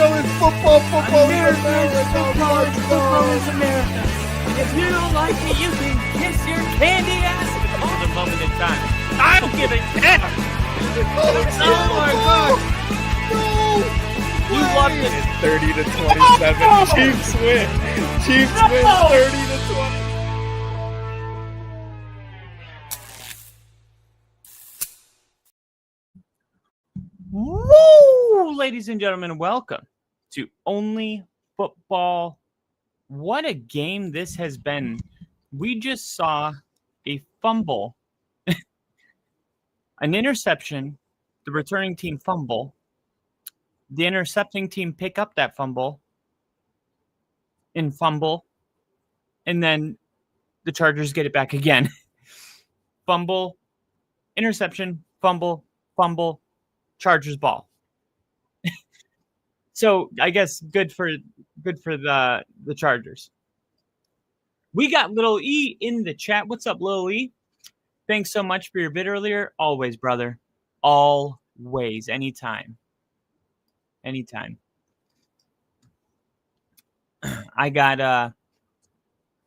America is football. Football is America. Football is America. If you don't like it, you can kiss your candy ass. For the moment in time. I don't give a damn. Oh my God. No. You love it. It's 30 to 27. No! Chiefs win. Chiefs No! win 30 to 20. Woo! Ladies and gentlemen, welcome to Only Football. What a game this has been. We just saw a fumble, an interception, the returning team fumble, the intercepting team pick up that fumble, and then the Chargers get it back again. Fumble, interception, fumble, Chargers ball. So I guess good for the Chargers. We got Little E in the chat. What's up, Little E? Thanks so much for your bid earlier. Always, brother. Always. Anytime. I got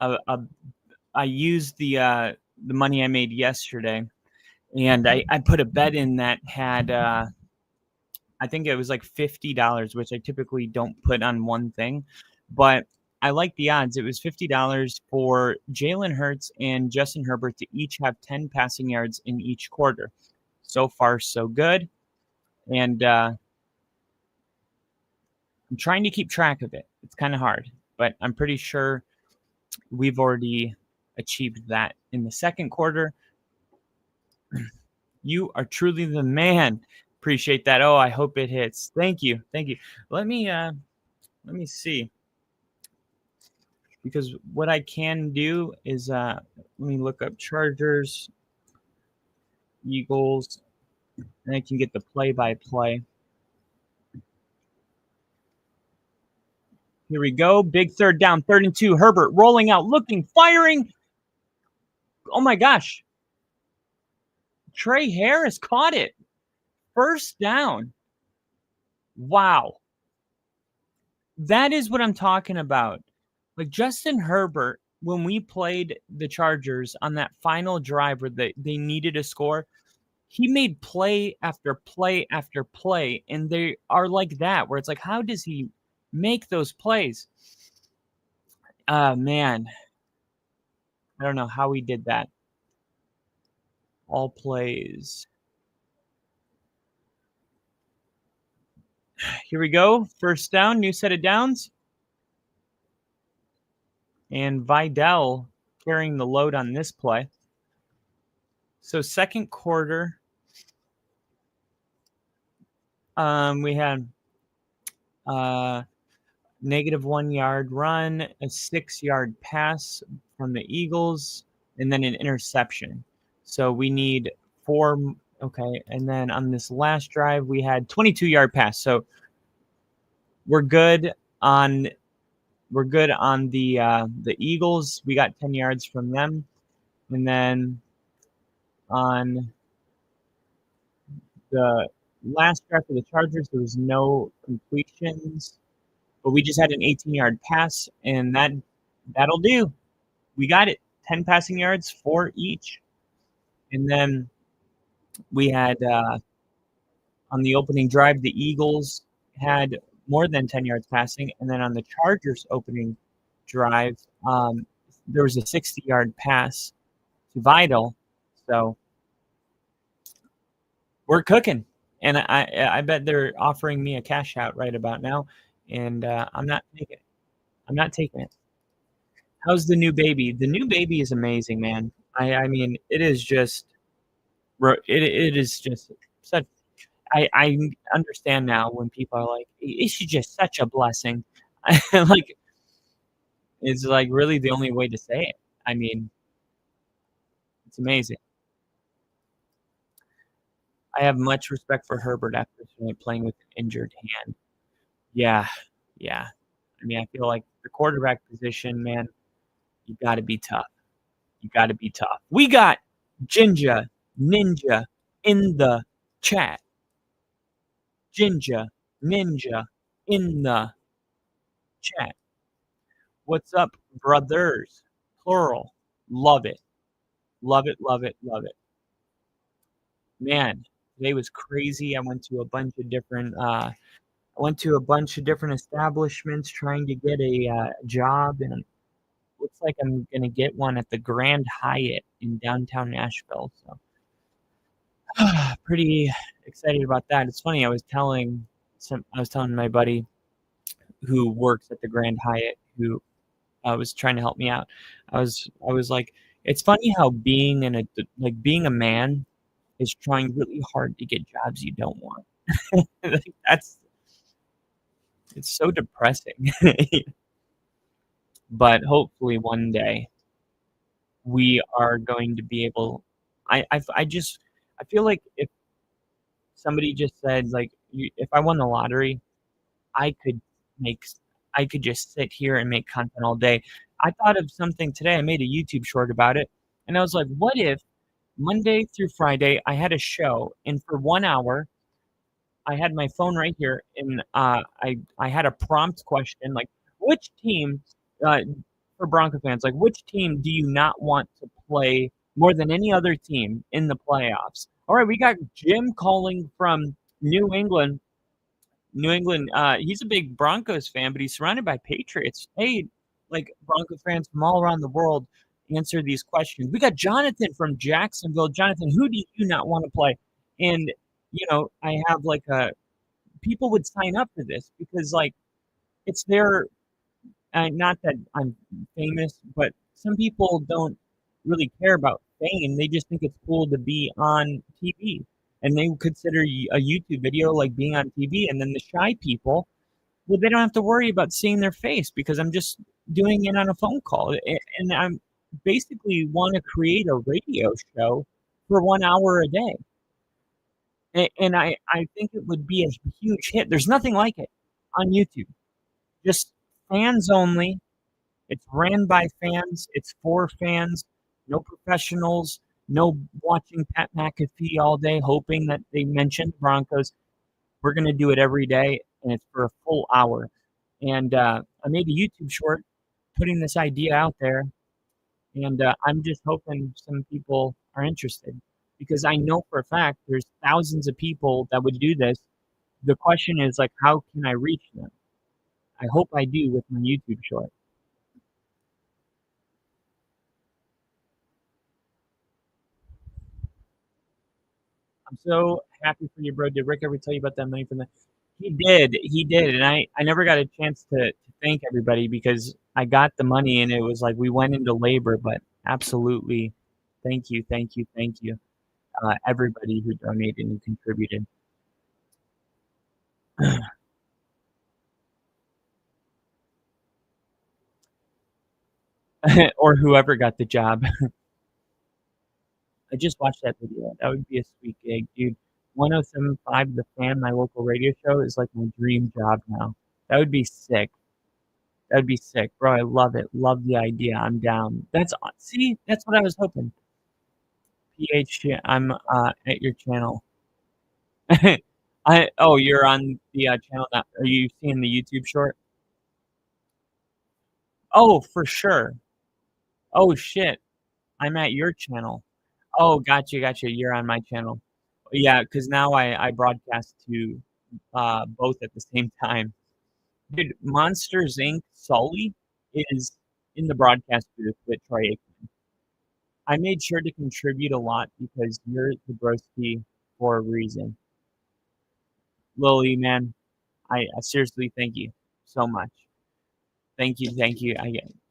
I used the money I made yesterday, and I put a bet in that had I think it was like $50, which I typically don't put on one thing, but I like the odds. It was $50 for Jalen Hurts and Justin Herbert to each have 10 passing yards in each quarter. So far, so good. And I'm trying to keep track of it. It's kind of hard, but I'm pretty sure we've already achieved that in the second quarter. You are truly the man. Appreciate that. Oh, I hope it hits. Thank you. Let me see, because what I can do is let me look up Chargers, Eagles, and I can get the play-by-play. Here we go. Big third down, 3rd and 2. Herbert rolling out, looking, firing. Oh my gosh. Trey Harris caught it. First down. Wow. That is what I'm talking about. Like Justin Herbert, when we played the Chargers on that final drive where they needed a score, he made play after play after play. And they are like that, where it's like, how does he make those plays? Man. I don't know how he did that. All plays. Here we go. First down, new set of downs. And Vidal carrying the load on this play. So second quarter, we had -1 yard run, a 6-yard pass from the Eagles, and then an interception. So we need 4. Okay, and then on this last drive, we had 22-yard pass. So we're good on the Eagles. We got 10 yards from them, and then on the last drive for the Chargers, there was no completions, but we just had an 18-yard pass, and that'll do. We got it. 10 passing yards, 4 each, and then we had on the opening drive, the Eagles had more than 10 yards passing. And then on the Chargers opening drive, there was a 60-yard pass to Vidal. So we're cooking. And I bet they're offering me a cash out right about now. And I'm not taking it. How's the new baby? The new baby is amazing, man. I mean, it is just such. I understand now when people are like, "It's just such a blessing." Like, it's like really the only way to say it. I mean, it's amazing. I have much respect for Herbert after playing with an injured hand. Yeah. I mean, I feel like the quarterback position, man, you got to be tough. We got Ninja in the chat. Ninja in the chat. What's up, brothers? Plural. Love it. Love it, love it, love it. Man, today was crazy. I went to a bunch of different establishments trying to get a job, and looks like I'm gonna get one at the Grand Hyatt in downtown Nashville. So pretty excited about that. It's funny. I was telling my buddy who works at the Grand Hyatt, who was trying to help me out. I was like, it's funny how being a man is trying really hard to get jobs you don't want. It's so depressing. But hopefully one day we are going to be able. I feel like if somebody just said, like, if I won the lottery, I could just sit here and make content all day. I thought of something today. I made a YouTube short about it, and I was like, what if Monday through Friday I had a show, and for 1 hour I had my phone right here, and I had a prompt question, like, which team, for Bronco fans, like, which team do you not want to play more than any other team in the playoffs? All right, we got Jim calling from New England. He's a big Broncos fan, but he's surrounded by Patriots. Hey, like, Bronco fans from all around the world answer these questions. We got Jonathan from Jacksonville. Jonathan, who do you not want to play? And, I have people would sign up for this because, like, it's their, not that I'm famous, but some people don't really care about fame. They just think it's cool to be on TV. And they consider a YouTube video like being on TV. And then the shy people, well, they don't have to worry about seeing their face because I'm just doing it on a phone call. And I'm basically want to create a radio show for 1 hour a day. And I think it would be a huge hit. There's nothing like it on YouTube. Just fans only. It's ran by fans. It's for fans. No professionals. No watching Pat McAfee all day, hoping that they mention the Broncos. We're going to do it every day, and it's for a full hour. And I made a YouTube short putting this idea out there, and I'm just hoping some people are interested because I know for a fact there's thousands of people that would do this. The question is, like, how can I reach them? I hope I do with my YouTube short. I'm so happy for you, bro. Did Rick ever tell you about that money from the? He did, and I never got a chance to thank everybody because I got the money and it was like we went into labor. But absolutely, thank you, everybody who donated and contributed. Or whoever got the job. I just watched that video. That would be a sweet gig, dude. 107.5 The Fan, my local radio show, is like my dream job now. That would be sick. Bro, I love it. Love the idea. I'm down. That's what I was hoping. PH, I'm at your channel. You're on the channel now. Are you seeing the YouTube short? Oh, for sure. Oh, shit. I'm at your channel. Oh, gotcha. You're on my channel. Yeah, because now I broadcast to both at the same time. Dude, Monsters Inc. Sully is in the broadcast booth with Troy Aikman. I made sure to contribute a lot because you're the broski for a reason. Lily, man, I seriously thank you so much. Thank you. I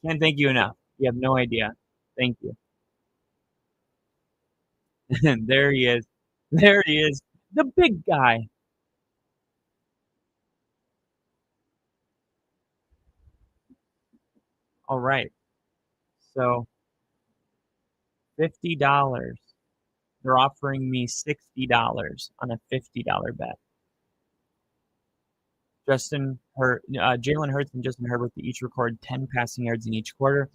can't thank you enough. You have no idea. Thank you. There he is. The big guy. All right. So $50. They're offering me $60 on a $50 bet. Jalen Hurts and Justin Herbert to each record 10 passing yards in each quarter.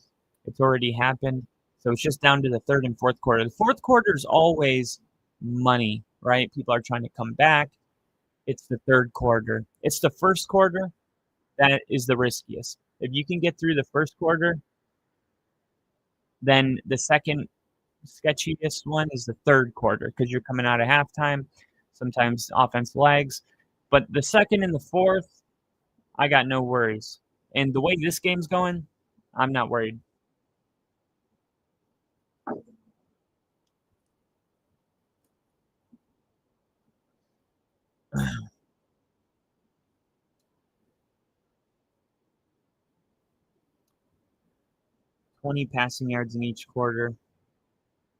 It's already happened. So it's just down to the third and fourth quarter. The fourth quarter is always money, right? People are trying to come back. it's the third quarter. It's the first quarter that is the riskiest. If you can get through the first quarter, then the second sketchiest one is the third quarter because you're coming out of halftime. Sometimes offense lags. But the second and the fourth, I got no worries. And the way this game's going, I'm not worried. $20 passing yards in each quarter.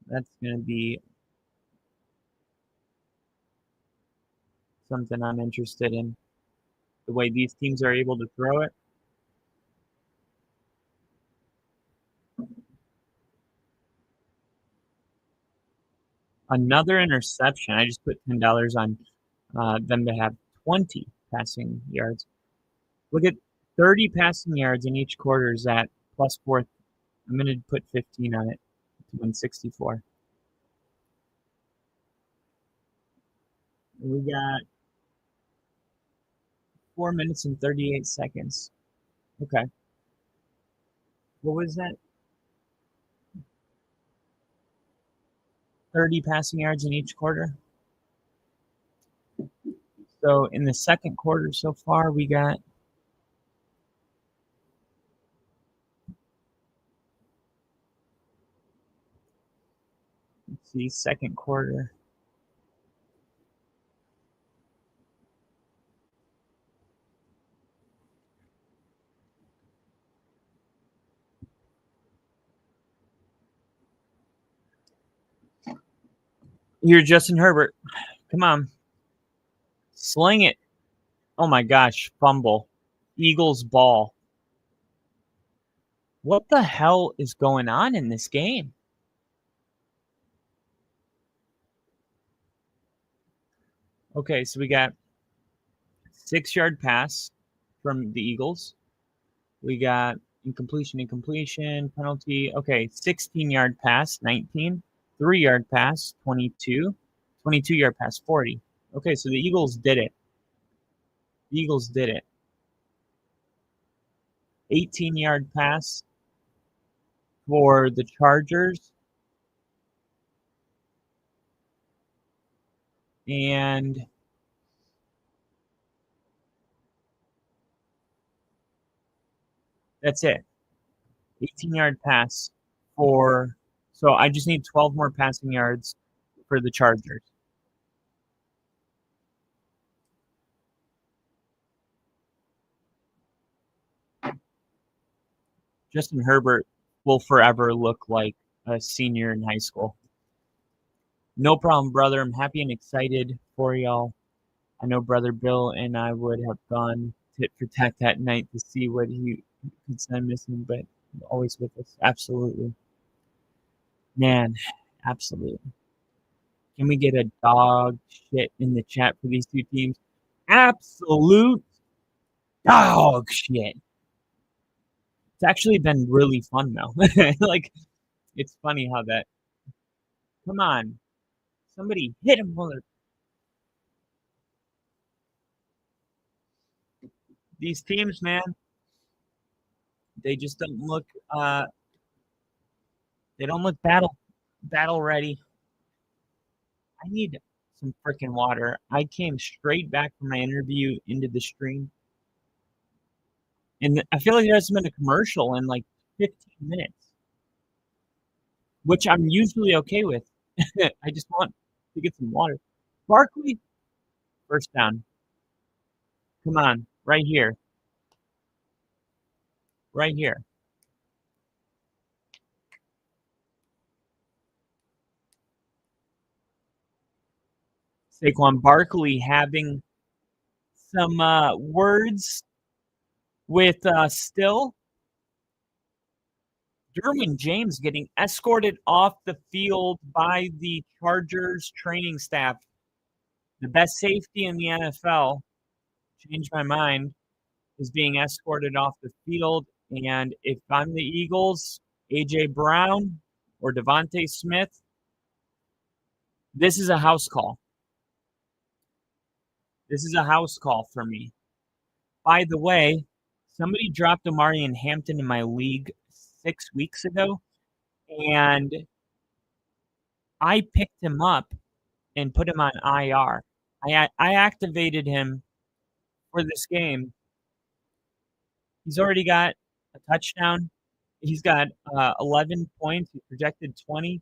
That's going to be something I'm interested in. The way these teams are able to throw it. Another interception. I just put $10 on them to have 20 passing yards. Look at 30 passing yards in each quarter is at +4. I'm going to put 15 on it to win 64. We got 4 minutes and 38 seconds. Okay. What was that? 30 passing yards in each quarter. So in the second quarter so far, we got let's see, second quarter. You're Justin Herbert. Come on. Sling it. Oh my gosh, fumble. Eagles ball. What the hell is going on in this game? Okay, so we got 6-yard pass from the Eagles. We got incompletion, penalty. Okay, 16-yard pass, 19. 3-yard pass, 22. 22-yard pass, 40. Okay, so the Eagles did it. The Eagles did it. 18-yard pass for the Chargers. And that's it. 18-yard pass for... So I just need 12 more passing yards for the Chargers. Justin Herbert will forever look like a senior in high school. No problem, brother. I'm happy and excited for y'all. I know Brother Bill and I would have gone tit for tat that night to see what he could send missing, but always with us. Absolutely. Man, absolutely. Can we get a dog shit in the chat for these two teams? Absolute dog shit. It's actually been really fun, though. Like, it's funny how that... Come on. Somebody hit him, mother... These teams, man, they just don't look... They don't look battle ready. I need some freaking water. I came straight back from my interview into the stream. And I feel like there hasn't been a commercial in like 15 minutes. Which I'm usually okay with. I just want to get some water. Barkley, first down. Come on, right here. Right here. Saquon Barkley having some words with Still. Derwin James getting escorted off the field by the Chargers training staff. The best safety in the NFL, changed my mind, is being escorted off the field. And if I'm the Eagles, A.J. Brown or Devontae Smith, this is a house call. This is a house call for me. By the way, somebody dropped Omari in Hampton in my league 6 weeks ago, and I picked him up and put him on IR. I activated him for this game. He's already got a touchdown. He's got 11 points. He projected 20.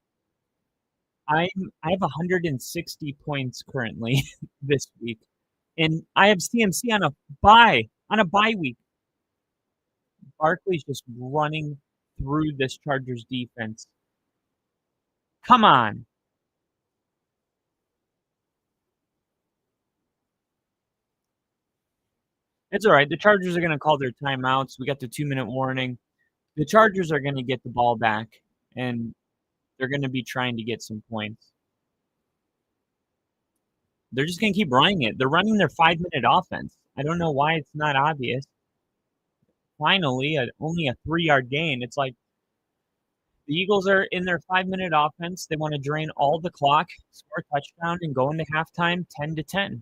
I have 160 points currently this week, and I have CMC on a bye week. Barkley's just running through this Chargers defense. Come on. It's all right. The Chargers are going to call their timeouts. We got the 2-minute warning. The Chargers are going to get the ball back, and they're going to be trying to get some points. They're just going to keep running it. They're running their 5-minute offense. I don't know why it's not obvious. Finally, only a 3-yard gain. It's like the Eagles are in their 5-minute offense. They want to drain all the clock, score a touchdown, and go into halftime 10-10.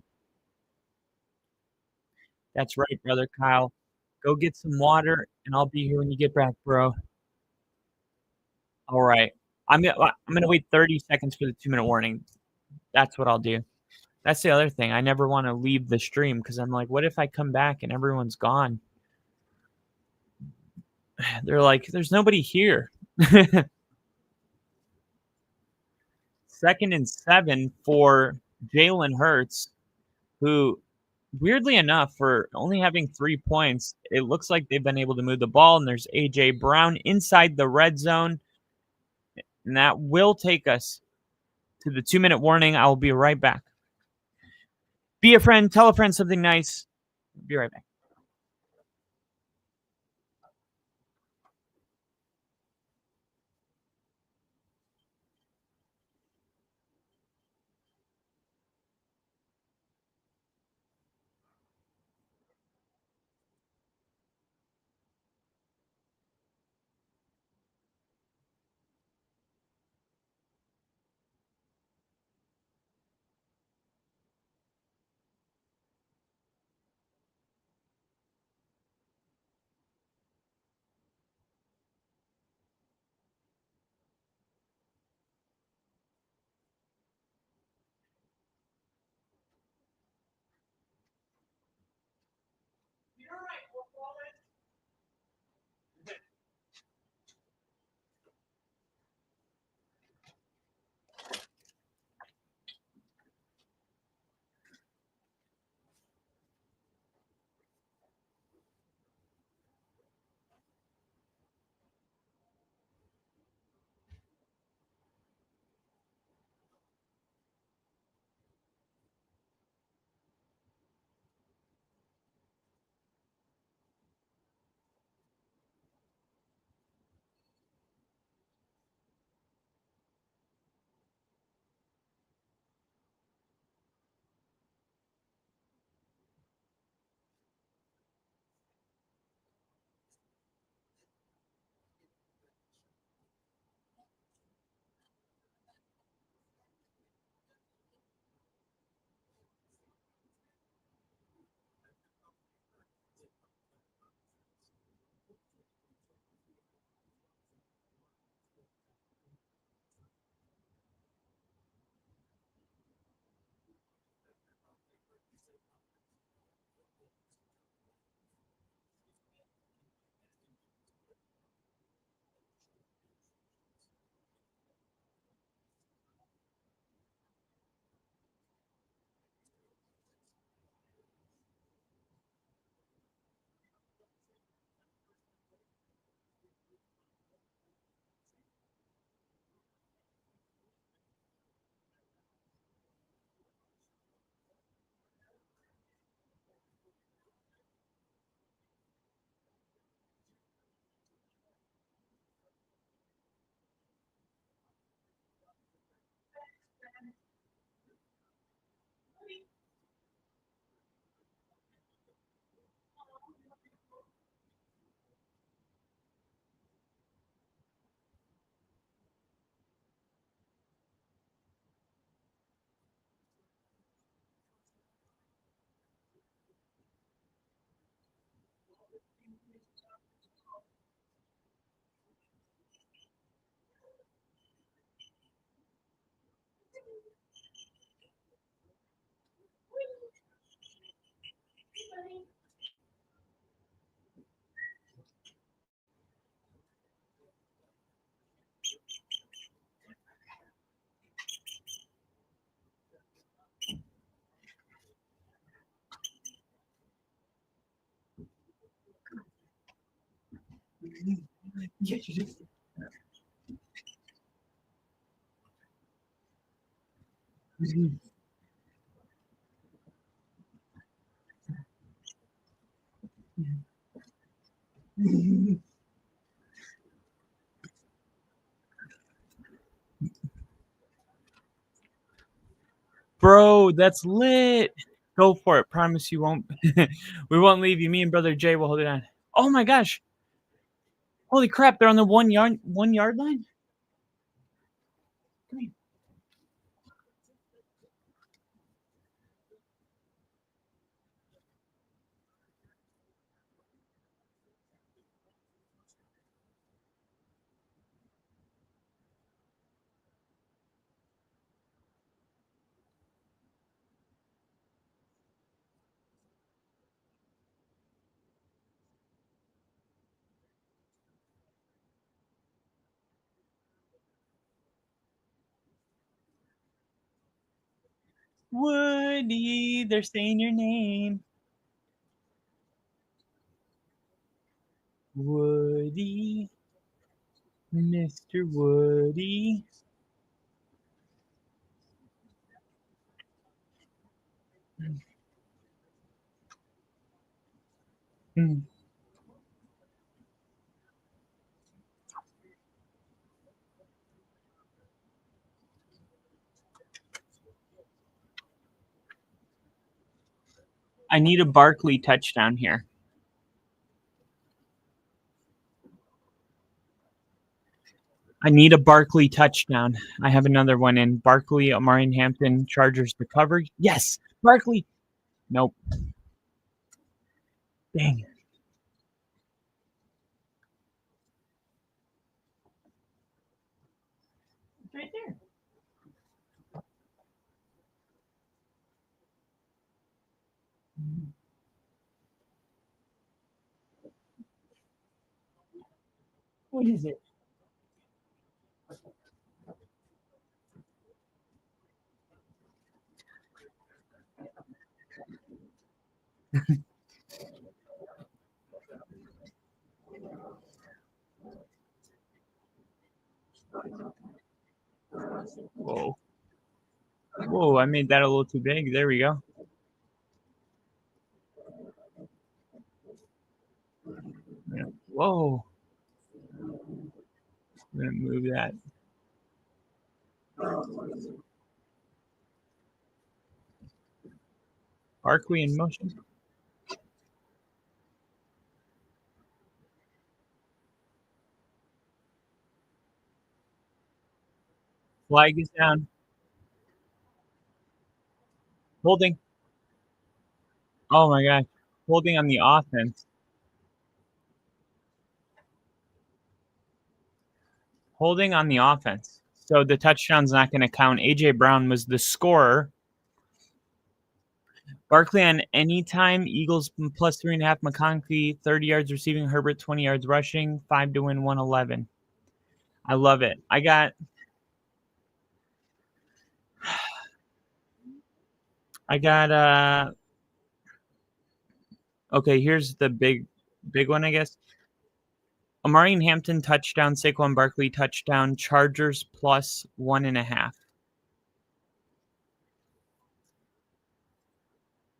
That's right, brother Kyle. Go get some water, and I'll be here when you get back, bro. All right. I'm gonna wait 30 seconds for the 2-minute warning. That's what I'll do. That's the other thing. I never want to leave the stream because I'm like, what if I come back and everyone's gone? They're like, there's nobody here. 2nd and 7 for Jalen Hurts, who, weirdly enough, for only having 3 points, it looks like they've been able to move the ball, and there's A.J. Brown inside the red zone, and that will take us to the 2-minute warning. I will be right back. Be a friend. Tell a friend something nice. Be right back. Bro, that's lit. Go for it. Promise you won't. We won't leave you. Me and brother Jay will hold it on. Oh my gosh. Holy crap, they're on the 1 yard line? Come here. Woody, they're saying your name. Woody. Mr. Woody. Hmm. I need a Barkley touchdown here. I need a Barkley touchdown. I have another one in. Barkley, Omarion Hampton, Chargers to cover. Yes, Barkley. Nope. Dang. It's right there. What is it? Whoa. Whoa, I made that a little too big. There we go. Yeah. Whoa. I'm going to move that. Barkley in motion. Flag is down. Holding. Oh my gosh. Holding on the offense. Holding on the offense. So the touchdown's not going to count. A.J. Brown was the scorer. Barkley on any time. Eagles plus 3.5. McConkey, 30 yards receiving. Herbert, 20 yards rushing. 5 to win, 111. I love it. I got okay, here's the big one, I guess. Omarion Hampton touchdown, Saquon Barkley touchdown, Chargers plus 1.5.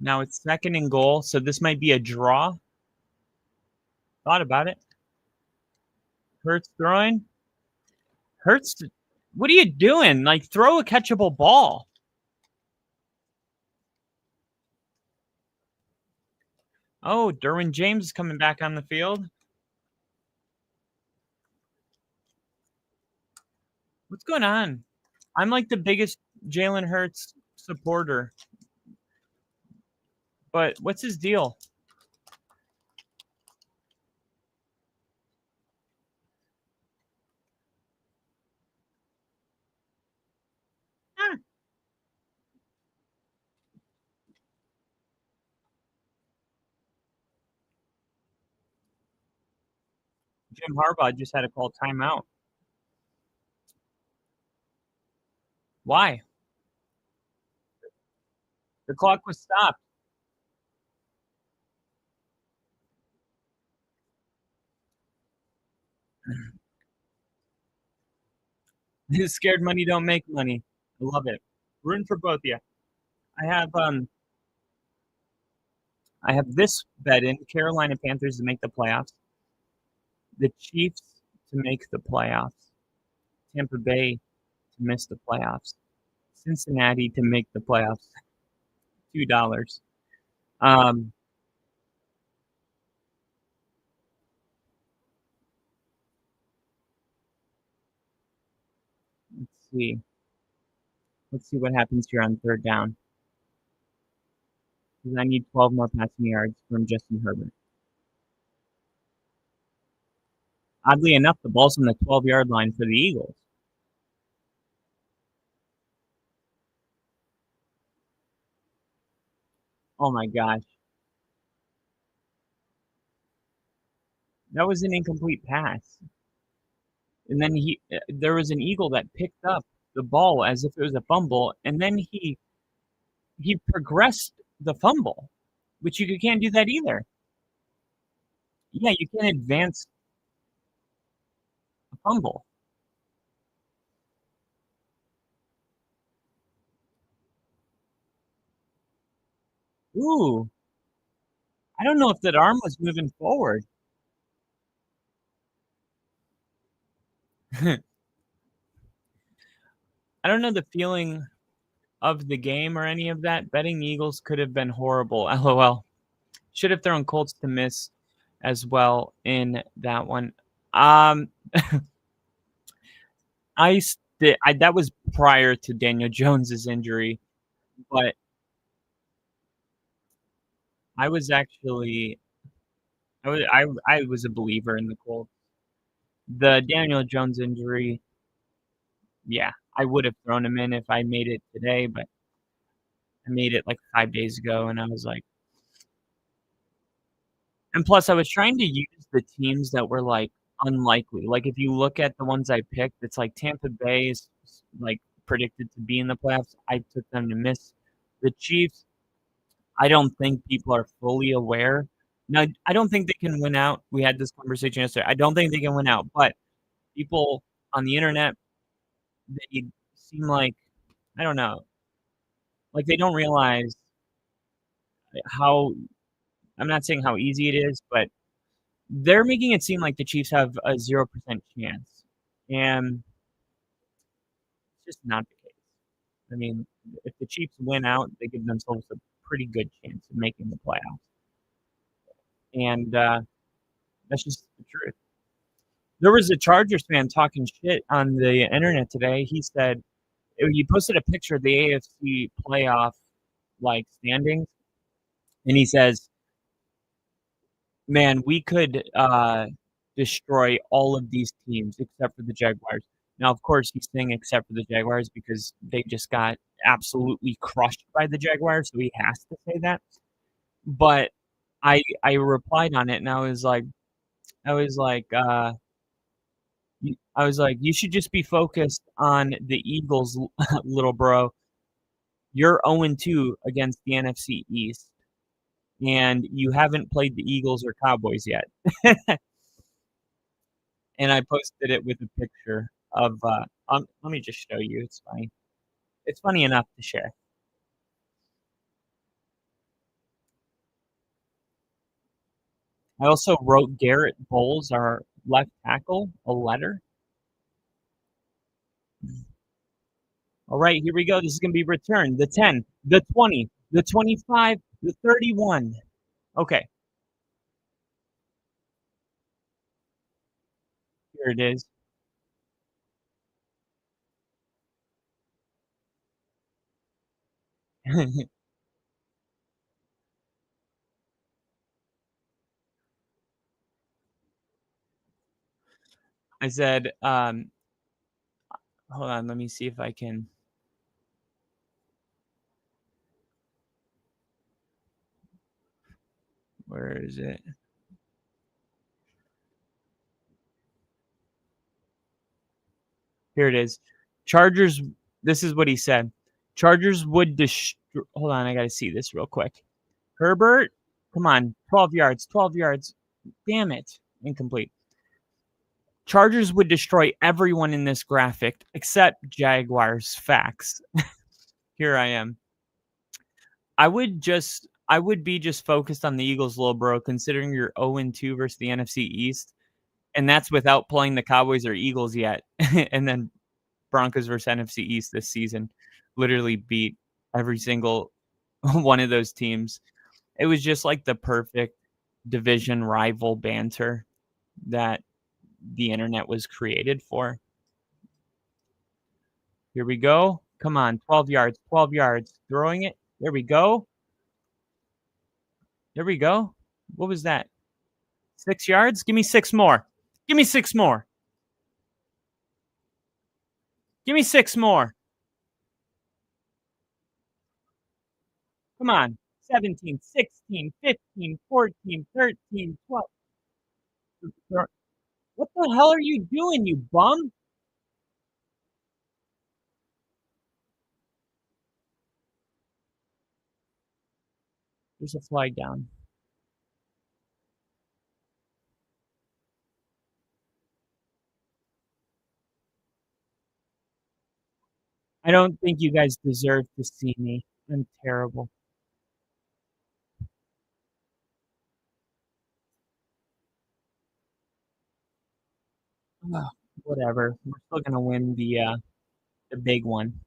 Now it's 2nd and goal, so this might be a draw. Thought about it. Hurts throwing. Hurts, what are you doing? Like, throw a catchable ball. Oh, Derwin James is coming back on the field. What's going on? I'm like the biggest Jalen Hurts supporter. But what's his deal? Jim Harbaugh just had to call timeout. Why? The clock was stopped. Scared money don't make money. I love it. Rooting for both of you. I have this bet in Carolina Panthers to make the playoffs, the Chiefs to make the playoffs, Tampa Bay to miss the playoffs, Cincinnati to make the playoffs. $2. Um, let's see. Let's see what happens here on third down. Because I need 12 more passing yards from Justin Herbert. Oddly enough, the ball's on the 12-yard line for the Eagles. Oh my gosh. That was an incomplete pass. And then there was an Eagle that picked up the ball as if it was a fumble, and then he progressed the fumble, which you can't do that either. Yeah, you can't advance a fumble. Ooh. I don't know if that arm was moving forward. I don't know the feeling of the game or any of that. Betting the Eagles could have been horrible. LOL. Should have thrown Colts to miss as well in that one. That was prior to Daniel Jones's injury, but I was actually I was a believer in the Colts. The Daniel Jones injury, yeah, I would have thrown him in if I made it today, but I made it like 5 days ago, and I was like, and plus I was trying to use the teams that were like unlikely. Like if you look at the ones I picked, it's like Tampa Bay is like predicted to be in the playoffs. I took them to miss. The Chiefs, I don't think people are fully aware. Now, I don't think they can win out. We had this conversation yesterday. I don't think they can win out, but people on the internet, they seem like, I don't know, like they don't realize how, I'm not saying how easy it is, but they're making it seem like the Chiefs have a 0% chance. And it's just not the case. I mean, if the Chiefs win out, they give themselves a pretty good chance of making the playoffs. And that's just the truth. There was a Chargers fan talking shit on the internet today. He said he posted a picture of the AFC playoff like standings, and he says, "Man, we could destroy all of these teams except for the Jaguars." Now, of course, he's saying except for the Jaguars because they just got absolutely crushed by the Jaguars, so he has to say that. But I replied on it, and I was like, I was like, you should just be focused on the Eagles, little bro. You're 0-2 against the NFC East, and you haven't played the Eagles or Cowboys yet. And I posted it with a picture of. Let me just show you. It's funny. It's funny enough to share. I also wrote Garrett Bowles, our left tackle, a letter. All right, here we go. This is going to be returned. The 10, the 20, the 25, the 31. Okay. Here it is. I said, hold on, let me see if I can. Where is it? Here it is. Chargers. This is what he said. Chargers would destroy. Hold on, I got to see this real quick. Herbert, come on, 12 yards, 12 yards. Damn it, incomplete. Chargers would destroy everyone in this graphic except Jaguars. Facts. Here I am. I would be just focused on the Eagles, little bro, considering you're 0-2 versus the NFC East, and that's without playing the Cowboys or Eagles yet. And then Broncos versus NFC East this season literally beat every single one of those teams. It was just like the perfect division rival banter that the internet was created for. Here we go. Come on, 12 yards, 12 yards. Throwing it. There we go. There we go. What was that? 6 yards? Give me 6 more. Give me 6 more. Give me 6 more. Come on. 17, 16, 15, 14, 13, 12. What the hell are you doing, you bum? There's a flag down. I don't think you guys deserve to see me. I'm terrible. Whatever. We're still gonna win the big one.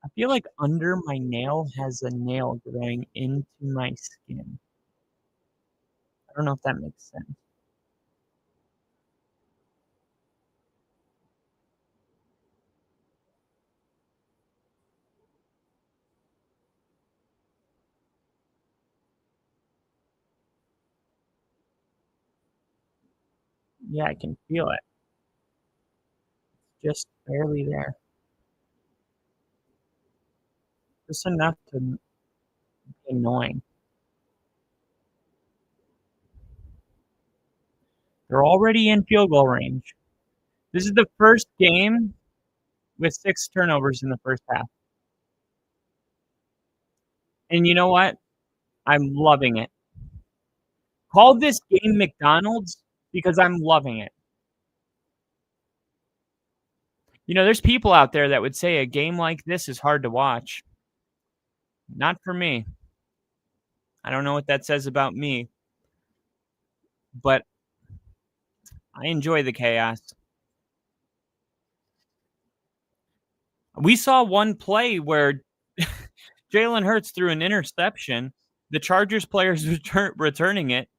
I feel like under my nail has a nail growing into my skin. I don't know if that makes sense. Yeah, I can feel it. Just barely there. Just enough to be annoying. They're already in field goal range. This is the first game with 6 turnovers in the first half. And you know what? I'm loving it. Call this game McDonald's because I'm loving it. You know, there's people out there that would say a game like this is hard to watch. Not for me. I don't know what that says about me, but I enjoy the chaos. We saw one play where Jalen Hurts threw an interception. The Chargers players returning it.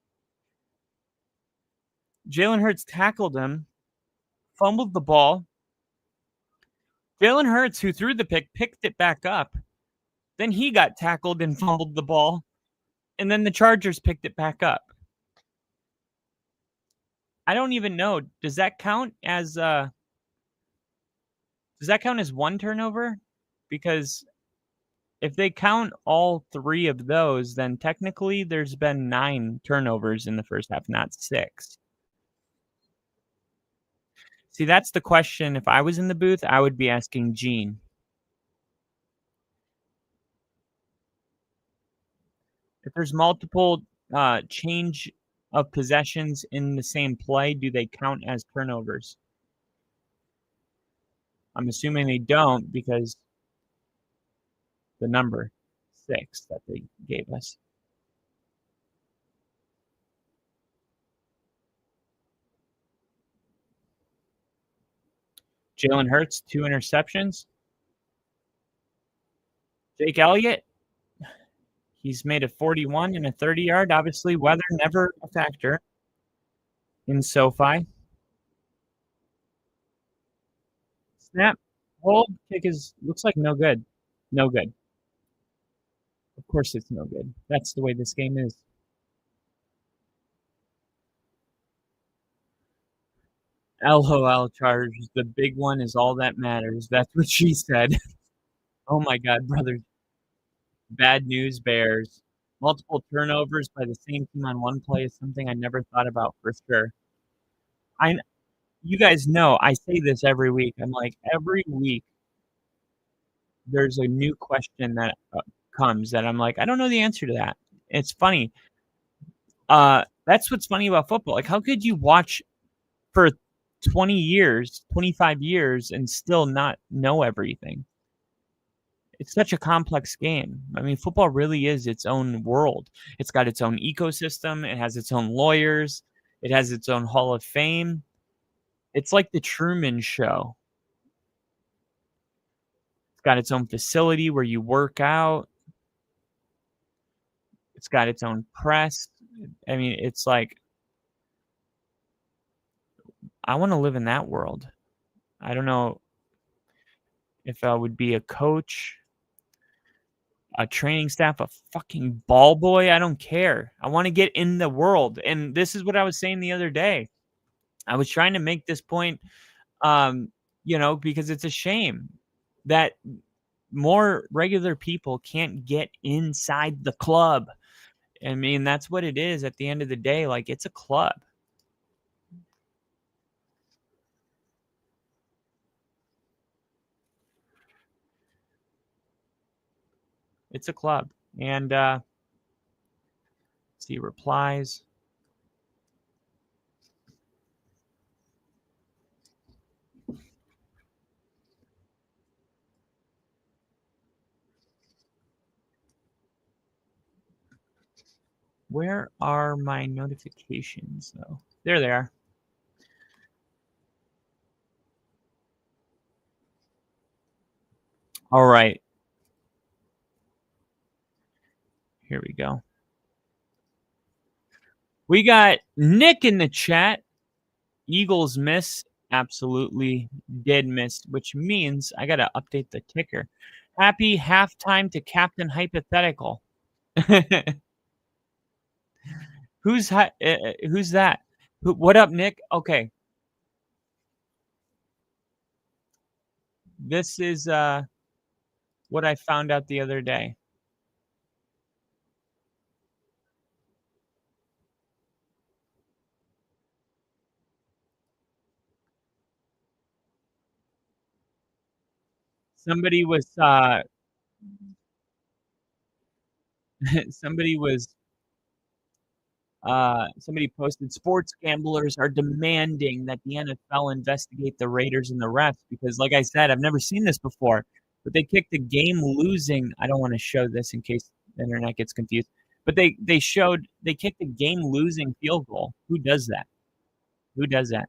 Jalen Hurts tackled him, fumbled the ball. Jalen Hurts, who threw the pick, picked it back up. Then he got tackled and fumbled the ball. And then the Chargers picked it back up. I don't even know. Does that count as one turnover? Because if they count all 3 of those, then technically there's been 9 turnovers in the first half, not 6. See, that's the question. If I was in the booth, I would be asking Gene. If there's multiple change of possessions in the same play, do they count as turnovers? I'm assuming they don't because the number 6 that they gave us. Jalen Hurts, 2 interceptions. Jake Elliott, he's made a 41 and a 30-yard. Obviously, weather never a factor in SoFi. Snap, hold, kick looks like no good. No good. Of course it's no good. That's the way this game is. LOL Chargers. The big one is all that matters. That's what she said. Oh my God, brothers. Bad news, Bears. multiple turnovers by the same team on one play is something I never thought about for sure. You guys know I say this every week. I'm like, every week there's a new question that comes that I'm like, I don't know the answer to that. It's funny. That's what's funny about football. Like, how could you watch for 20 years, 25 years, and still not know everything? It's such a complex game. I mean, football really is its own world. It's got its own ecosystem. It has its own lawyers. It has its own Hall of Fame. It's like the Truman Show. It's got its own facility where you work out. It's got its own press. I mean, it's like, I want to live in that world. I don't know if I would be a coach, a training staff, a fucking ball boy. I don't care. I want to get in the world. And this is what I was saying the other day. I was trying to make this point, because it's a shame that more regular people can't get inside the club. I mean, that's what it is at the end of the day. Like, it's a club. It's a club. And see replies. Where are my notifications, though? There they are. All right. Here we go. We got Nick in the chat. Eagles miss. Absolutely did miss, which means I got to update the ticker. Happy halftime to Captain Hypothetical. Who's that? What up, Nick? Okay. This is what I found out the other day. Somebody was somebody posted, sports gamblers are demanding that the NFL investigate the Raiders and the refs because, like I said, I've never seen this before, but they kicked a game losing. I don't want to show this in case the internet gets confused, but they kicked a game losing field goal. Who does that? Who does that?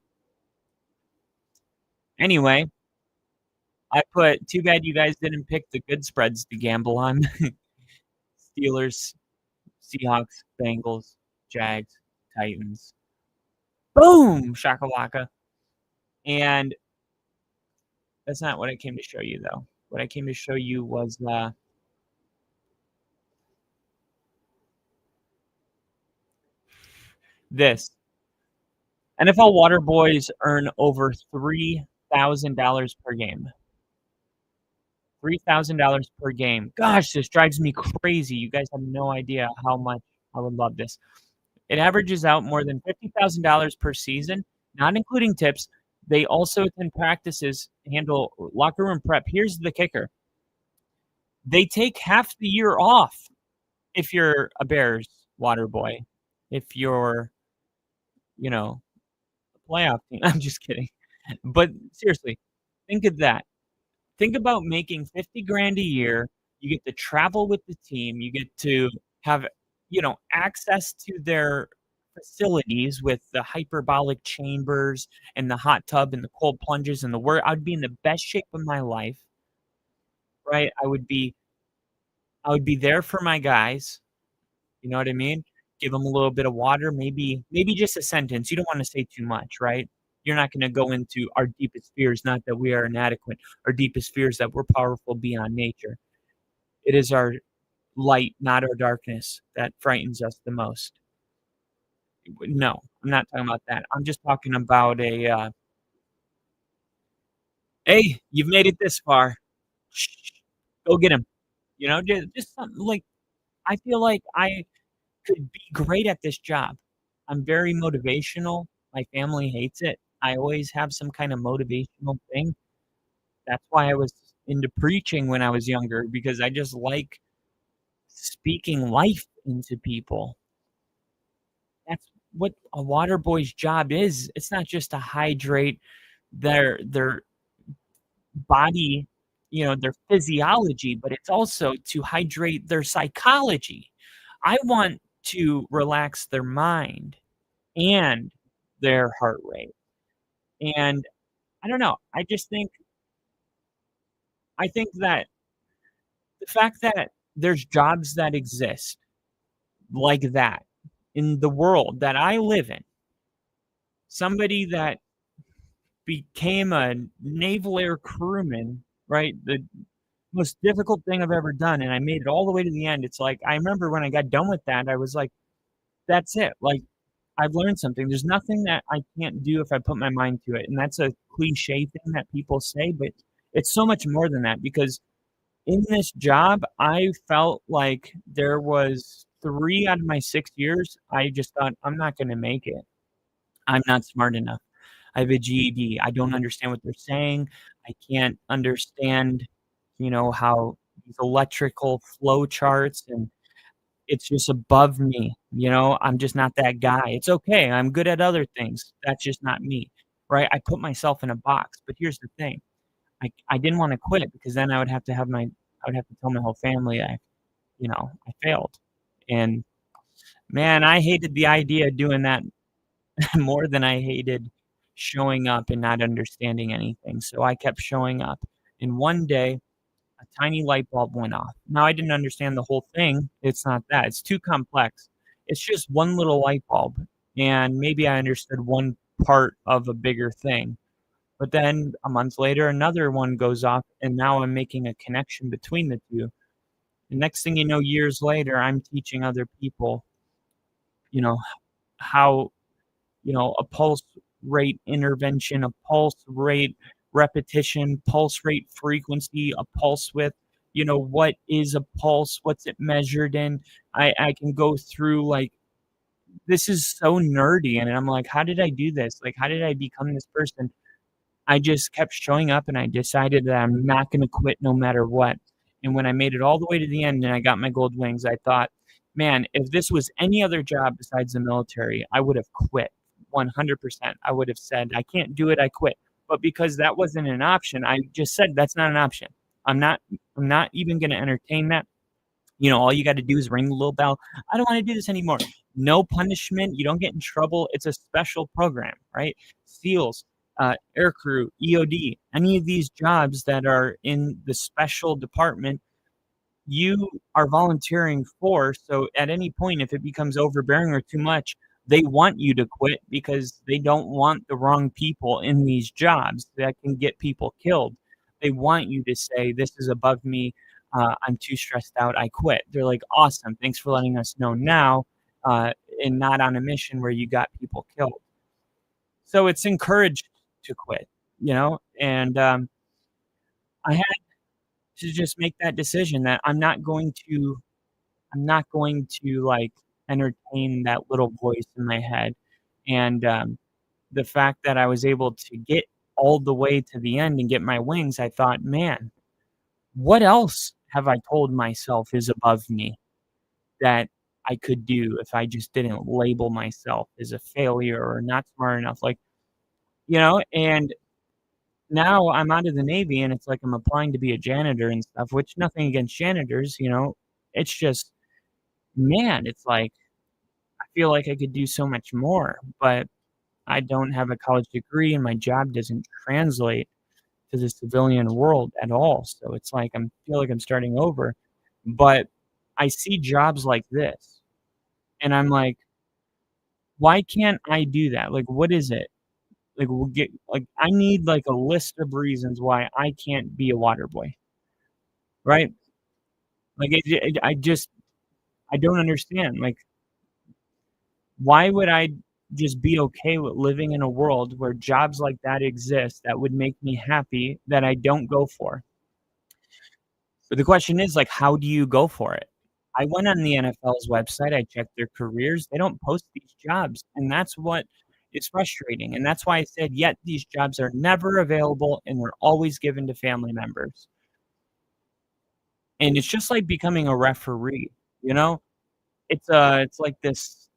Anyway, I put, too bad you guys didn't pick the good spreads to gamble on. Steelers, Seahawks, Bengals, Jags, Titans. Boom! Shakalaka. And that's not what I came to show you, though. What I came to show you was this. NFL Water Boys earn over $3,000 per game. $3,000 per game. Gosh, this drives me crazy. You guys have no idea how much I would love this. It averages out more than $50,000 per season, not including tips. They also attend practices, handle locker room prep. Here's the kicker. They take half the year off if you're a Bears water boy. If you're, a playoff team. I'm just kidding. But seriously, think of that. Think about making $50,000 a year. You get to travel with the team. You get to have, access to their facilities with the hyperbolic chambers and the hot tub and the cold plunges and the work. I'd be in the best shape of my life, right? I would be there for my guys. You know what I mean? Give them a little bit of water, maybe just a sentence. You don't want to say too much, right? You're not going to go into our deepest fears, not that we are inadequate. Our deepest fears that we're powerful beyond nature. It is our light, not our darkness, that frightens us the most. No, I'm not talking about that. I'm just talking about hey, you've made it this far. Shh, go get him. Just something like I feel like I could be great at this job. I'm very motivational. My family hates it. I always have some kind of motivational thing. That's why I was into preaching when I was younger, because I just like speaking life into people. That's what a water boy's job is. It's not just to hydrate their body, their physiology, but it's also to hydrate their psychology. I want to relax their mind and their heart rate. And I don't know. I think that the fact that there's jobs that exist like that in the world that I live in, somebody that became a naval air crewman, right? The most difficult thing I've ever done, and I made it all the way to the end. It's like, I remember when I got done with that, I was like, that's it. Like, I've learned something. There's nothing that I can't do if I put my mind to it. And that's a cliche thing that people say, but it's so much more than that, because in this job, I felt like there was 3 out of my 6 years, I just thought, I'm not going to make it. I'm not smart enough. I have a GED. I don't understand what they're saying. I can't understand, how these electrical flow charts, and it's just above me. I'm just not that guy. It's okay. I'm good at other things. That's just not me, right? I put myself in a box. But here's the thing. I didn't want to quit, because then I would have to tell my whole family I failed. And man, I hated the idea of doing that more than I hated showing up and not understanding anything. So I kept showing up. And one day, a tiny light bulb went off. Now, I didn't understand the whole thing. It's not that. It's too complex. It's just one little light bulb. And maybe I understood one part of a bigger thing. But then a month later, another one goes off, and now I'm making a connection between the two. The next thing you know, years later, I'm teaching other people, how, a pulse rate intervention, a pulse rate repetition, pulse rate frequency, a pulse width, what is a pulse, what's it measured in. I can go through, like, this is so nerdy, and I'm like, how did I do this? Like, how did I become this person? I just kept showing up, and I decided that I'm not going to quit no matter what. And when I made it all the way to the end and I got my gold wings, I thought, man, if this was any other job besides the military, I would have quit 100%. I would have said, I can't do it, I quit. But because that wasn't an option, I just said, that's not an option. I'm not even going to entertain that. All you got to do is ring the little bell. I don't want to do this anymore. No punishment. You don't get in trouble. It's a special program, right? SEALs, aircrew, EOD, any of these jobs that are in the special department, you are volunteering for. So at any point, if it becomes overbearing or too much, they want you to quit, because they don't want the wrong people in these jobs that can get people killed. They want you to say, this is above me. I'm too stressed out. I quit. They're like, awesome. Thanks for letting us know now, and not on a mission where you got people killed. So it's encouraged to quit, and I had to just make that decision that I'm not going to like entertain that little voice in my head. And the fact that I was able to get all the way to the end and get my wings, I thought, man, what else have I told myself is above me that I could do if I just didn't label myself as a failure or not smart enough? Like, and now I'm out of the Navy, and it's like I'm applying to be a janitor and stuff, which nothing against janitors, it's just, man, it's like, I feel like I could do so much more, but I don't have a college degree, and my job doesn't translate to the civilian world at all. So it's like, feel like I'm starting over, but I see jobs like this, and I'm like, why can't I do that? Like, what is it? Like, I need like a list of reasons why I can't be a water boy, right? Like, I don't understand. Like, why would I just be okay with living in a world where jobs like that exist that would make me happy that I don't go for? But the question is, like, how do you go for it? I went on the NFL's website, I checked their careers, they don't post these jobs, and that's what is frustrating, and that's why I said, yet these jobs are never available, and they're always given to family members. And it's just like becoming a referee, you know? It's like this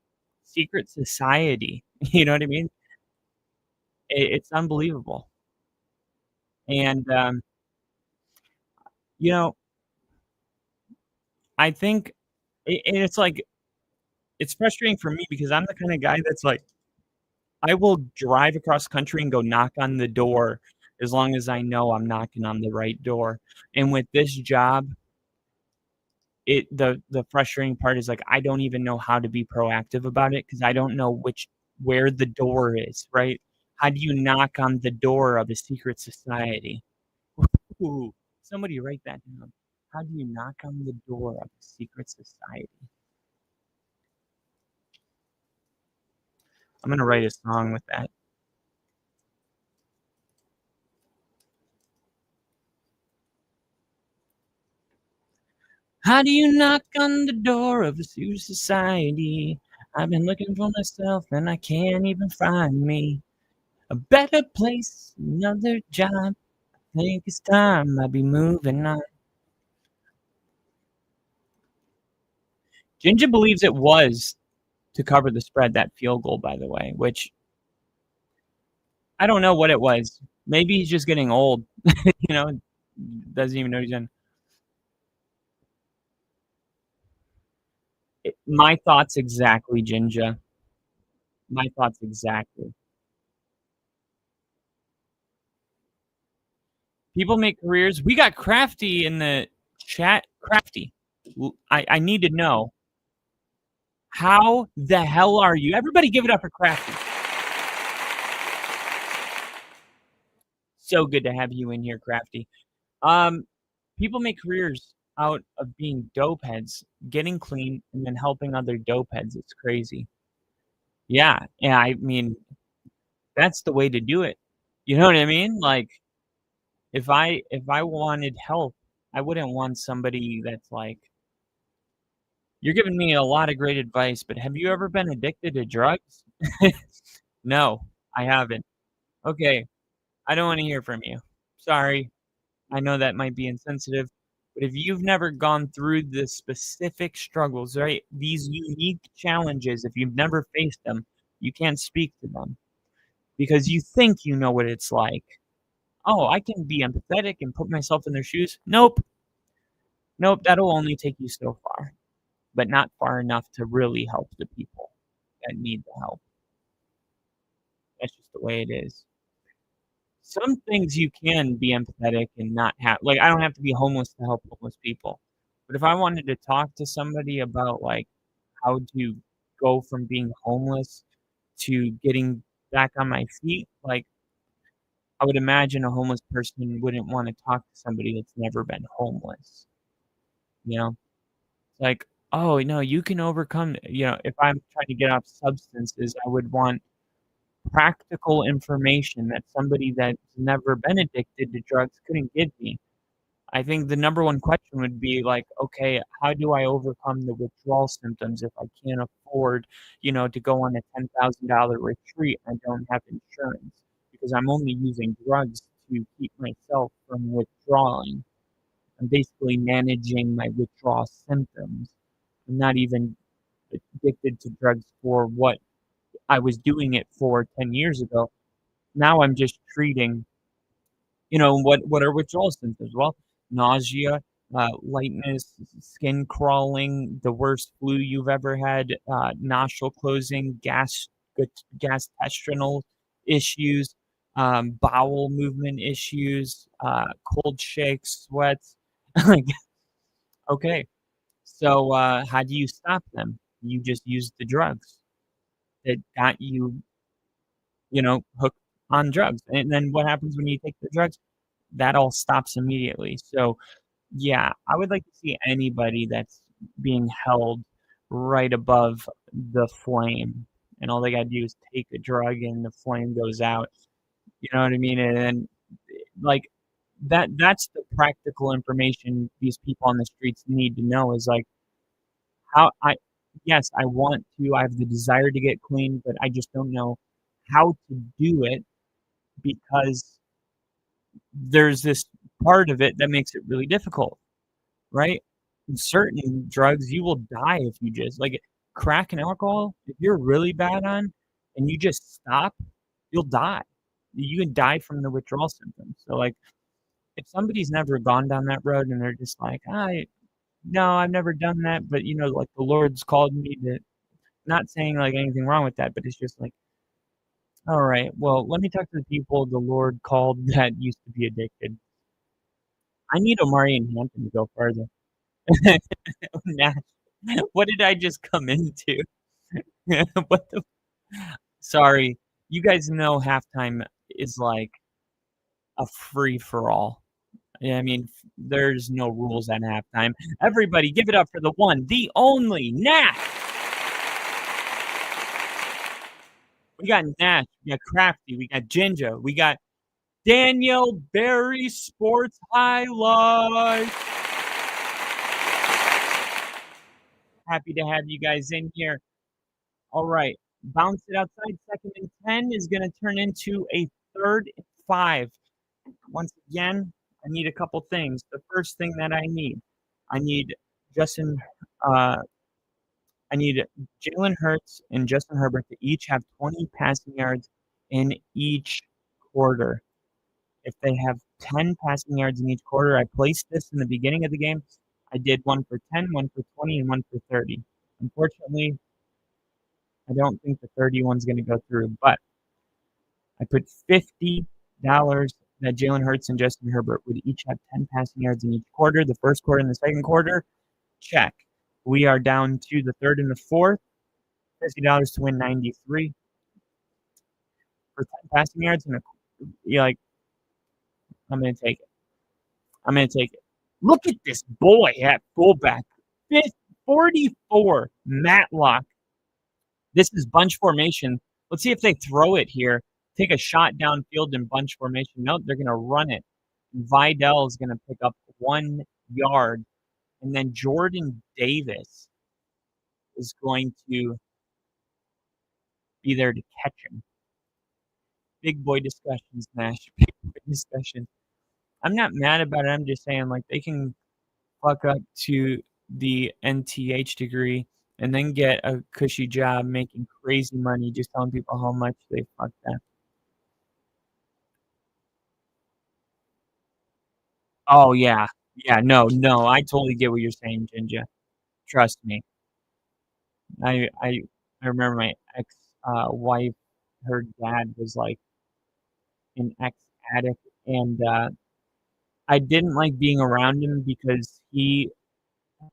secret society, you know what I mean? It's unbelievable, and, you know, I think and it's like it's frustrating for me because I'm the kinda guy that's like, I will drive across country and go knock on the door as long as I know I'm knocking on the right door, and with this job, the frustrating part is, like, I don't even know how to be proactive about it because I don't know where the door is, right? How do you knock on the door of a secret society? Ooh, somebody write that down. How do you knock on the door of a secret society? I'm gonna write a song with that. How do you knock on the door of a secret society? I've been looking for myself and I can't even find me a better place, another job. I think it's time I be moving on. Ginger believes it was to cover the spread, that field goal, by the way, which I don't know what it was. Maybe he's just getting old, you know, doesn't even know he's in. My thoughts exactly, Ginger. My thoughts exactly. People make careers. We got Crafty in the chat. Crafty, I need to know, how the hell are you? Everybody give it up for Crafty. So good to have you in here, Crafty. People make careers out of being dope heads, getting clean, and then helping other dope heads. It's crazy. Yeah, I mean, that's the way to do it. You know what I mean? Like, if I wanted help, I wouldn't want somebody that's like, "You're giving me a lot of great advice, but have you ever been addicted to drugs?" No, I haven't. Okay, I don't wanna hear from you. Sorry. I know that might be insensitive, but if you've never gone through the specific struggles, right? These unique challenges, if you've never faced them, you can't speak to them because you think you know what it's like. "Oh, I can be empathetic and put myself in their shoes." Nope. Nope, that'll only take you so far, but not far enough to really help the people that need the help. That's just the way it is. Some things you can be empathetic and not have like, I don't have to be homeless to help homeless people, but if I wanted to talk to somebody about, like, how to go from being homeless to getting back on my feet, like, I would imagine a homeless person wouldn't wanna talk to somebody that's never been homeless, you know? Like, "Oh, no, you can overcome" if I'm trying to get off substances, I would want practical information that somebody that's never been addicted to drugs couldn't give me. I think the number one question would be like, "Okay, how do I overcome the withdrawal symptoms if I can't afford, to go on a $10,000 retreat and I don't have insurance? Because I'm only using drugs to keep myself from withdrawing. I'm basically managing my withdrawal symptoms. I'm not even addicted to drugs for what I was doing it for 10 years ago. Now I'm just treating, what are withdrawal symptoms? Well, nausea, lightness, skin crawling, the worst flu you've ever had, nostril closing, gastrointestinal issues, bowel movement issues, cold shakes, sweats. Like, okay, so how do you stop them? You just use the drugs that got you, hooked on drugs. And then what happens when you take the drugs? That all stops immediately. So, yeah, I would like to see anybody that's being held right above the flame, and all they gotta do is take a drug and the flame goes out. You know what I mean? And then, like, that's the practical information these people on the streets need to know is, like, how I yes, I want to. I have the desire to get clean, but I just don't know how to do it because there's this part of it that makes it really difficult, right? In certain drugs, you will die if you just like crack and alcohol. If you're really bad on and you just stop, you'll die. You can die from the withdrawal symptoms. So, like, if somebody's never gone down that road and they're just like, no, I've never done that, but like the Lord's called me to, not saying like anything wrong with that, but it's just like, all right, well, let me talk to the people the Lord called that used to be addicted. I need Omari and Hampton to go further. Nash, what did I just come into? What the? Sorry, you guys know halftime is like a free for all. I mean, there's no rules at halftime. Everybody, give it up for the one, the only Nash. We got Nash, we got Crafty, we got Ginger, we got Daniel Berry Sports Highlights. Happy to have you guys in here. All right, bounce it outside. 2nd and 10 is going to turn into a 3rd and 5. Once again, I need a couple things. The first thing that I need Jalen Hurts and Justin Herbert to each have 20 passing yards in each quarter. If they have 10 passing yards in each quarter, I placed this in the beginning of the game. I did one for 10, one for 20, and one for 30. Unfortunately, I don't think the 30 one's going to go through, but I put $50 that Jalen Hurts and Justin Herbert would each have 10 passing yards in each quarter. The first quarter and the second quarter, check. We are down to the 3rd and the 4th. $50 to win 93 for 10 passing yards. And I'm going to take it. Look at this boy at fullback. 44, Matlock. This is bunch formation. Let's see if they throw it here. Take a shot downfield in bunch formation. No, they're going to run it. Vidal is going to pick up 1 yard. And then Jordan Davis is going to be there to catch him. Big boy discussions, Nash. Big boy discussion. I'm not mad about it. I'm just saying, like, they can fuck up to the NTH degree and then get a cushy job making crazy money just telling people how much they fucked up. Oh, yeah. Yeah, no, I totally get what you're saying, Ginger. Trust me. I remember my ex-wife, her dad was like an ex-addict, and I didn't like being around him because he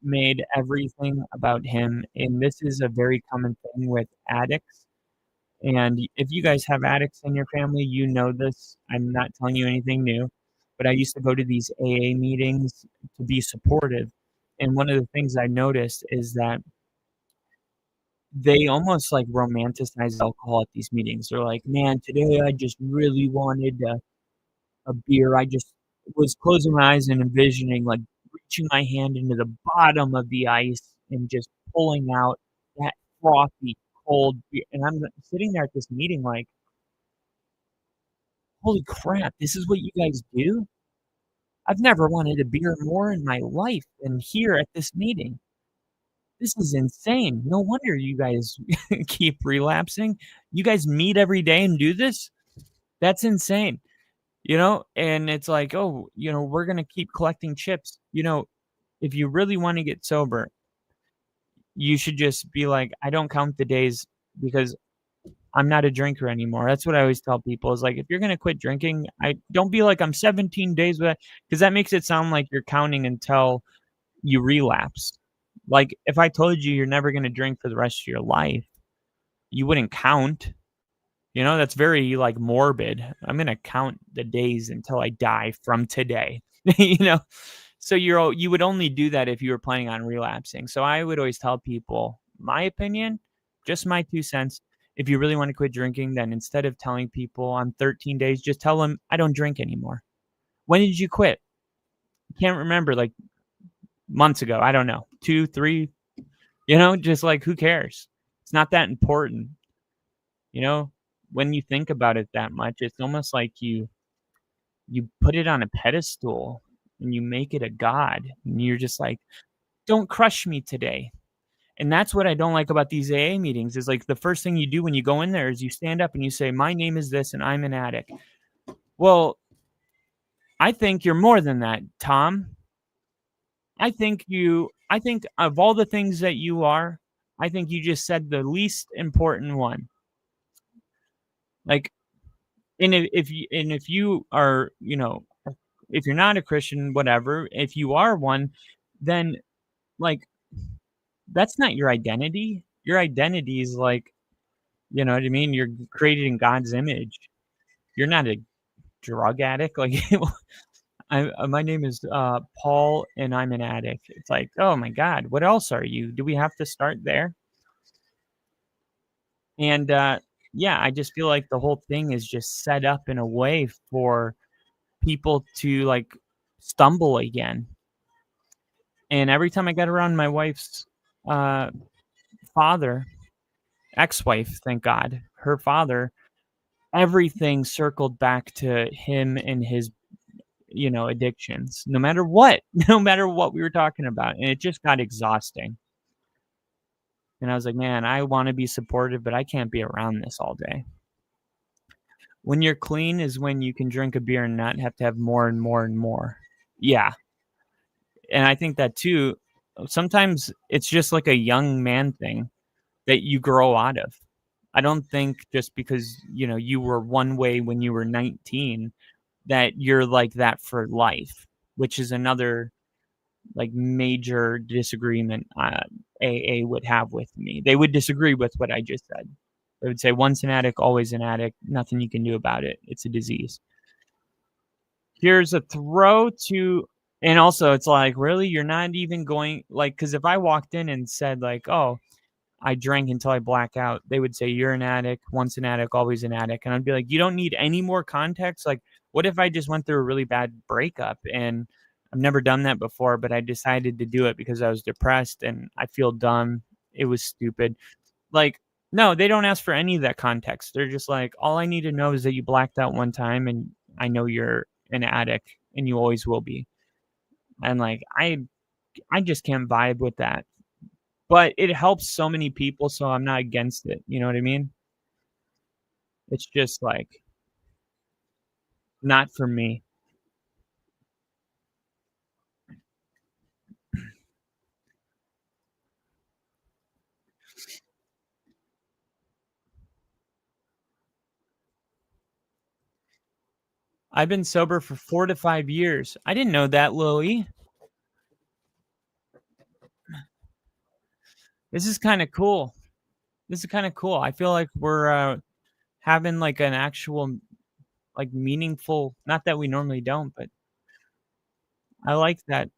made everything about him, and this is a very common thing with addicts. And if you guys have addicts in your family, you know this. I'm not telling you anything new, but I used to go to these AA meetings to be supportive. And one of the things I noticed is that they almost like romanticize alcohol at these meetings. They're like, man, today I just really wanted a beer. I just was closing my eyes and envisioning like reaching my hand into the bottom of the ice and just pulling out that frothy cold beer. And I'm sitting there at this meeting like, holy crap, this is what you guys do? I've never wanted a beer more in my life than here at this meeting. This is insane. No wonder you guys keep relapsing. You guys meet every day and do this? That's insane. And it's like, oh, we're going to keep collecting chips. If you really want to get sober, you should just be like, I don't count the days because I'm not a drinker anymore. That's what I always tell people is like, if you're going to quit drinking, don't be like, I'm 17 days with that, because that makes it sound like you're counting until you relapse. Like if I told you you're never going to drink for the rest of your life, you wouldn't count. That's very like morbid. I'm going to count the days until I die from today, So you would only do that if you were planning on relapsing. So I would always tell people, my opinion, just my 2 cents. If you really want to quit drinking, then instead of telling people I'm 13 days, just tell them I don't drink anymore. When did you quit? Can't remember, like months ago. I don't know. 2, 3. You know, just like who cares? It's not that important. You know, when you think about it that much, it's almost like you put it on a pedestal and you make it a god. And you're just like, don't crush me today. And that's what I don't like about these AA meetings is like the first thing you do when you go in there is you stand up and you say, my name is this and I'm an addict. Well, I think you're more than that, Tom. I think of all the things that you are, I think you just said the least important one. Like, and if you are, you know, if you're not a Christian, whatever, if you are one, then like that's not your identity. Your identity is like, you know what I mean? You're created in God's image. You're not a drug addict. Like, my name is Paul, and I'm an addict. It's like, oh my God, what else are you? Do we have to start there? And yeah, I just feel like the whole thing is just set up in a way for people to like stumble again. And every time I got around my wife's father, ex-wife, thank God, her father, everything circled back to him and his, you know, addictions, no matter what we were talking about. And it just got exhausting. And I was like, man, I want to be supportive, but I can't be around this all day. When you're clean is when you can drink a beer and not have to have more and more and more. Yeah. And I think that too, sometimes it's just like a young man thing that you grow out of. I don't think just because, you know, you were one way when you were 19 that you're like that for life, which is another like major disagreement AA would have with me. They would disagree with what I just said. They would say once an addict, always an addict. Nothing you can do about it. It's a disease. Here's a throw to, and also it's like, really, you're not even going, like, because if I walked in and said like, oh, I drank until I black out, they would say you're an addict, once an addict, always an addict. And I'd be like, you don't need any more context. Like, what if I just went through a really bad breakup and I've never done that before, but I decided to do it because I was depressed and I feel dumb. It was stupid. Like, no, they don't ask for any of that context. They're just like, all I need to know is that you blacked out one time and I know you're an addict and you always will be. And like, I just can't vibe with that. But it helps so many people, so I'm not against it. You know what I mean? It's just like not for me. I've been sober for 4 to 5 years. I didn't know that, Lily. This is kind of cool. I feel like we're having like an actual like meaningful, not that we normally don't, but I like that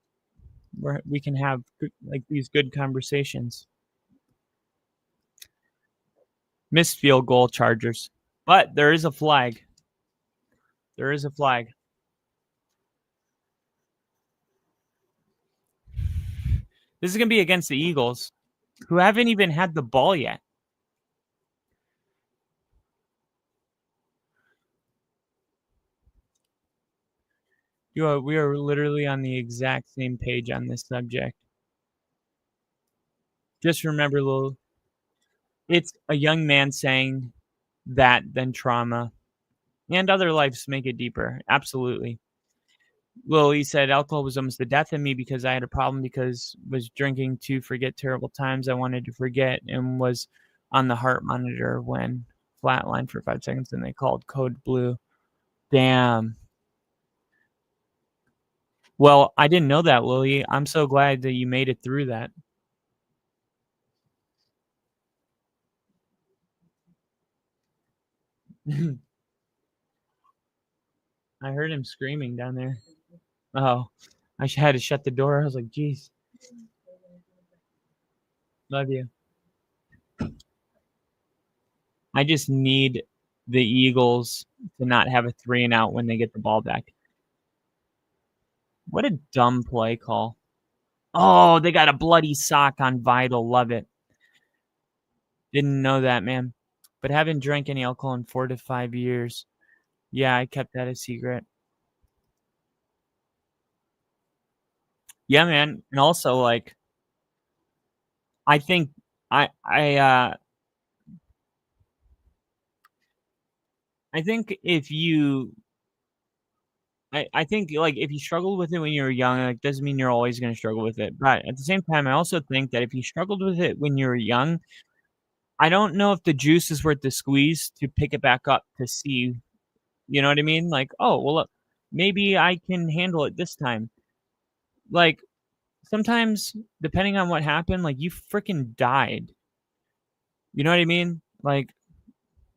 we can have like these good conversations. Missed field goal, Chargers. But there is a flag. There is a flag. This is going to be against the Eagles, who haven't even had the ball yet. We are literally on the exact same page on this subject. Just remember, Lil, it's a young man saying that then trauma and other lives make it deeper. Absolutely. Well, he said alcohol was almost the death of me because I had a problem because was drinking to forget terrible times I wanted to forget and was on the heart monitor when flatlined for 5 seconds and they called code blue. Damn. Well, I didn't know that, Lily. I'm so glad that you made it through that. I heard him screaming down there. Oh, I had to shut the door. I was like, geez. Love you. I just need the Eagles to not have a 3-and-out when they get the ball back. What a dumb play call. Oh, they got a bloody sock on Vital. Love it. Didn't know that, man. But haven't drank any alcohol in 4 to 5 years. Yeah, I kept that a secret. Yeah, man. And also, like, I think I think if you I think, like, if you struggled with it when you were young, like, doesn't mean you're always gonna struggle with it, but at the same time, I also think that if you struggled with it when you were young, I don't know if the juice is worth the squeeze to pick it back up to see, you know what I mean? Like, "Oh, well, look, maybe I can handle it this time." Like, sometimes, depending on what happened, like, you freaking died. You know what I mean? Like,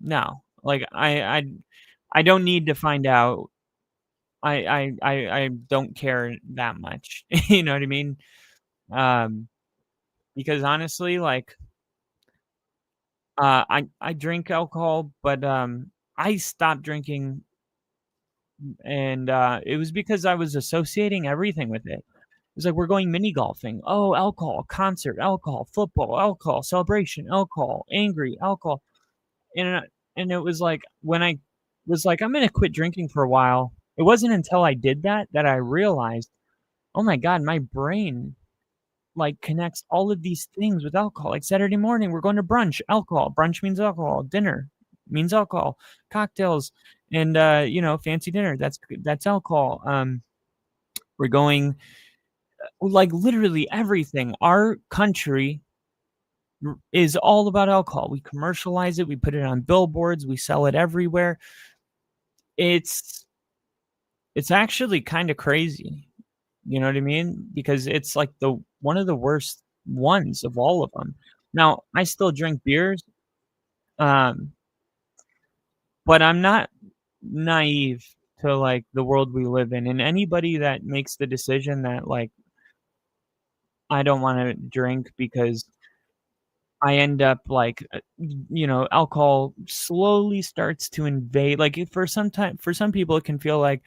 no. Like, I don't need to find out. I don't care that much. You know what I mean? Um, because honestly, like, I drink alcohol, but, I stopped drinking, and, it was because I was associating everything with it. It was like, we're going mini golfing. Oh, alcohol, concert, alcohol, football, alcohol, celebration, alcohol, angry, alcohol. And it was like, when I was like, "I'm gonna quit drinking for a while," it wasn't until I did that that I realized, "Oh my god, my brain, like, connects all of these things with alcohol." Like, Saturday morning, we're going to brunch, alcohol. Brunch means alcohol. Dinner means alcohol. Cocktails and, fancy dinner, that's alcohol. We're going like, literally everything. Our country is all about alcohol. We commercialize it, we put it on billboards, we sell it everywhere. It's it's actually kinda crazy, you know what I mean? Because it's like the one of the worst ones of all of them. Now, I still drink beers, um, but I'm not naive to, like, the world we live in, and anybody that makes the decision that, like, I don't wanna drink because I end up like, alcohol slowly starts to invade like, for some people, it can feel like,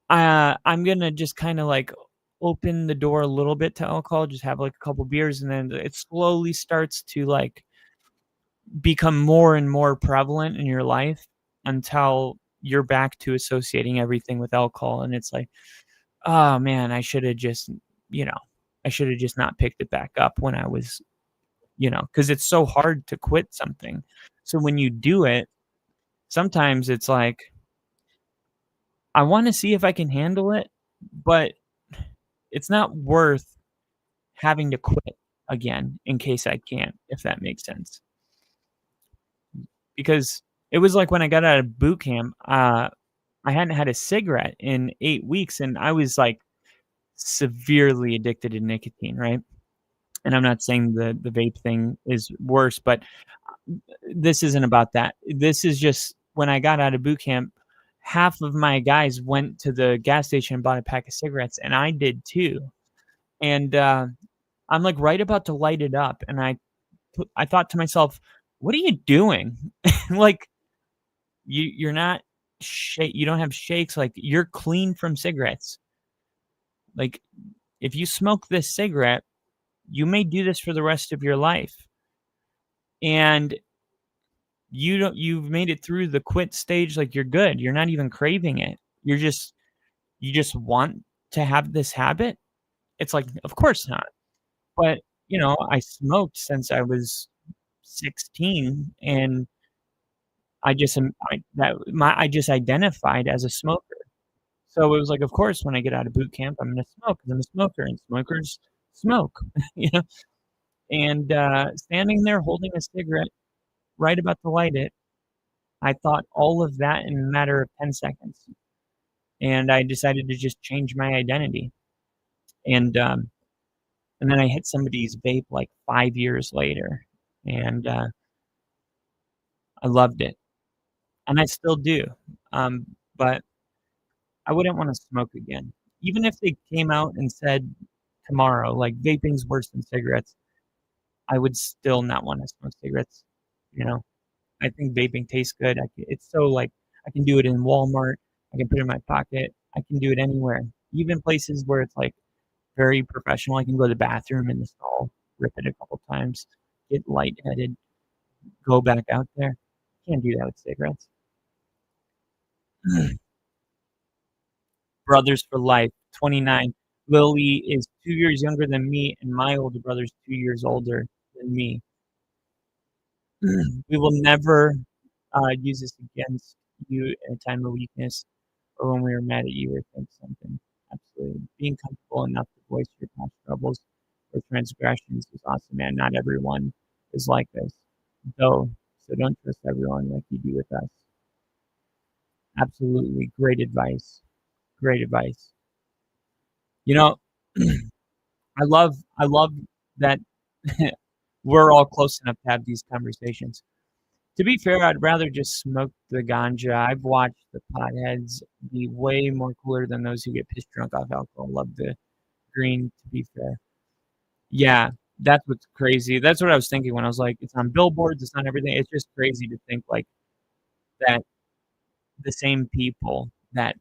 I'm gonna just kinda, like, open the door a little bit to alcohol, just have, like, a couple beers, and then it slowly starts to, like, become more and more prevalent in your life until you're back to associating everything with alcohol, and it's like, "Oh, man, you know, I shoulda just not picked it back up when I was," because it's so hard to quit something. So when you do it, sometimes it's like, I wanna see if I can handle it, but it's not worth having to quit again in case I can't, if that makes sense. Because it was like when I got out of boot camp, I hadn't had a cigarette in 8 weeks, and I was, like, severely addicted to nicotine, right? And I'm not saying the vape thing is worse, but this isn't about that. This is just when I got out of boot camp, half of my guys went to the gas station and bought a pack of cigarettes, and I did too. And I'm like right about to light it up, and I thought to myself, "What are you doing? Like you're not you don't have shakes. Like you're clean from cigarettes. Like if you smoke this cigarette, you may do this for the rest of your life." And you've made it through the quit stage, like, you're good, you're not even craving it. You just want to have this habit? It's like, of course not. But, I smoked since I was 16, and I just am I just identified as a smoker. So it was like, of course, when I get out of boot camp, I'm gonna smoke 'cause I'm a smoker, and smokers smoke, you know? And, standing there holding a cigarette, right about to light it, I thought all of that in a matter of 10 seconds, and I decided to just change my identity, and, um, and then I hit somebody's vape, like, 5 years later, and, I loved it, and I still do, but I wouldn't wanna smoke again. Even if they came out and said tomorrow, like, "Vaping's worse than cigarettes," I would still not wanna smoke cigarettes, you know? I think vaping tastes good. It's so, like, I can do it in Walmart, I can put it in my pocket, I can do it anywhere, even places where it's, like, very professional. I can go to the bathroom in the stall, rip it a couple times, get lightheaded, go back out there. Can't do that with cigarettes. Brothers for life, 29. Lily is 2 years younger than me, and my older brother's 2 years older than me. We will never use this against you in a time of weakness or when we are mad at you or think something. Absolutely. Being comfortable enough to voice your past troubles or transgressions is awesome, man. Not everyone is like this, though, so don't trust everyone like you do with us. Absolutely. Great advice. Great advice. You know, I love that we're all close enough to have these conversations. To be fair, I'd rather just smoke the ganja. I've watched the potheads be way more cooler than those who get pissed drunk off alcohol. Love the green, to be fair. Yeah, that's what's crazy. That's what I was thinking when I was like, it's on billboards, it's on everything. It's just crazy to think like that the same people that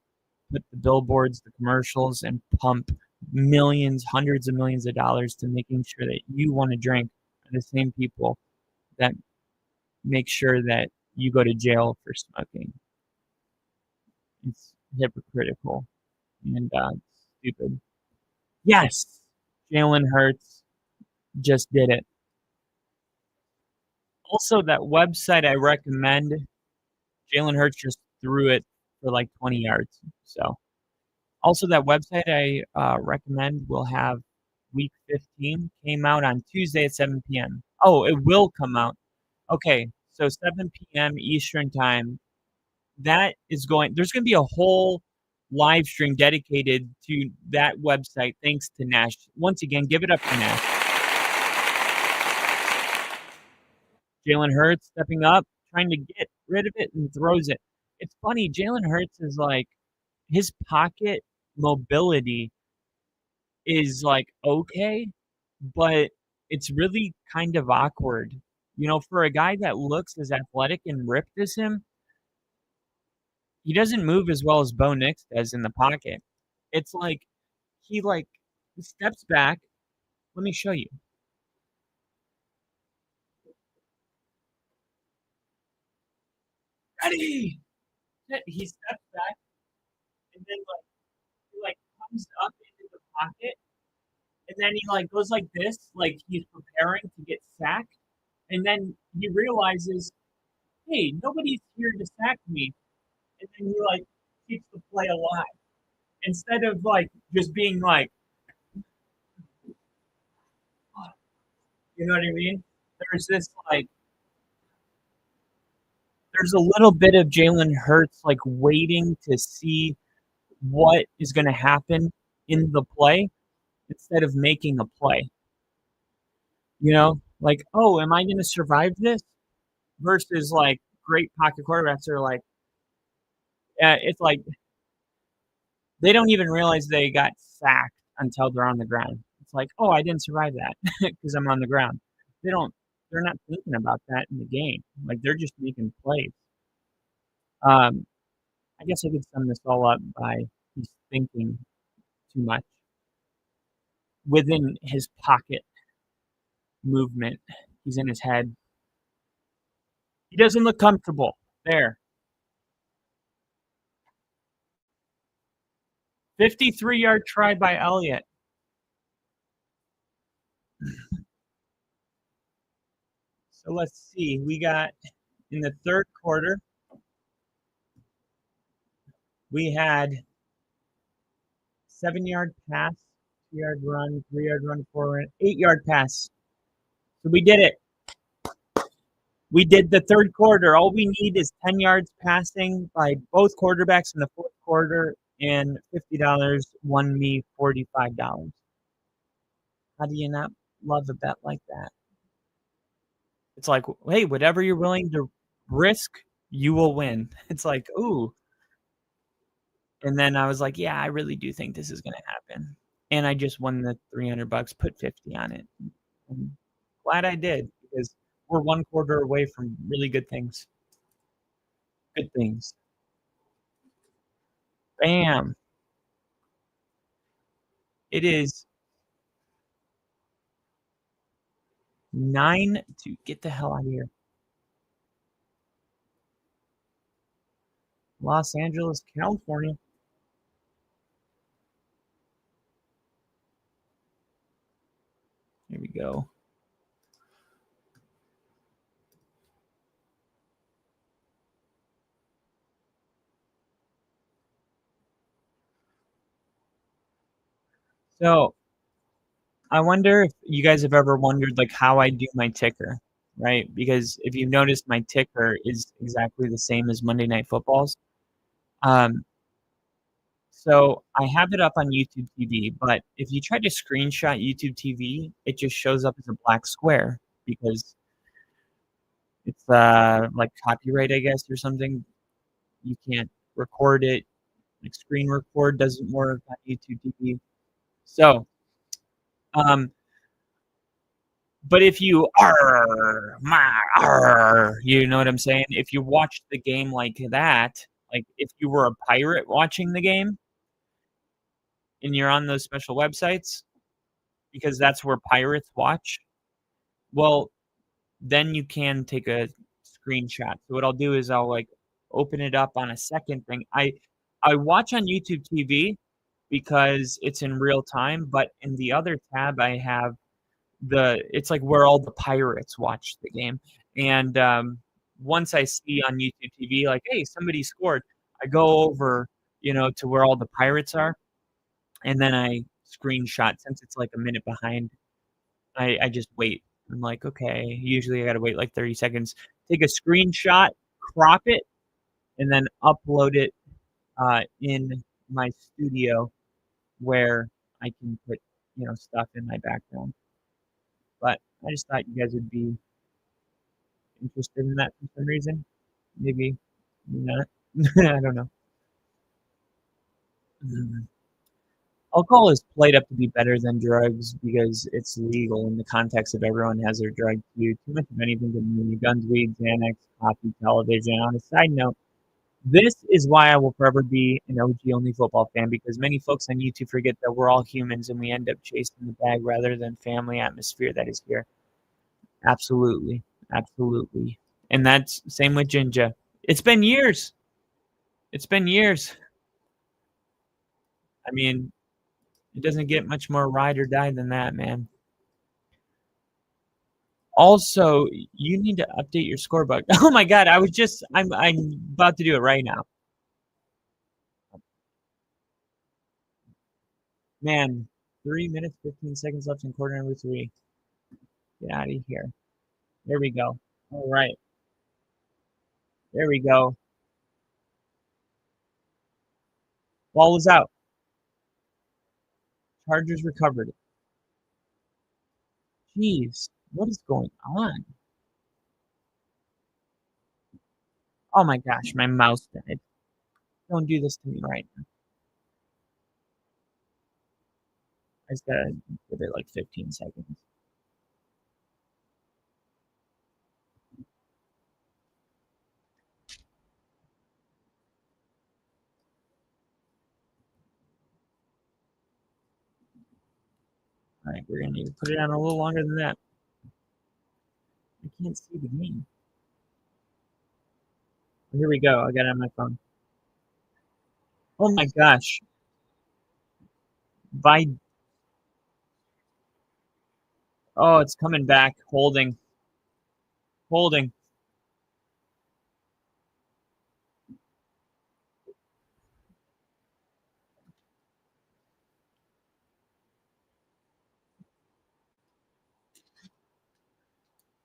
put the billboards, the commercials, and pump millions, hundreds of millions of dollars to making sure that you want to drink are the same people that make sure that you go to jail for smoking. It's hypocritical and stupid. Yes, Jalen Hurts just did it. Also, that website I recommend, Jalen Hurts just threw it for like 20 yards. So, also that website I recommend will have week 15 came out on Tuesday at 7 p.m. Oh, it will come out. Okay, so 7 p.m. Eastern time. That is going. There's going to be a whole live stream dedicated to that website. Thanks to Nash. Once again, give it up for Nash. Jalen Hurts stepping up, trying to get rid of it and throws it. It's funny. Jalen Hurts is like his pocket mobility is like okay, but it's really kind of awkward. You know, for a guy that looks as athletic and ripped as him, he doesn't move as well as Bo Nix does in the pocket. It's like he steps back. Let me show you. Ready? He steps back and then he comes up into the pocket and then he goes like this, like he's preparing to get sacked, and then he realizes, hey, nobody's here to sack me, and then he keeps the play alive instead of just being you know what I mean? There's this there's a little bit of Jalen Hurts waiting to see what is going to happen in the play instead of making a play. You know, oh, am I going to survive this? Versus great pocket quarterbacks are it's like they don't even realize they got sacked until they're on the ground. It's like, oh, I didn't survive that because I'm on the ground. They're not thinking about that in the game. They're just making plays. I guess I could sum this all up by he's thinking too much within his pocket movement. He's in his head. He doesn't look comfortable there. 53-yard try by Elliott. So let's see. We got in the third quarter, we had 7-yard pass, 2-yard run, 3-yard run, 8-yard pass. So we did it. We did the third quarter. All we need is 10 yards passing by both quarterbacks in the fourth quarter, and $50 won me $45. How do you not love a bet like that? It's like, hey, whatever you're willing to risk, you will win. It's like, ooh. And then I was like, yeah, I really do think this is going to happen. And I just won the $300, put 50 on it. I'm glad I did because we're one quarter away from really good things. Good things. Bam. It is 9 to get the hell out of here. Los Angeles, California. Here we go. So I wonder if you guys have ever wondered like how I do my ticker, right? Because if you've noticed, my ticker is exactly the same as Monday Night Football's. So I have it up on YouTube TV, but if you try to screenshot YouTube TV, it just shows up as a black square because it's like copyright, I guess, or something. You can't record it. Like screen record doesn't work on YouTube TV. So, but if you you know what I'm saying? If you watch the game like that, like if you were a pirate watching the game and you're on those special websites, because that's where pirates watch, well, then you can take a screenshot. So what I'll do is I'll like open it up on a second thing. I watch on YouTube TV because it's in real time, but in the other tab I have it's like where all the pirates watch the game. And once I see on YouTube TV like, hey, somebody scored, I go over, to where all the pirates are, and then I screenshot. Since it's like a minute behind, I just wait. I'm like, okay, usually I gotta wait like 30 seconds, take a screenshot, crop it, and then upload it in my studio where I can put, stuff in my background. But I just thought you guys would be interested in that for some reason. Maybe not. I don't know. Alcohol is played up to be better than drugs because it's legal in the context of everyone has their drug too. Too much of anything can mean guns, weed, Xanax, coffee, television. On a side note, this is why I will forever be an OG only football fan, because many folks on YouTube forget that we're all humans and we end up chasing the bag rather than family atmosphere that is here. Absolutely. Absolutely. And that's same with Jinja. It's been years. It's been years. I mean, it doesn't get much more ride or die than that, man. Also, you need to update your scorebook. Oh my god, I'm about to do it right now. Man, 3 minutes, 15 seconds left in quarter number 3. Get out of here. There we go. All right. There we go. Ball was out. Chargers recovered it. Jeez, what is going on? Oh my gosh, my mouse died. Don't do this to me right now. I just gotta give it like 15 seconds. All right, we're gonna need to put it on a little longer than that. I can't see the game. Here we go. I got it on my phone. Oh my gosh. Oh, it's coming back. Holding. Holding.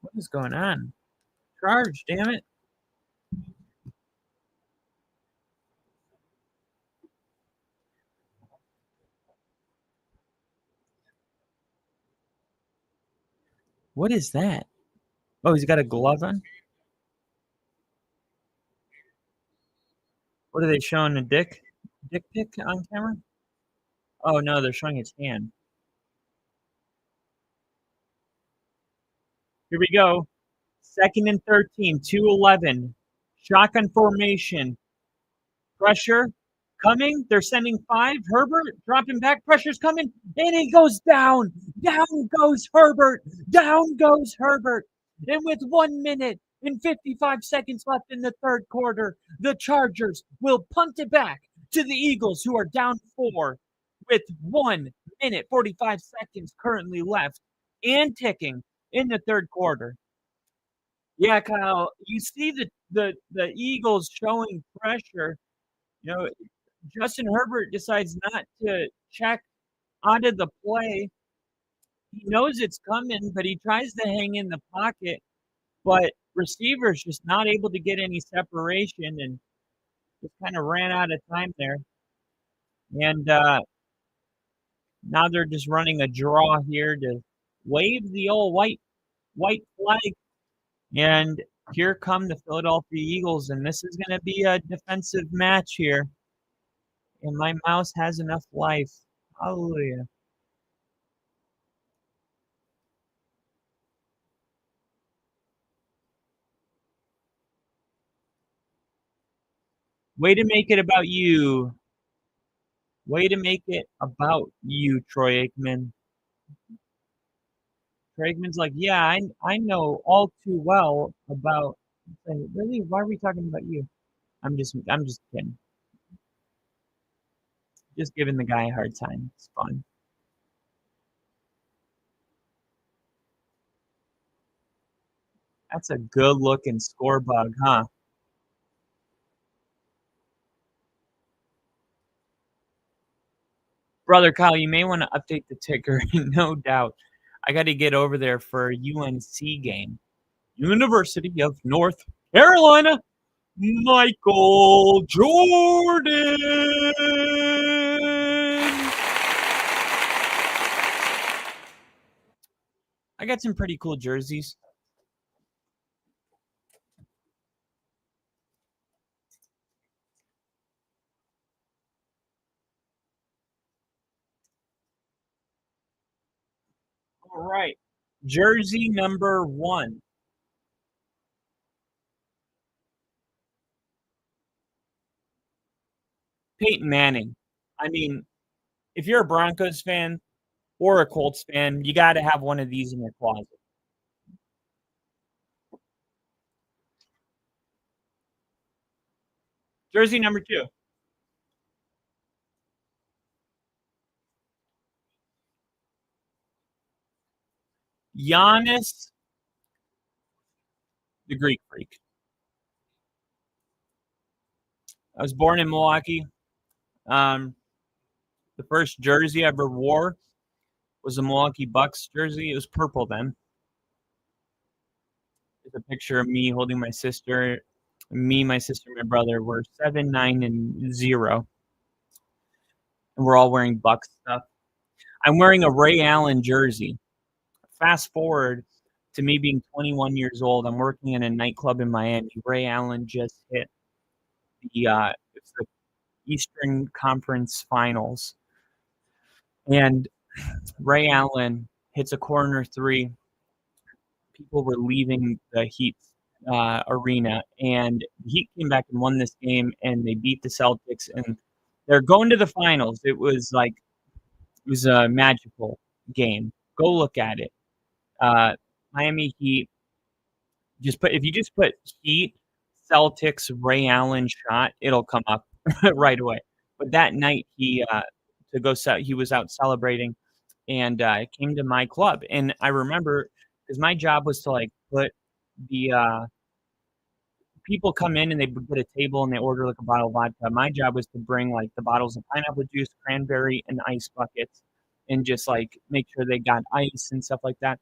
What is going on? Charge, damn it. What is that? Oh, he's got a glove on? What are they showing? A dick pic on camera? Oh no, they're showing his hand. Here we go. 2nd and 13, 2-11. Shotgun formation. Pressure. coming. They're sending 5. Herbert dropping back. Pressure's coming. And he goes down. Down goes Herbert. Down goes Herbert. And with 1 minute and 55 seconds left in the third quarter, the Chargers will punt it back to the Eagles, who are down 4 with 1 minute 45 seconds currently left and ticking in the third quarter. Yeah, Kyle, you see the Eagles showing pressure. You know, Justin Herbert decides not to check out of the play. He knows it's coming, but he tries to hang in the pocket. But receivers just not able to get any separation and just kind of ran out of time there. And now they're just running a draw here to wave the old white flag. And here come the Philadelphia Eagles, and this is going to be a defensive match here. And my mouse has enough life. Hallelujah. Way to make it about you. Way to make it about you, Troy Aikman. Troy Aikman's like, yeah, I know all too well about. Really? Why are we talking about you? I'm just kidding. Just giving the guy a hard time. It's fun. That's a good looking score bug, huh? Brother Kyle, you may want to update the ticker, no doubt. I got to get over there for a UNC game. University of North Carolina, Michael Jordan. I got some pretty cool jerseys. All right. Jersey number 1. Peyton Manning. I mean, if you're a Broncos fan or a Colts fan, you got to have one of these in your closet. Jersey number 2. Giannis, the Greek Freak. I was born in Milwaukee. The first jersey I ever wore was a Milwaukee Bucks jersey. It was purple then. There's a picture of me holding my sister. Me, my sister, my brother were 7, 9, and 0. And we're all wearing Bucks stuff. I'm wearing a Ray Allen jersey. Fast forward to me being 21 years old. I'm working in a nightclub in Miami. Ray Allen just hit the Eastern Conference Finals. And Ray Allen hits a corner 3. People were leaving the Heat arena, and the Heat came back and won this game, and they beat the Celtics, and they're going to the finals. It was a magical game. Go look at it. Miami Heat. If you just put Heat, Celtics, Ray Allen shot, it'll come up right away. But that night he was out celebrating, and came to my club, and I remember because my job was to put the people come in and they put a table and they order a bottle of vodka. My job was to bring the bottles of pineapple juice, cranberry, and ice buckets, and just make sure they got ice and stuff like that.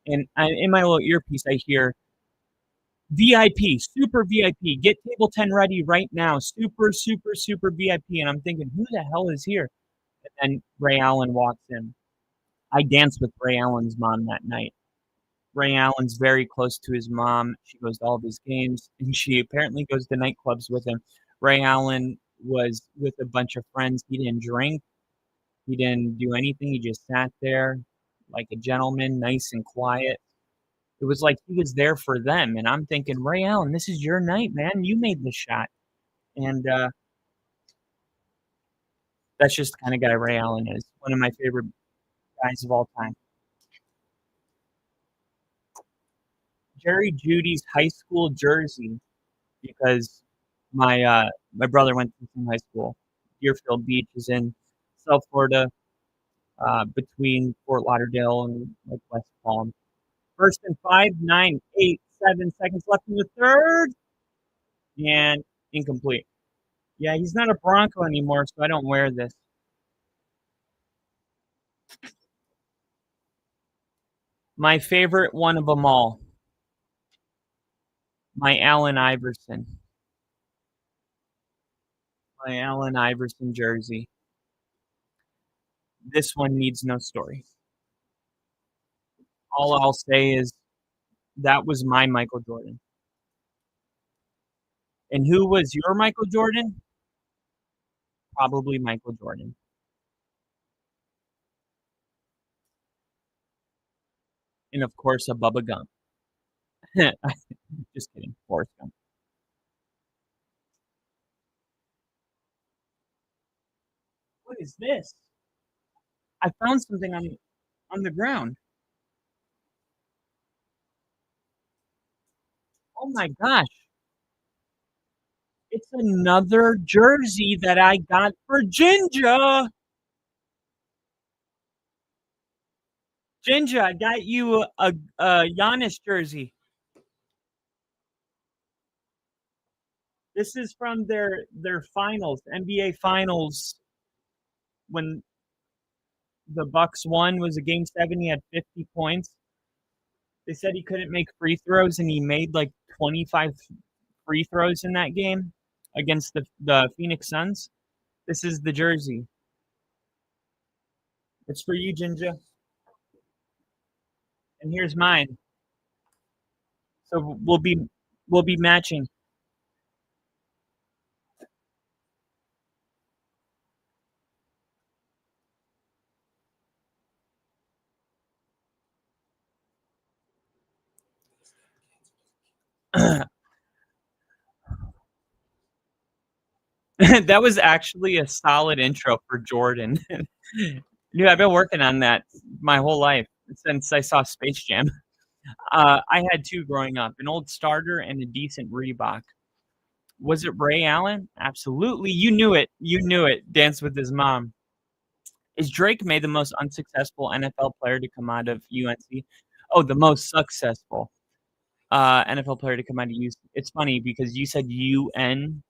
And in my little earpiece, I hear VIP, super VIP, get table 10 ready right now, super, super, super VIP. And I'm thinking, who the hell is here? And then Ray Allen walks in. I danced with Ray Allen's mom that night. Ray Allen's very close to his mom. She goes to all of his games, and she apparently goes to nightclubs with him. Ray Allen was with a bunch of friends. He didn't drink. He didn't do anything. He just sat there like a gentleman, nice and quiet. It was like he was there for them. And I'm thinking, Ray Allen, this is your night, man. You made the shot. And That's just the kind of guy Ray Allen is. One of my favorite guys of all time. Jerry Judy's high school jersey, because my brother went to the same high school. Deerfield Beach is in South Florida, between Fort Lauderdale and like West Palm. First and 5, 9, 8, 7 seconds left in the third, and incomplete. Yeah, he's not a Bronco anymore, so I don't wear this. My favorite one of them all, my Allen Iverson. My Allen Iverson jersey. This one needs no story. All I'll say is that was my Michael Jordan. And who was your Michael Jordan? Probably Michael Jordan. And of course, a Bubba Gump. Just kidding. Forrest Gump. What is this? I found something on the ground. Oh my gosh. It's another jersey that I got for Ginger. Ginger, I got you a Giannis jersey. This is from their finals, NBA finals, when the Bucks won. Was a game 7. He had 50 points. They said he couldn't make free throws, and he made like 25 free throws in that game against the Phoenix Suns. This is the jersey. It's for you, Ginger. And here's mine. So we'll be matching. That was actually a solid intro for Jordan. Dude, I've been working on that my whole life since I saw Space Jam. I had two growing up, an old starter and a decent Reebok. Was it Ray Allen? Absolutely. You knew it. You knew it. Dance with his mom. Is Drake May the most unsuccessful NFL player to come out of UNC? Oh, the most successful NFL player to come out of UNC. It's funny because you said UNC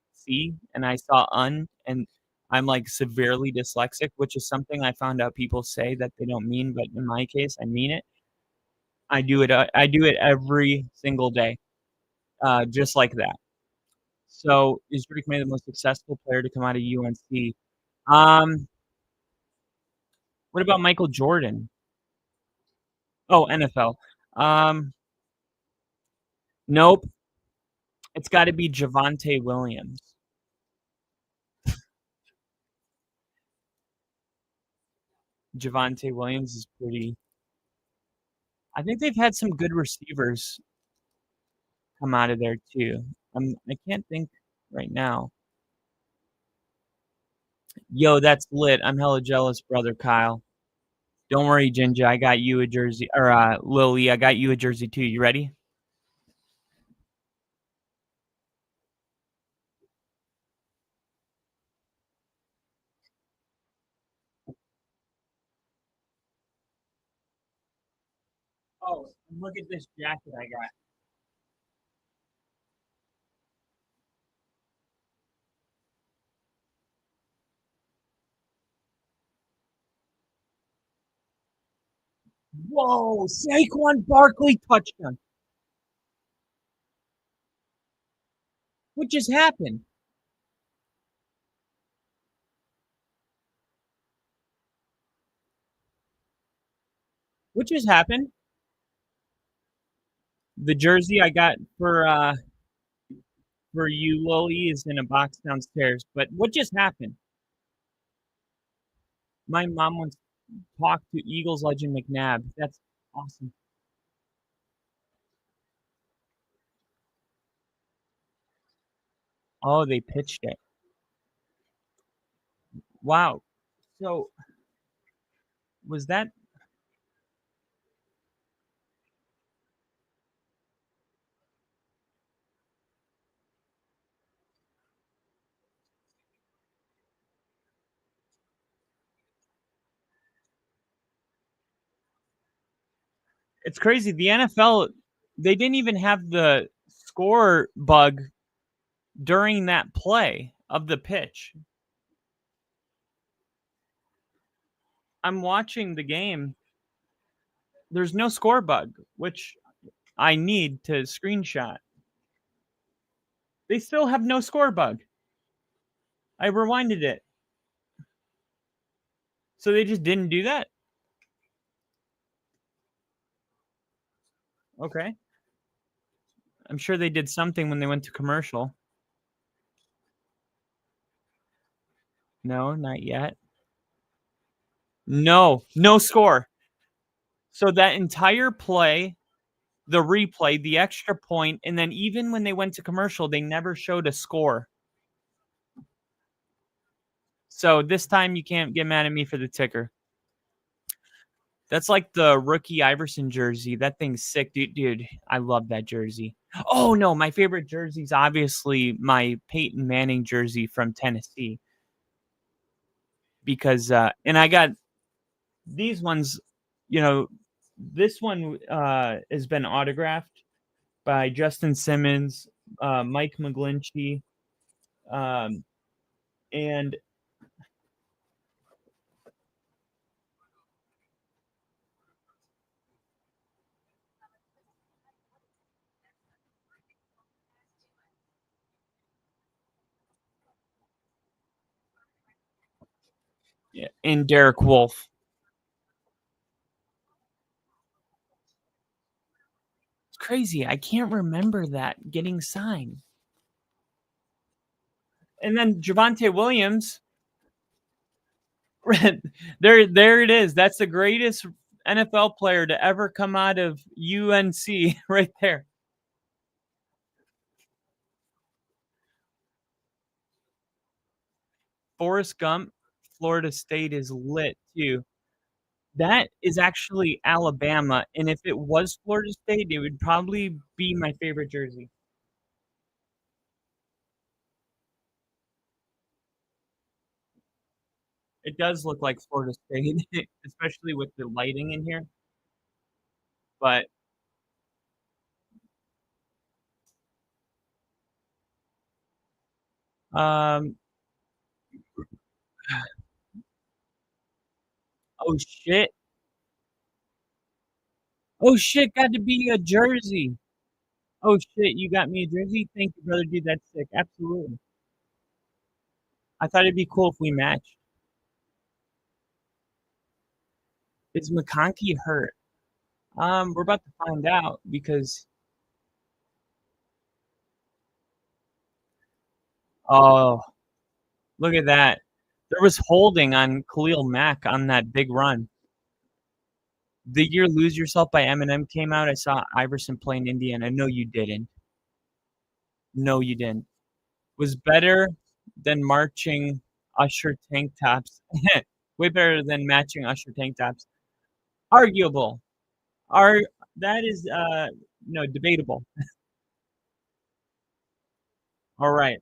and I saw un, and I'm like severely dyslexic, which is something I found out people say that they don't mean, but in my case, I mean it. I do it every single day, just like that. So, is Drake May the most successful player to come out of UNC? Um, what about Michael Jordan? Oh, NFL. Um, nope. It's got to be Javonte Williams. Javonte Williams is pretty. I think they've had some good receivers come out of there too. I can't think right now. Yo, that's lit. I'm hella jealous, brother Kyle. Don't worry, Ginger. I got you a jersey. Or Lily, I got you a jersey too. You ready? Oh, look at this jacket I got. Whoa, Saquon Barkley touchdown. What just happened? What just happened? The jersey I got for you, Lily, is in a box downstairs. But what just happened? My mom wants to talk to Eagles legend McNabb. That's awesome. Oh, they pitched it. Wow. So was that it's crazy. The NFL, they didn't even have the score bug during that play of the pitch. I'm watching the game. There's no score bug, which I need to screenshot. They still have no score bug. I rewinded it. So they just didn't do that? Okay. I'm sure they did something when they went to commercial. No, not yet. No score. So that entire play, the replay, the extra point, and then even when they went to commercial, they never showed a score. So this time you can't get mad at me for the ticker. That's like the rookie Iverson jersey. That thing's sick, dude. I love that jersey. Oh no, my favorite jersey is obviously my Peyton Manning jersey from Tennessee. Because and I got these ones, this one has been autographed by Justin Simmons, Mike McGlinchey, and Derek Wolfe. It's crazy. I can't remember that getting signed. And then Javonte Williams. There it is. That's the greatest NFL player to ever come out of UNC right there. Forrest Gump, Florida State is lit too. That is actually Alabama, and if it was Florida State, it would probably be my favorite jersey. It does look like Florida State, especially with the lighting in here. But oh shit. Oh shit, got to be a jersey. Oh shit, you got me a jersey? Thank you, brother. Dude, that's sick. Absolutely. I thought it'd be cool if we matched. Is McConkey hurt? We're about to find out because oh, look at that. There was holding on Khalil Mack on that big run. The year Lose Yourself by Eminem came out, I saw Iverson play in Indiana. No, you didn't. No, you didn't. Was better than marching Usher tank tops. Way better than matching Usher tank tops. Arguable. That is no debatable. All right.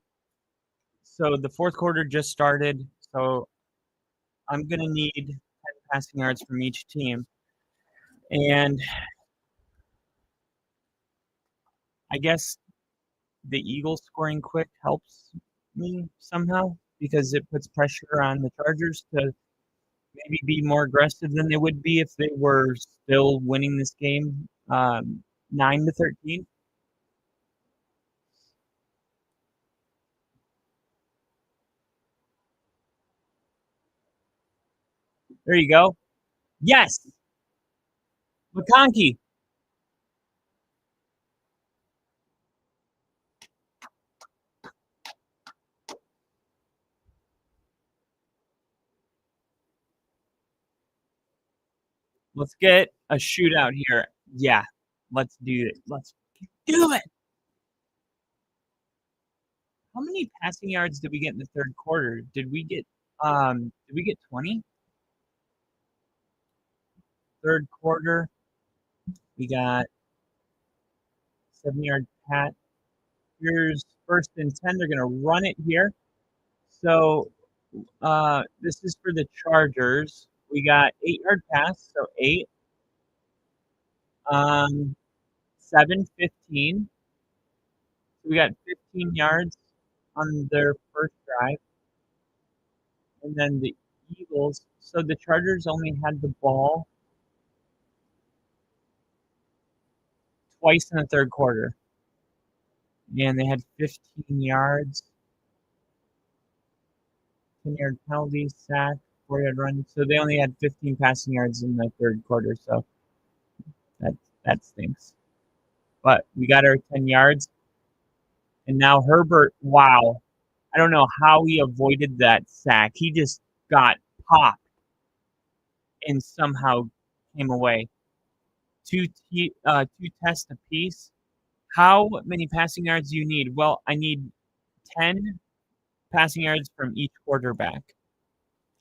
So the fourth quarter just started. So I'm gonna need 10 passing yards from each team. And I guess the Eagles scoring quick helps me somehow because it puts pressure on the Chargers to maybe be more aggressive than they would be if they were still winning this game 9-13. There you go. Yes. McConkey. Let's get a shootout here. Yeah. Let's do it. Let's do it. How many passing yards did we get in the third quarter? Did we get Did we get 20? Third quarter, we got 7-yard pat. Here's first and 10. They're gonna run it here. So this is for the Chargers. We got 8-yard pass, so 8. 7-15. So we got 15 yards on their first drive. And then the Eagles. So the Chargers only had the ball twice in the third quarter. And they had 15 yards. 10-yard penalty, sack, 4-yard run. So they only had 15 passing yards in the third quarter. So that stinks. But we got our 10 yards. And now Herbert, wow. I don't know how he avoided that sack. He just got popped and somehow came away. Two tests apiece. How many passing yards do you need? Well, I need 10 passing yards from each quarterback.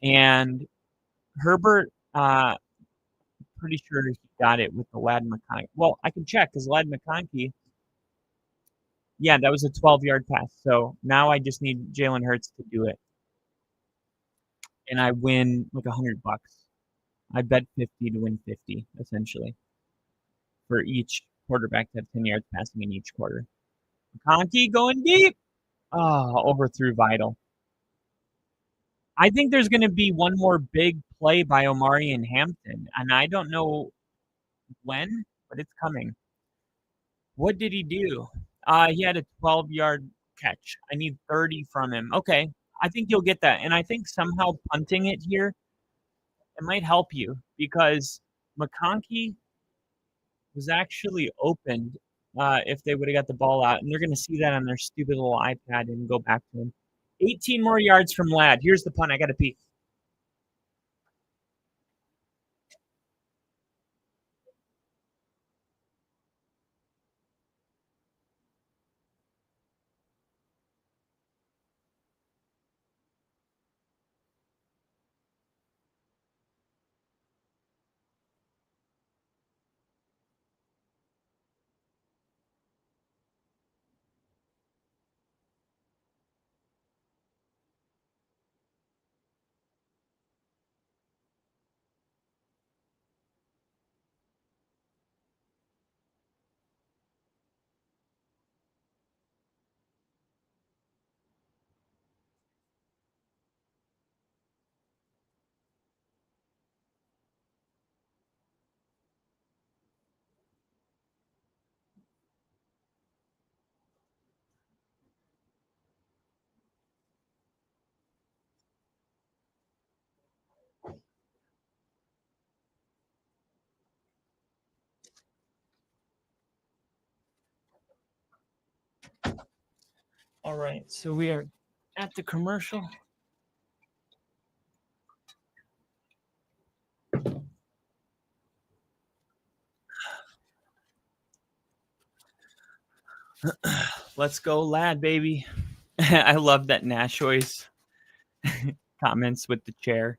And Herbert, pretty sure he got it with the Ladd McConkey. Well, I can check because Ladd McConkey, yeah, that was a 12-yard pass. So now I just need Jalen Hurts to do it. And I win like $100. I bet 50 to win 50, essentially, for each quarterback to have 10 yards passing in each quarter. McConkey going deep. Oh, overthrew Vital. I think there's going to be one more big play by Omari and Hampton, and I don't know when, but it's coming. What did he do? He had a 12-yard catch. I need 30 from him. Okay, I think you'll get that. And I think somehow punting it here, it might help you because McConkey was actually opened if they would have got the ball out. And they're going to see that on their stupid little iPad and go back to him. 18 more yards from Ladd. Here's the punt. I got to pee. All right, so we are at the commercial. Let's go, Ladd, baby. I love that Nashoy's comments with the chair.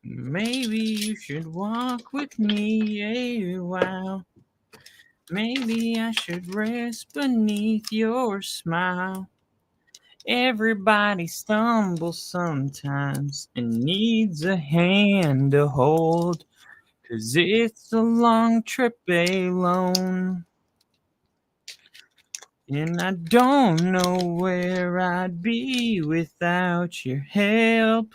Maybe you should walk with me a while. Maybe I should rest beneath your smile. Everybody stumbles sometimes and needs a hand to hold, 'cause it's a long trip alone. And I don't know where I'd be without your help.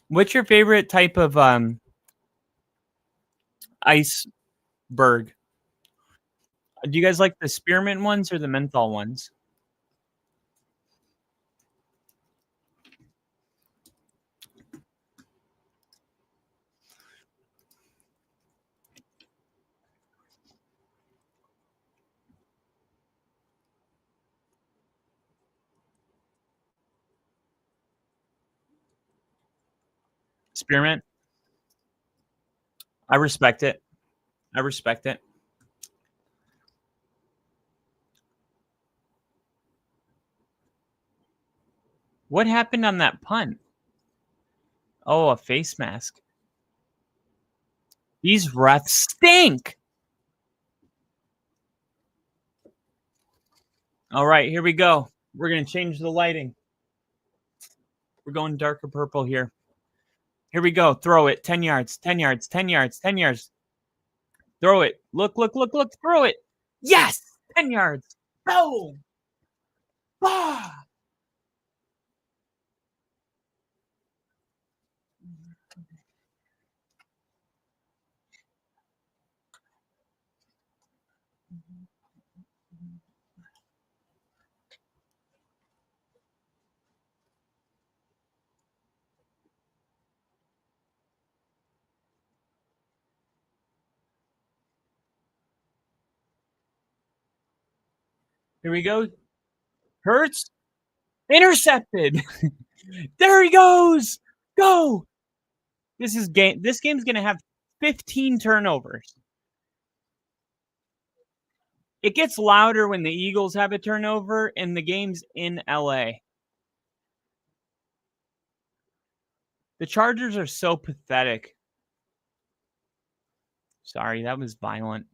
What's your favorite type of iceberg? Do you guys like the spearmint ones or the menthol ones? experiment. I respect it. I respect it. What happened on that punt? Oh, a face mask. These refs stink. All right, here we go. We're going to change the lighting. We're going darker purple here. Here we go. Throw it. 10 yards, 10 yards, 10 yards, 10 yards. Throw it. Look, look, look, look. Throw it. Yes. 10 yards. Boom. Ah. Here we go. Hurts. Intercepted. There he goes. Go. This game's going to have 15 turnovers. It gets louder when the Eagles have a turnover and the game's in LA. The Chargers are so pathetic. Sorry, that was violent.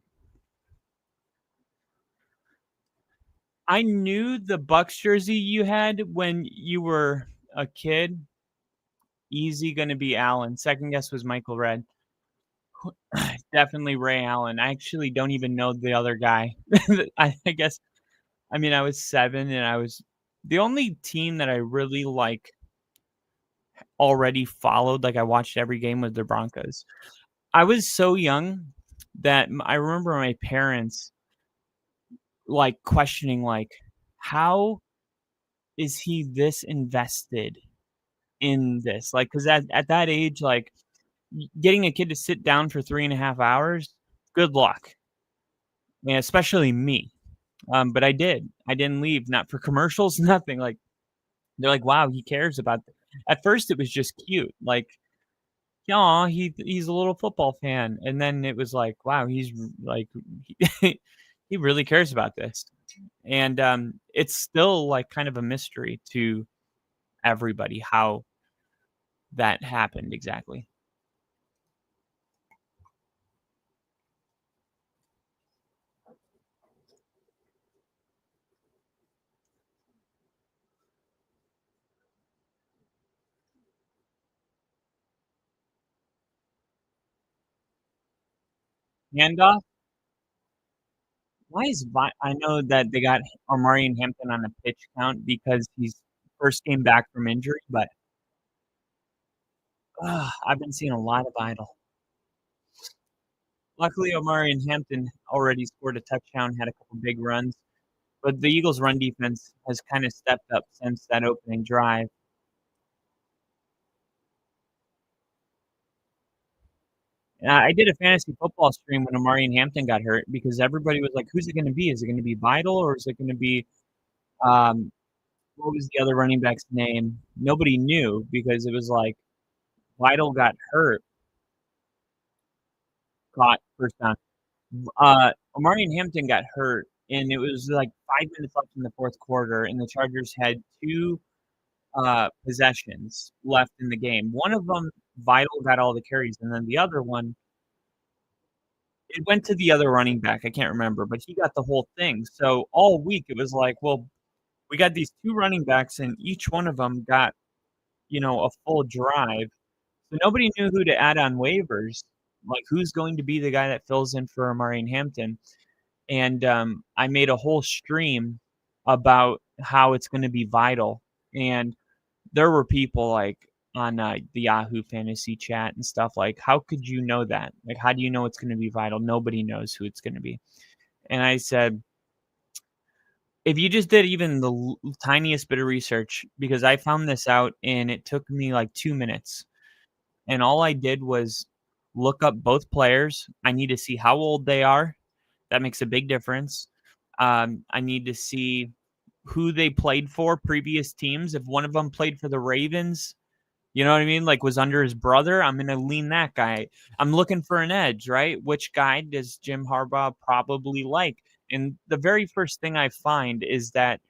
I knew the Bucks jersey you had when you were a kid. Easy going to be Allen. Second guess was Michael Redd. Definitely Ray Allen. I actually don't even know the other guy. I guess, I mean, I was 7 and I was the only team that I really already followed. Like I watched every game with the Broncos. I was so young that I remember my parents questioning how is he this invested in this? Because at that age, getting a kid to sit down for 3.5 hours, good luck. And especially me. But I did. I didn't leave, not for commercials, nothing. They're like, wow, he cares about it. At first it was just cute. Aw, he's a little football fan. And then it was like, wow, he's he really cares about this. And it's still kind of a mystery to everybody how that happened exactly. Handoff. Why is I know that they got Omarion Hampton on a pitch count because he's first game back from injury, but I've been seeing a lot of idle. Luckily, Omarion Hampton already scored a touchdown, had a couple big runs, but the Eagles' run defense has kind of stepped up since that opening drive. I did a fantasy football stream when Omarion Hampton got hurt because everybody was like, who's it going to be? Is it going to be Vidal or is it going to be what was the other running back's name? Nobody knew because it was like Vidal got hurt, caught first down. Omarion Hampton got hurt, and it was 5 minutes left in the fourth quarter, and the Chargers had 2 possessions left in the game. One of them, Vidal got all the carries, and then the other one, it went to the other running back. I can't remember, but he got the whole thing. So all week it was like, well, we got these 2 running backs, and each one of them got, a full drive. So nobody knew who to add on waivers, who's going to be the guy that fills in for Omarion Hampton. And I made a whole stream about how it's going to be Vidal. And there were people on the Yahoo Fantasy chat and stuff how could you know that? How do you know it's going to be Vidal? Nobody knows who it's going to be. And I said, if you just did even the tiniest bit of research, because I found this out and it took me 2 minutes. And all I did was look up both players. I need to see how old they are. That makes a big difference. I need to see who they played for, previous teams. If one of them played for the Ravens, You know what I mean? Like, was under his brother. I'm gonna lean that guy. I'm looking for an edge, right? Which guy does Jim Harbaugh probably like? And the very first thing I find is that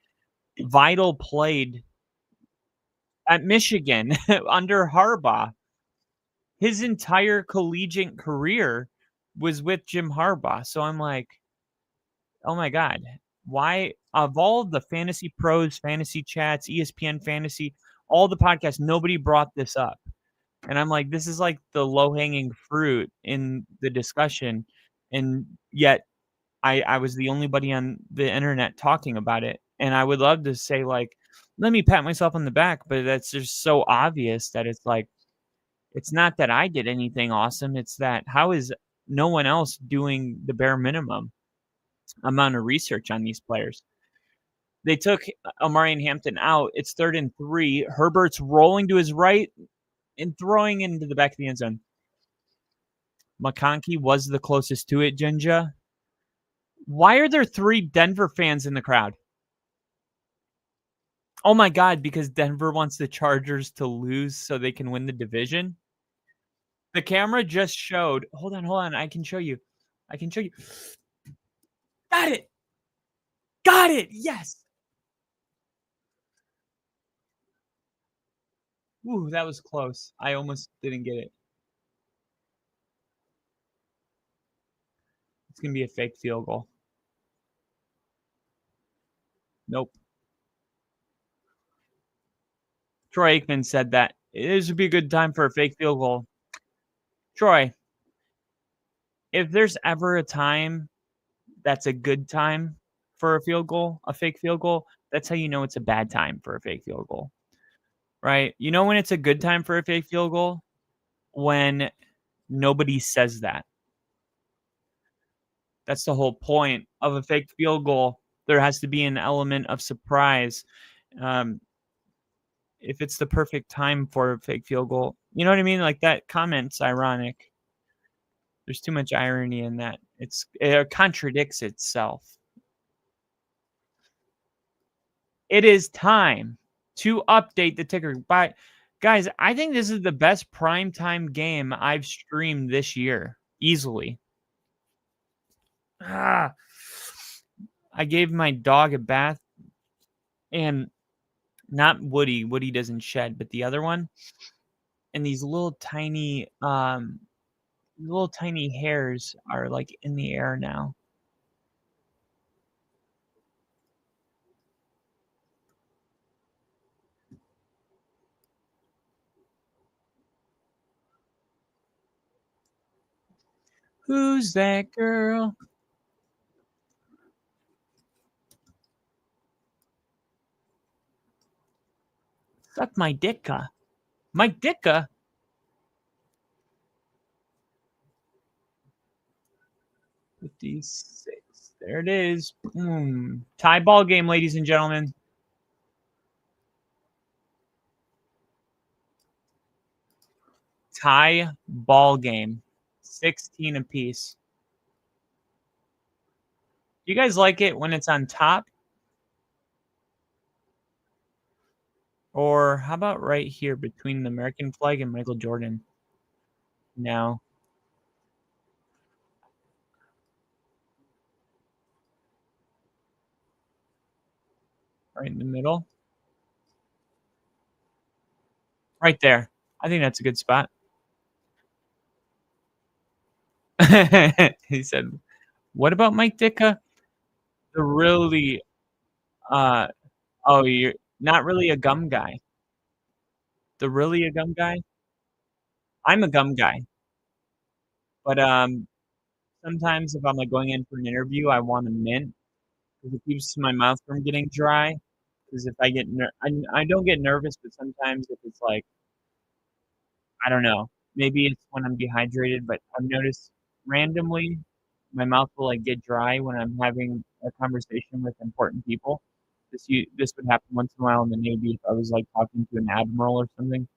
Vidal played at Michigan under Harbaugh. His entire collegiate career was with Jim Harbaugh. So I'm like, oh my God, why of all the fantasy pros, fantasy chats, ESPN fantasy, all the podcasts, nobody brought this up. And I'm like, this is like the low hanging fruit in the discussion. And yet I was the only buddy on the internet talking about it. And I would love to say, like, let me pat myself on the back, but that's just so obvious that it's like, it's not that I did anything awesome. It's that how is no one else doing the bare minimum amount of research on these players? They took Omarion Hampton out. It's 3rd and 3. Herbert's rolling to his right and throwing into the back of the end zone. McConkey was the closest to it, Jinja. Why are there 3 Denver fans in the crowd? Oh my God, because Denver wants the Chargers to lose so they can win the division? The camera just showed. Hold on. I can show you. Got it. Yes. Ooh, that was close. I almost didn't get it. It's going to be a fake field goal. Nope. Troy Aikman said that. This would be a good time for a fake field goal. Troy, if there's ever a time that's a good time for a field goal, a fake field goal, that's how you know it's a bad time for a fake field goal. Right? You know when it's a good time for a fake field goal? When nobody says that. That's the whole point of a fake field goal. There has to be an element of surprise. If it's the perfect time for a fake field goal, you know what I mean? Like, that comment's ironic. There's too much irony in that. It contradicts itself. It is time to update the ticker. Guys, I think this is the best primetime game I've streamed this year. Easily. I gave my dog a bath. And not Woody. Woody doesn't shed, but the other one. And these little tiny hairs are like in the air now. Who's that girl? Suck my dicka. My dicka? $56. There it is. Tie ball game, ladies and gentlemen. Tie ball game. 16 apiece. Do you guys like it when it's on top? Or how about right here between the American flag and Michael Jordan? No. Right in the middle. Right there. I think that's a good spot. He said, what about Mike Ditka? The really, you're not really a gum guy. The really a gum guy? I'm a gum guy. But sometimes if I'm like going in for an interview, I want a mint because it keeps my mouth from getting dry. Because if I get, I don't get nervous, but sometimes if it's like, I don't know, maybe it's when I'm dehydrated, but I've noticed randomly my mouth will like get dry when I'm having a conversation with important people. This would happen once in a while in the Navy if I was like talking to an admiral or something.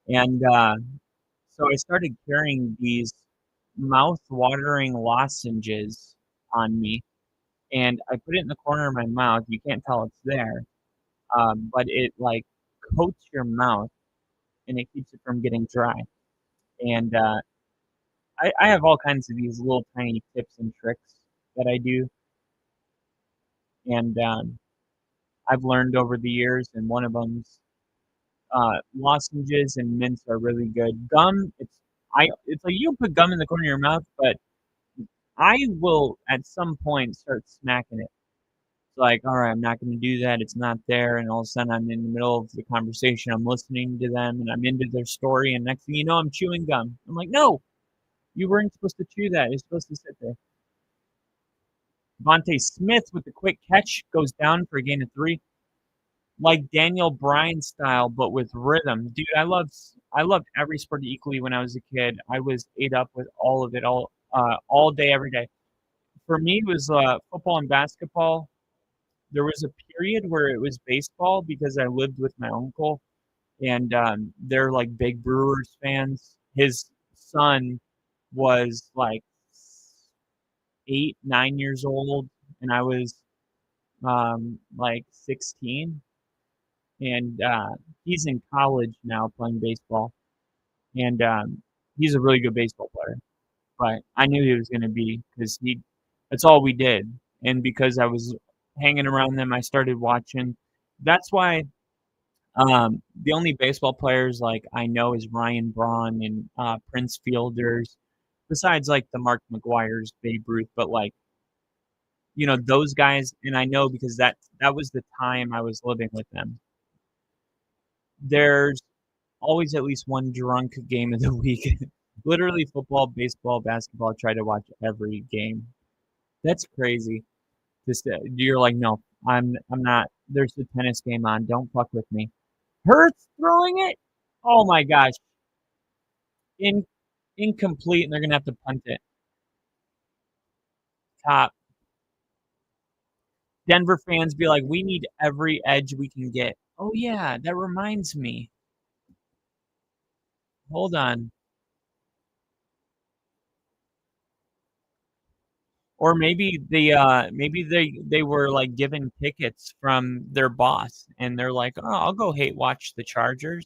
And so I started carrying these mouth-watering lozenges on me, and I put it in the corner of my mouth. You can't tell it's there, but it like coats your mouth and it keeps it from getting dry. And I have all kinds of these little tiny tips and tricks that I do, and I've learned over the years. And one of them's lozenges and mints are really good. Gum, it's like you put gum in the corner of your mouth, but I will at some point start smacking it. It's like, all right, I'm not going to do that. It's not there, and all of a sudden I'm in the middle of the conversation. I'm listening to them, and I'm into their story, and next thing you know, I'm chewing gum. I'm like, no, you weren't supposed to chew that. You're supposed to sit there. Devontae Smith with the quick catch goes down for a gain of 3. Like Daniel Bryan style, but with rhythm. Dude, I loved every sport equally when I was a kid. I was ate up with all of it all day, every day. For me, it was football and basketball. There was a period where it was baseball because I lived with my uncle, and they're like big Brewers fans. His son was like 8, 9 years old, and I was like 16. And he's in college now playing baseball, and he's a really good baseball player. But I knew he was going to be because that's all we did, and because I was hanging around them, I started watching. That's why the only baseball players like I know is Ryan Braun and Prince Fielders, besides like the Mark McGuire's, Babe Ruth, but like those guys, and I know because that was the time I was living with them. There's always at least one drunk game of the week. Literally football, baseball, basketball. I try to watch every game. That's crazy. Just you're like, no, I'm not. There's the tennis game on. Don't fuck with me. Hurts throwing it. Oh my gosh. Incomplete, and they're gonna have to punt it. Top. Denver fans be like, we need every edge we can get. Oh yeah, that reminds me. Hold on. Or maybe they were like given tickets from their boss and they're like, "Oh, I'll go hate watch the Chargers."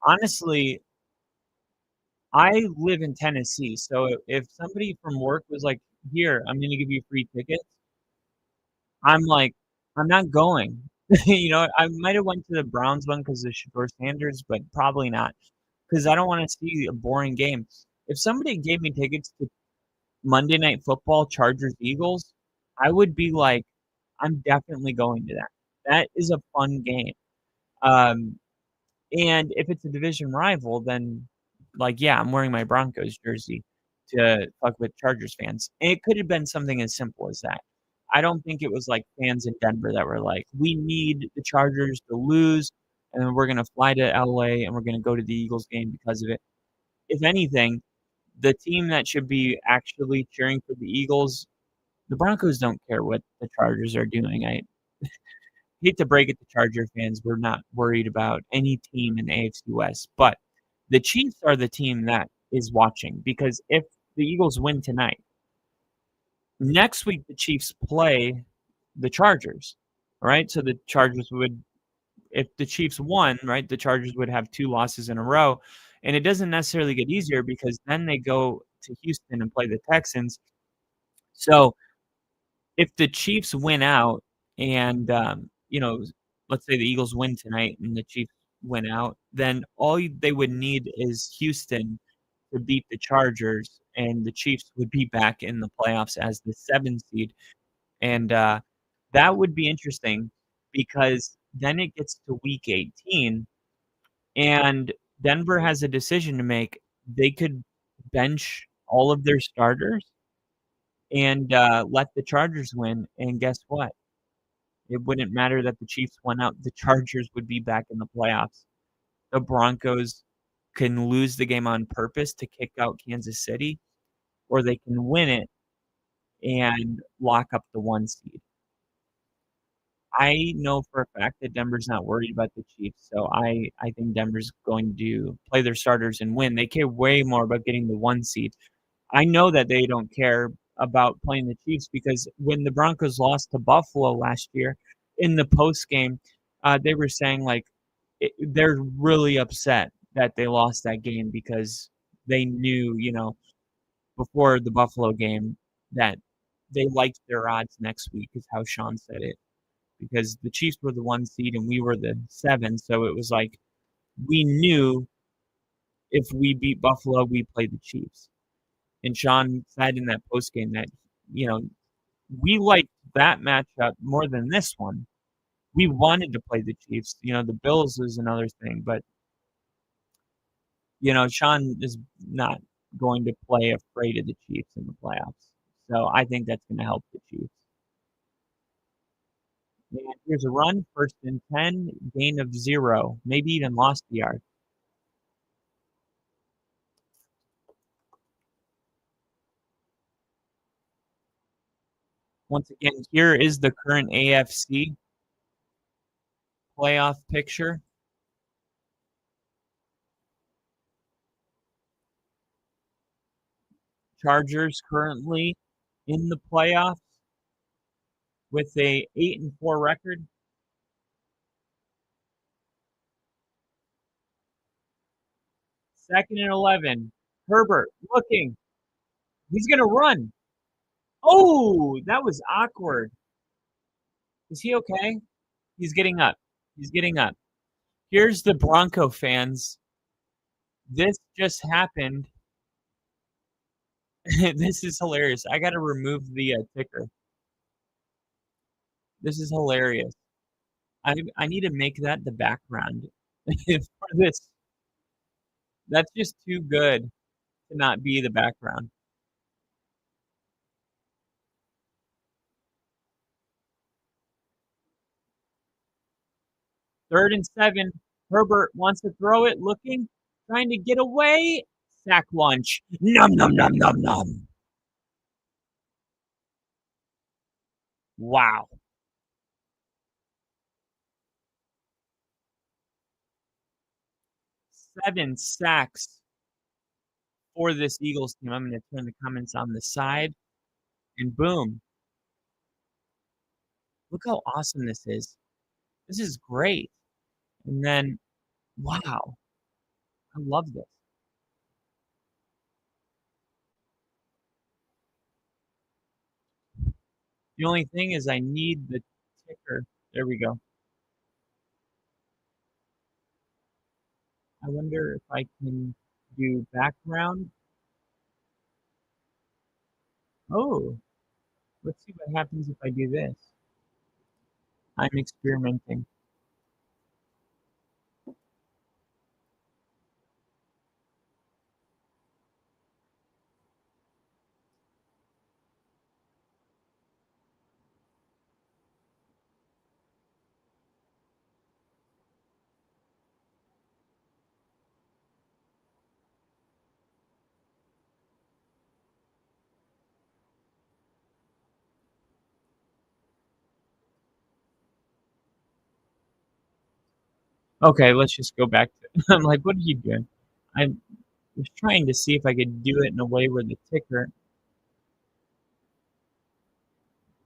Honestly, I live in Tennessee, so if somebody from work was like, "Here, I'm gonna give you free tickets," I'm like, "I'm not going." I might have went to the Browns one because of Shedeur Sanders, but probably not because I don't want to see a boring game. If somebody gave me tickets to Monday Night Football, Chargers Eagles, I would be like, I'm definitely going to that. That is a fun game. And if it's a division rival, then like, yeah, I'm wearing my Broncos jersey to fuck with Chargers fans. And it could have been something as simple as that. I don't think it was like fans in Denver that were like, we need the Chargers to lose, and then we're gonna fly to LA and we're gonna go to the Eagles game because of it. If anything, the team that should be actually cheering for the Eagles, the Broncos don't care what the Chargers are doing. I hate to break it to Charger fans, we're not worried about any team in the AFC West, but the Chiefs are the team that is watching because if the Eagles win tonight, next week the Chiefs play the Chargers, right? So the Chargers would, if the Chiefs won, right, the Chargers would have 2 losses in a row. And it doesn't necessarily get easier because then they go to Houston and play the Texans. So if the Chiefs win out and, let's say the Eagles win tonight and the Chiefs win out, then they would need is Houston to beat the Chargers, and the Chiefs would be back in the playoffs as the 7th seed. And that would be interesting because then it gets to week 18 and Denver has a decision to make. They could bench all of their starters and let the Chargers win, and guess what? It wouldn't matter that the Chiefs went out. The Chargers would be back in the playoffs. The Broncos can lose the game on purpose to kick out Kansas City, or they can win it and lock up the 1 seed. I know for a fact that Denver's not worried about the Chiefs, so I think Denver's going to play their starters and win. They care way more about getting the 1 seed. I know that they don't care about playing the Chiefs because when the Broncos lost to Buffalo last year in the post game, they were saying like, they're really upset that they lost that game because they knew, before the Buffalo game that they liked their odds next week, is how Sean said it. Because the Chiefs were the 1 seed and we were the 7, so it was like we knew if we beat Buffalo, we played the Chiefs. And Sean said in that postgame that, we liked that matchup more than this one. We wanted to play the Chiefs. The Bills is another thing, but Sean is not going to play afraid of the Chiefs in the playoffs. So I think that's going to help the Chiefs. And here's a run, 1st and 10, gain of 0, maybe even lost the yard. Once again, here is the current AFC playoff picture. Chargers currently in the playoffs with a 8-4 record. Second and 11. Herbert looking. He's going to run. Oh, that was awkward. Is he okay? He's getting up. He's getting up. Here's the Bronco fans. This just happened. This is hilarious. I got to remove the ticker. This is hilarious. I need to make that the background for this. That's just too good to not be the background. Third and 7. Herbert wants to throw it, looking, trying to get away. Sack lunch. Nom, nom, nom, nom, nom. Wow. Seven sacks for this Eagles team. I'm going to turn the comments on the side. And boom. Look how awesome this is. This is great. And then, wow. I love this. The only thing is I need the ticker. There we go. I wonder if I can do background. Oh, let's see what happens if I do this. I'm experimenting. Okay, let's just go back to I'm like, what are you doing? I was trying to see if I could do it in a way where the ticker.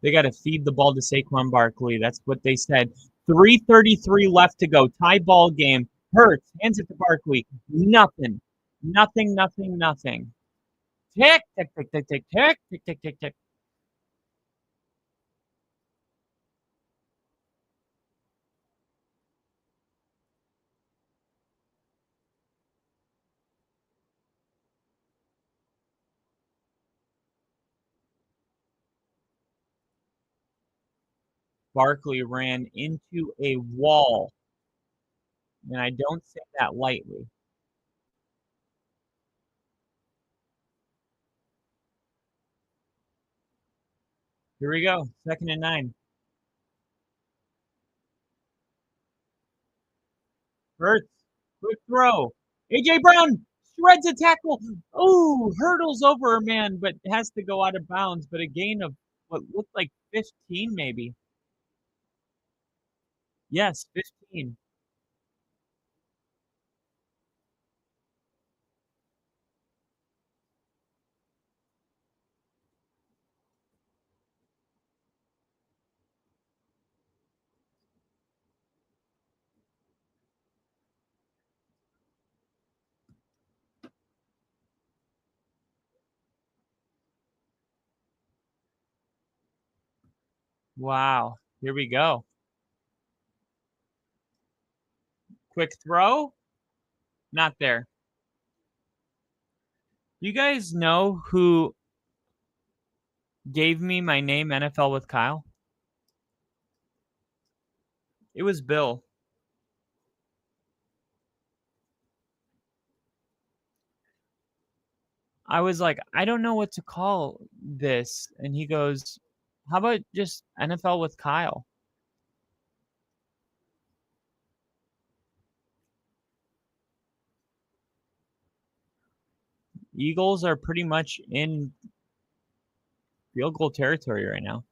They got to feed the ball to Saquon Barkley. That's what they said. 3:33 left to go. Tie ball game. Hurts hands it to Barkley. Nothing. Nothing, nothing, nothing. Tick, tick, tick, tick, tick, tick, tick, tick, tick, tick. Barkley ran into a wall. And I don't say that lightly. Here we go. 2nd and 9. Hurts. Quick throw. A.J. Brown shreds a tackle. Oh, hurdles over a man, but has to go out of bounds. But a gain of what looked like 15, maybe. Yes, 15. Wow. Here we go. Quick throw. Not there. You guys know who gave me my name NFL with Kyle? It was Bill. I was like, I don't know what to call this. And he goes, how about just NFL with Kyle? Eagles are pretty much in field goal territory right now.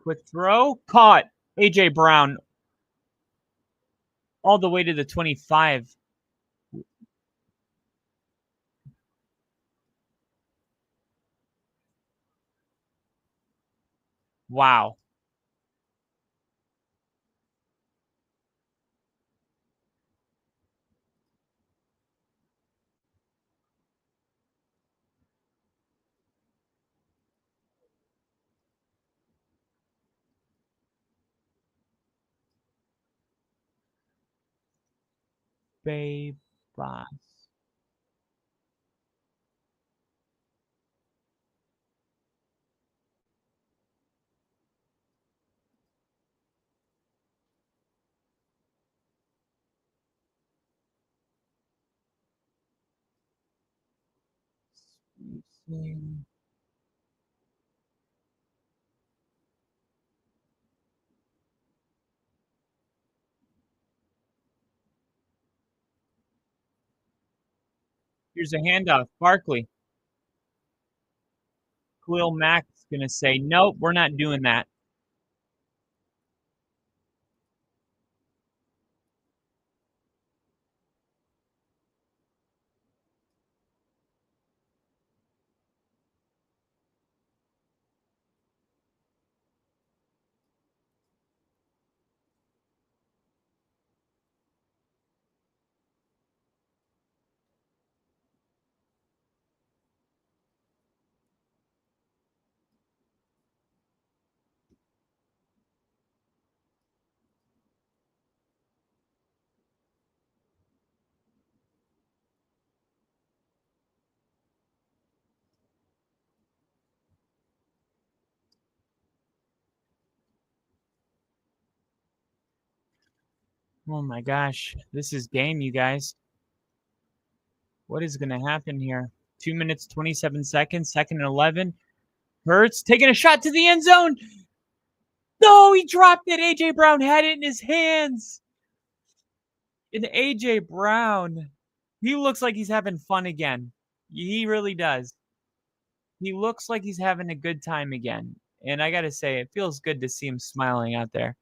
Quick throw. Caught. A.J. Brown all the way to the 25. Wow. Bay Boss. Here's a handoff. Barkley. Khalil Mack's going to say, nope, we're not doing that. Oh my gosh. This is game, you guys. What is going to happen here? 2 minutes, 27 seconds, 2nd and 11. Hurts taking a shot to the end zone. No, he dropped it. A.J. Brown had it in his hands. And A.J. Brown, he looks like he's having fun again. He really does. He looks like he's having a good time again. And I got to say, it feels good to see him smiling out there.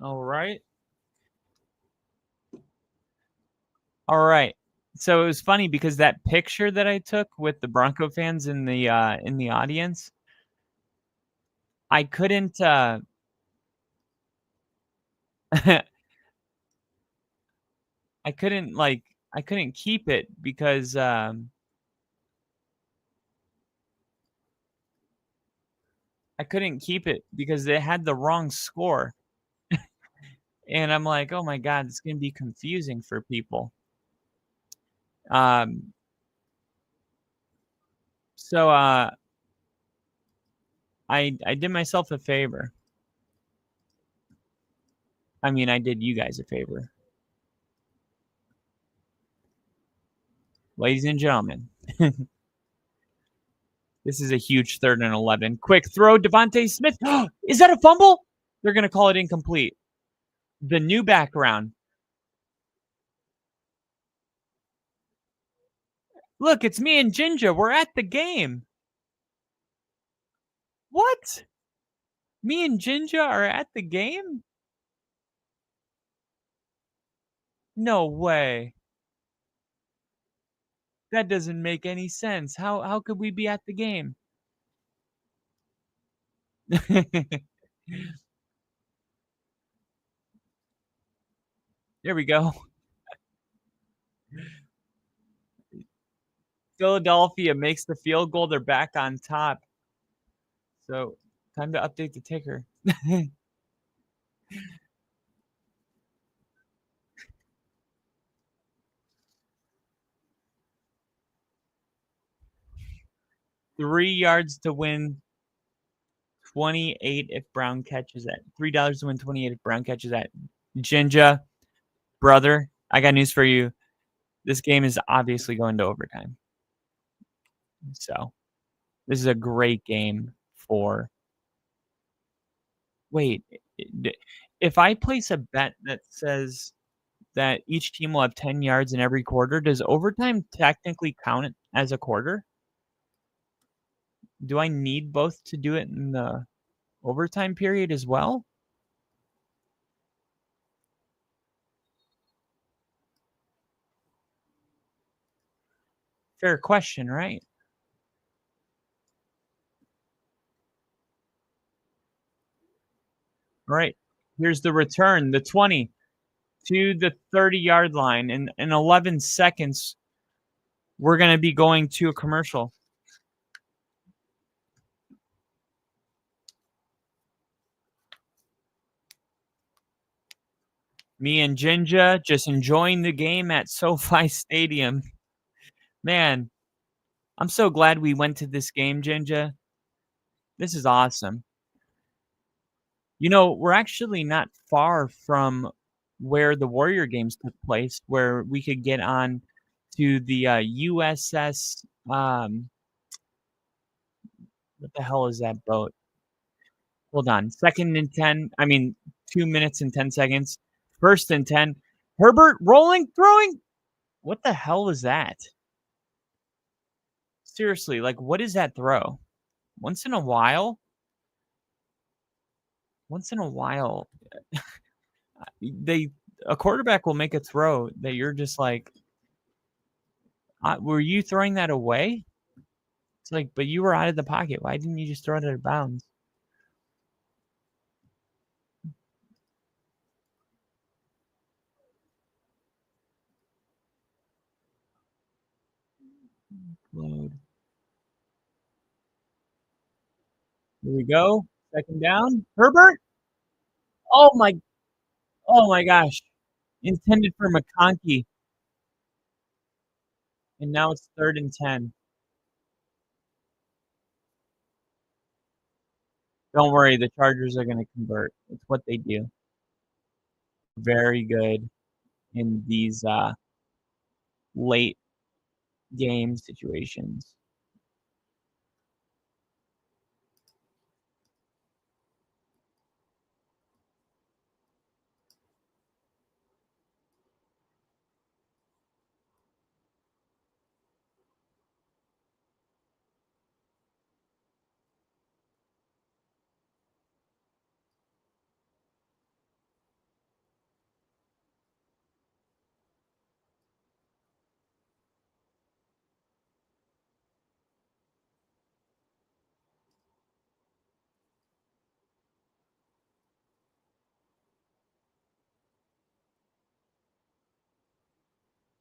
All right. All right. So it was funny because that picture that I took with the Bronco fans in the audience, I couldn't I couldn't keep it because I couldn't keep it because it had the wrong score. And I'm like, "Oh my god, it's going to be confusing for people." So I did myself a favor. I mean, I did you guys a favor. Ladies and gentlemen, this is a huge 3rd and 11. Quick throw, Devontae Smith. Is that a fumble? They're going to call it incomplete. The new background. Look, it's me and Ginger. We're at the game. What? Me and Ginger are at the game? No way. That doesn't make any sense. How could we be at the game? There we go. Philadelphia makes the field goal. They're back on top. So, time to update the ticker. 3 yards to win 28 if Brown catches it. $3 to win 28 if Brown catches that. Ginger, brother, I got news for you. This game is obviously going to overtime. So, this is a great game for. Wait, if I place a bet that says that each team will have 10 yards in every quarter, does overtime technically count it as a quarter? Do I need both to do it in the overtime period as well? Fair question, right? All right. Here's the return, the 20 to the 30-yard line. In 11 seconds, we're going to be going to a commercial. Me and Ginger just enjoying the game at SoFi Stadium. Man, I'm so glad we went to this game, Ginger. This is awesome. You know, we're actually not far from where the Warrior games took place, where we could get on to the USS. What the hell is that boat? Hold on. 2nd and 10. I mean, 2 minutes and 10 seconds. 1st and 10. Herbert rolling, throwing. What the hell is that? Seriously, like, what is that throw? Once in a while, a quarterback will make a throw that you're just like, were you throwing that away? It's like, but you were out of the pocket. Why didn't you just throw it out of bounds? Load. Here we go. 2nd down. Herbert. Oh my gosh. Intended for McConkey. And now it's 3rd and 10. Don't worry, the Chargers are going to convert. It's what they do. Very good in these late game situations.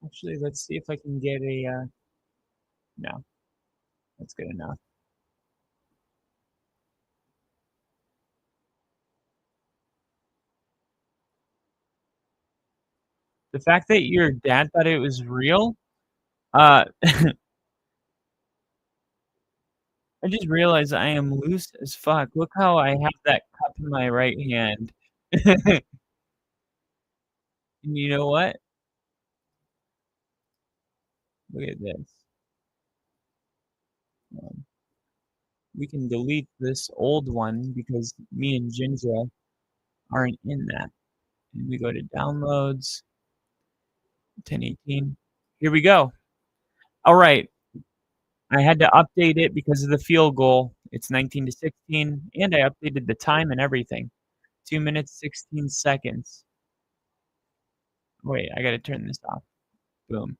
Actually, let's see if I can get a. No, that's good enough. The fact that your dad thought it was real, I just realized I am loose as fuck. Look how I have that cup in my right hand. And you know what? Look at this. We can delete this old one because me and Ginger aren't in that. And we go to downloads, 1018. Here we go. All right. I had to update it because of the field goal. It's 19-16, and I updated the time and everything. 2 minutes, 16 seconds. Wait, I got to turn this off. Boom.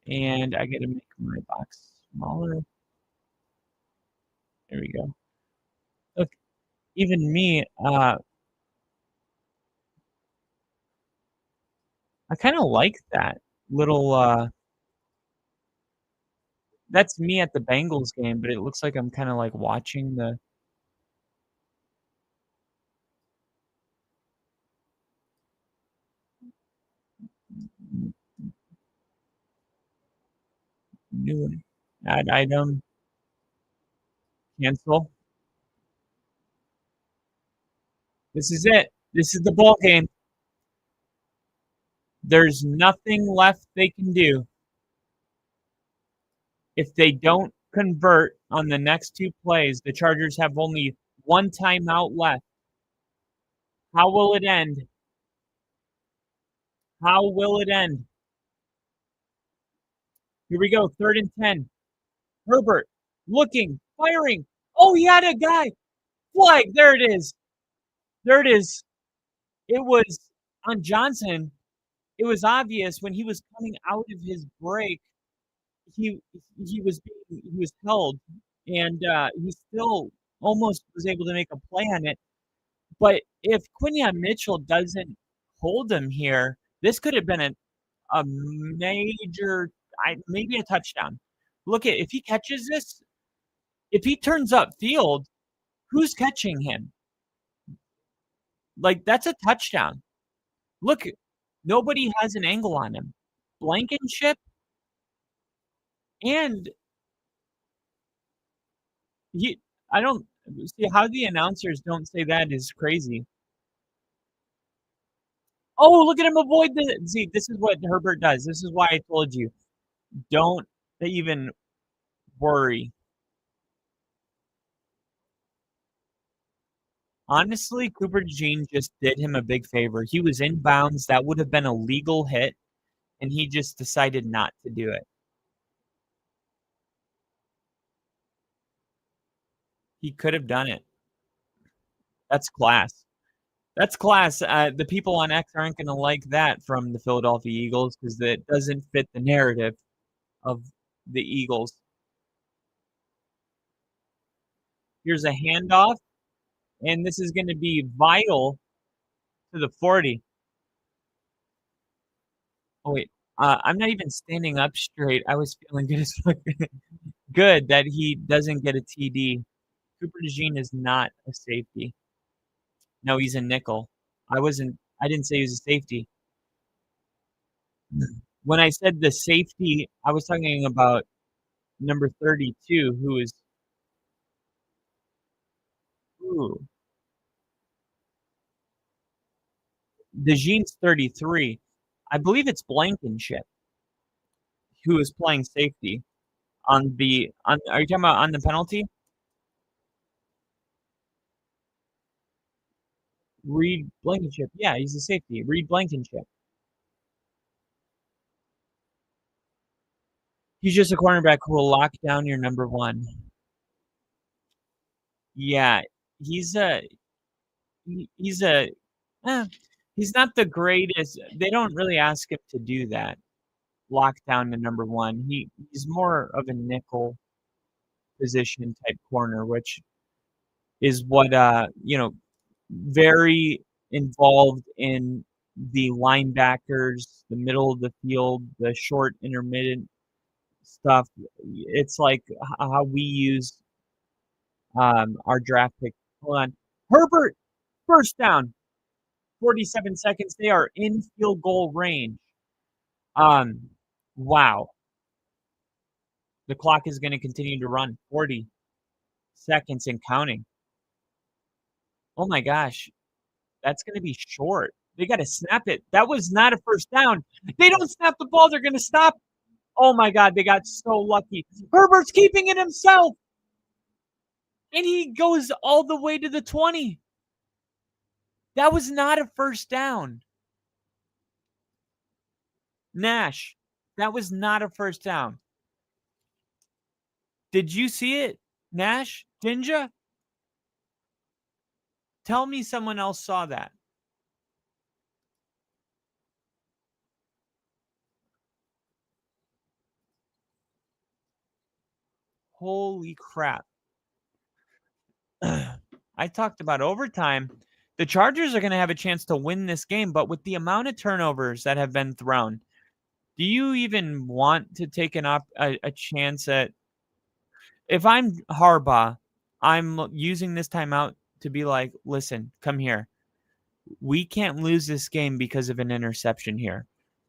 And I got to make my box smaller. There we go. Look, even me, I kind of like that little, that's me at the Bengals game, but it looks like I'm kind of like watching the new one. Add item, cancel. This is it. This is the ball game. There's nothing left they can do. If they don't convert on the next 2 plays, the Chargers have only 1 timeout left. How will it end? How will it end? Here we go, 3rd and 10. Herbert looking, firing. Oh, he had a guy. Flag. There it is. There it is. It was on Johnson. It was obvious when he was coming out of his break. He was held, and he still almost was able to make a play on it. But if Quinyon Mitchell doesn't hold him here, this could have been a major, maybe a touchdown. Look at, if he catches this, if he turns up field, who's catching him? Like, that's a touchdown. Look, nobody has an angle on him. Blankenship and I don't see how the announcers don't say that is crazy. Oh, look at him avoid see, this is what Herbert does. This is why I told you, don't even worry. Honestly, Cooper DeJean just did him a big favor. He was in bounds. That would have been a legal hit, and he just decided not to do it. He could have done it. That's class. That's class. The people on X aren't going to like that from the Philadelphia Eagles because it doesn't fit the narrative of the Eagles. Here's a handoff, and this is going to be vital to the 40. Oh, wait. I'm not even standing up straight. I was feeling good as fuck. Good that he doesn't get a TD. Cooper DeJean is not a safety. No, he's a nickel. I didn't say he was a safety. When I said the safety, I was talking about number 32, who is DeJean's 33. I believe it's Blankenship who is playing safety are you talking about on the penalty? Reed Blankenship. Yeah, he's a safety. Reed Blankenship. He's just a cornerback who will lock down your number 1. Yeah, he's not the greatest. They don't really ask him to do that. Lock down the number 1. He's more of a nickel position type corner, which is what very involved in the linebackers, the middle of the field, the short intermittent stuff. It's like how we use our draft pick. Hold on. Herbert, first down. 47 seconds. They are in field goal range. Wow. The clock is going to continue to run. 40 seconds and counting. Oh my gosh. That's going to be short. They got to snap it. That was not a first down. They don't snap the ball. They're going to stop. Oh my God. They got so lucky. Herbert's keeping it himself. And he goes all the way to the 20. That was not a first down. Nash, that was not a first down. Did you see it, Nash? Jinja? Tell me someone else saw that. Holy crap. I talked about overtime. The Chargers are going to have a chance to win this game, but with the amount of turnovers that have been thrown, do you even want to take a chance at? If I'm Harbaugh, I'm using this timeout to be like, listen, come here. We can't lose this game because of an interception here.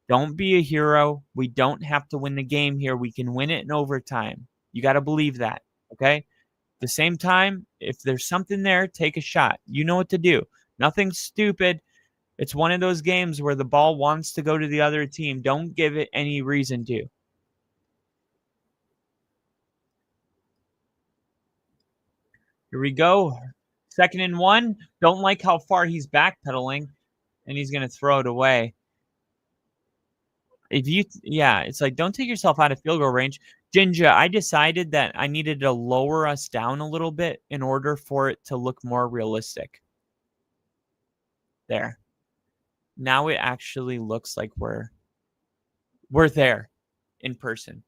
Don't be a hero. We don't have to win the game here. We can win it in overtime. You got to believe that, okay? At the same time, if there's something there, take a shot. You know what to do. Nothing stupid. It's one of those games where the ball wants to go to the other team. Don't give it any reason to. Here we go. 2nd and 1. Don't like how far he's backpedaling, and he's going to throw it away. It's like, don't take yourself out of field goal range. Jinja, I decided that I needed to lower us down a little bit in order for it to look more realistic. There. Now it actually looks like we're there in person.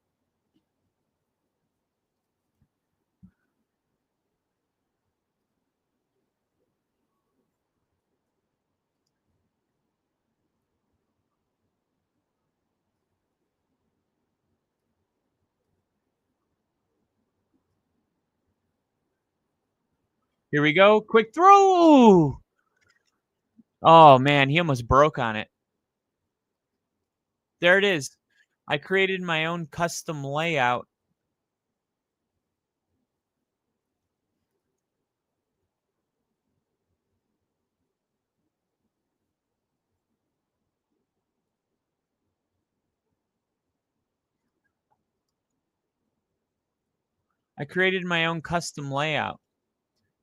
Here we go. Quick throw. Oh, man, he almost broke on it. There it is. I created my own custom layout.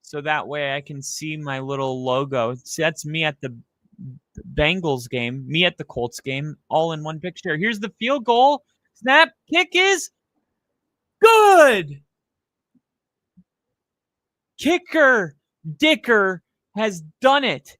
So that way I can see my little logo. See, that's me at the Bengals game, me at the Colts game, all in one picture. Here's the field goal. Snap, kick is good. Kicker Dicker has done it.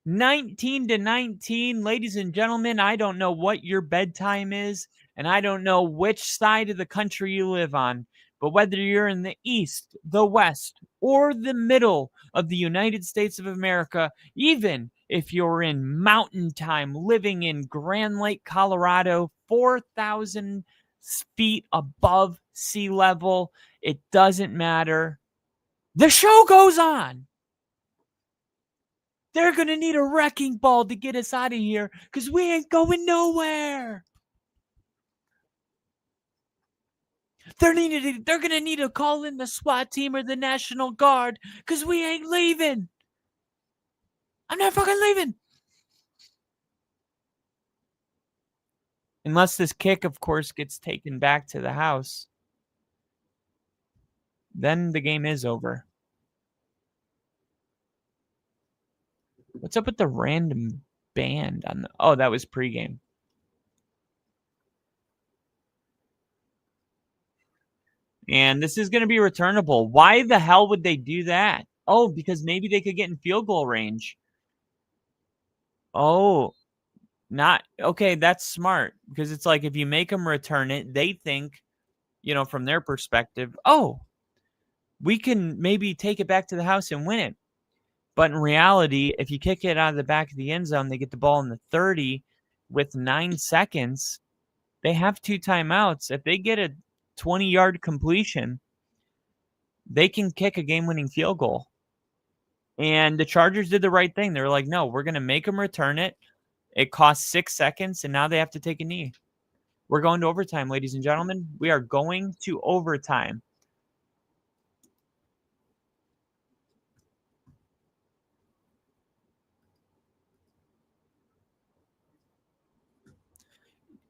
19-19, ladies and gentlemen. I don't know what your bedtime is, and I don't know which side of the country you live on, but whether you're in the east, the west, or the middle of the United States of America, even if you're in mountain time living in Grand Lake, Colorado, 4,000 feet above sea level, it doesn't matter. The show goes on. They're going to need a wrecking ball to get us out of here because we ain't going nowhere. They're going to need to call in the SWAT team or the National Guard because we ain't leaving. I'm not fucking leaving. Unless this kick, of course, gets taken back to the house. Then the game is over. What's up with the random band on the... Oh, that was pregame. And this is going to be returnable. Why the hell would they do that? Oh, because maybe they could get in field goal range. Oh, not... Okay, that's smart. Because it's like if you make them return it, they think, from their perspective, oh, we can maybe take it back to the house and win it. But in reality, if you kick it out of the back of the end zone, they get the ball in the 30 with 9 seconds. They have 2 timeouts. If they get a 20-yard completion, they can kick a game-winning field goal. And the Chargers did the right thing. They were like, no, we're going to make them return it. It costs 6 seconds, and now they have to take a knee. We're going to overtime, ladies and gentlemen. We are going to overtime.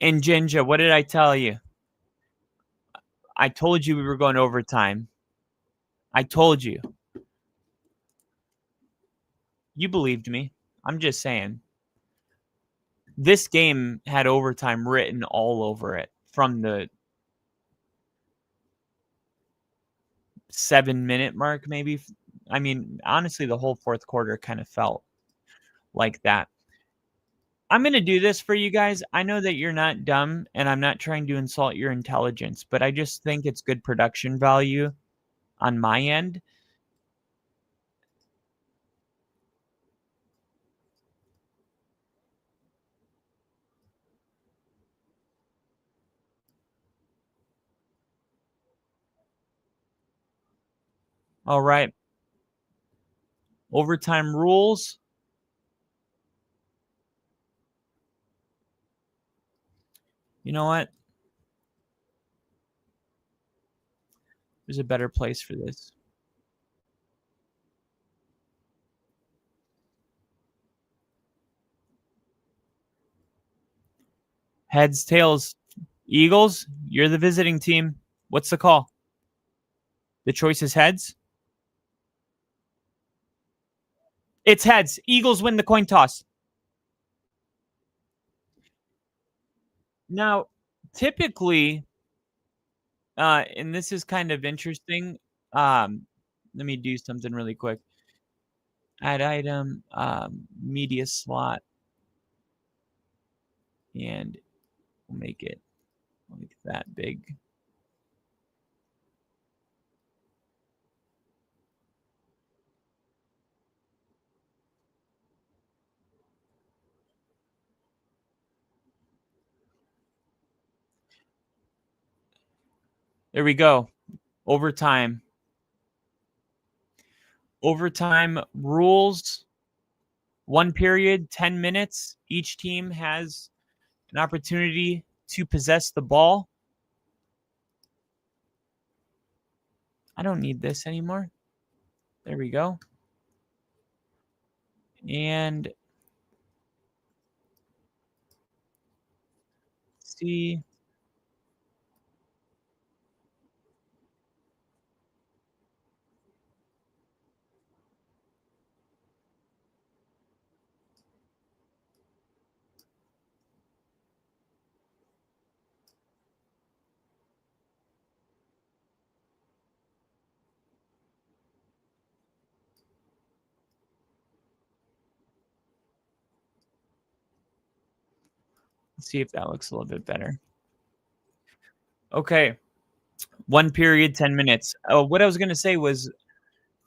And Jinja, what did I tell you? I told you we were going to overtime. I told you. You believed me. I'm just saying. This game had overtime written all over it from the 7-minute mark, maybe. I mean, honestly, the whole fourth quarter kind of felt like that. I'm going to do this for you guys. I know that you're not dumb, and I'm not trying to insult your intelligence, but I just think it's good production value on my end. All right. Overtime rules. You know what? There's a better place for this. Heads, tails. Eagles, you're the visiting team. What's the call? The choice is heads. It's heads. Eagles win the coin toss. Now, typically, and this is kind of interesting. Let me do something really quick. Add item, media slot, and we'll make it like that big. There we go. Overtime. Overtime rules. 1 period, 10 minutes. Each team has an opportunity to possess the ball. I don't need this anymore. There we go. And see. Let's see if that looks a little bit better. Okay. 1 period, 10 minutes. What I was going to say was,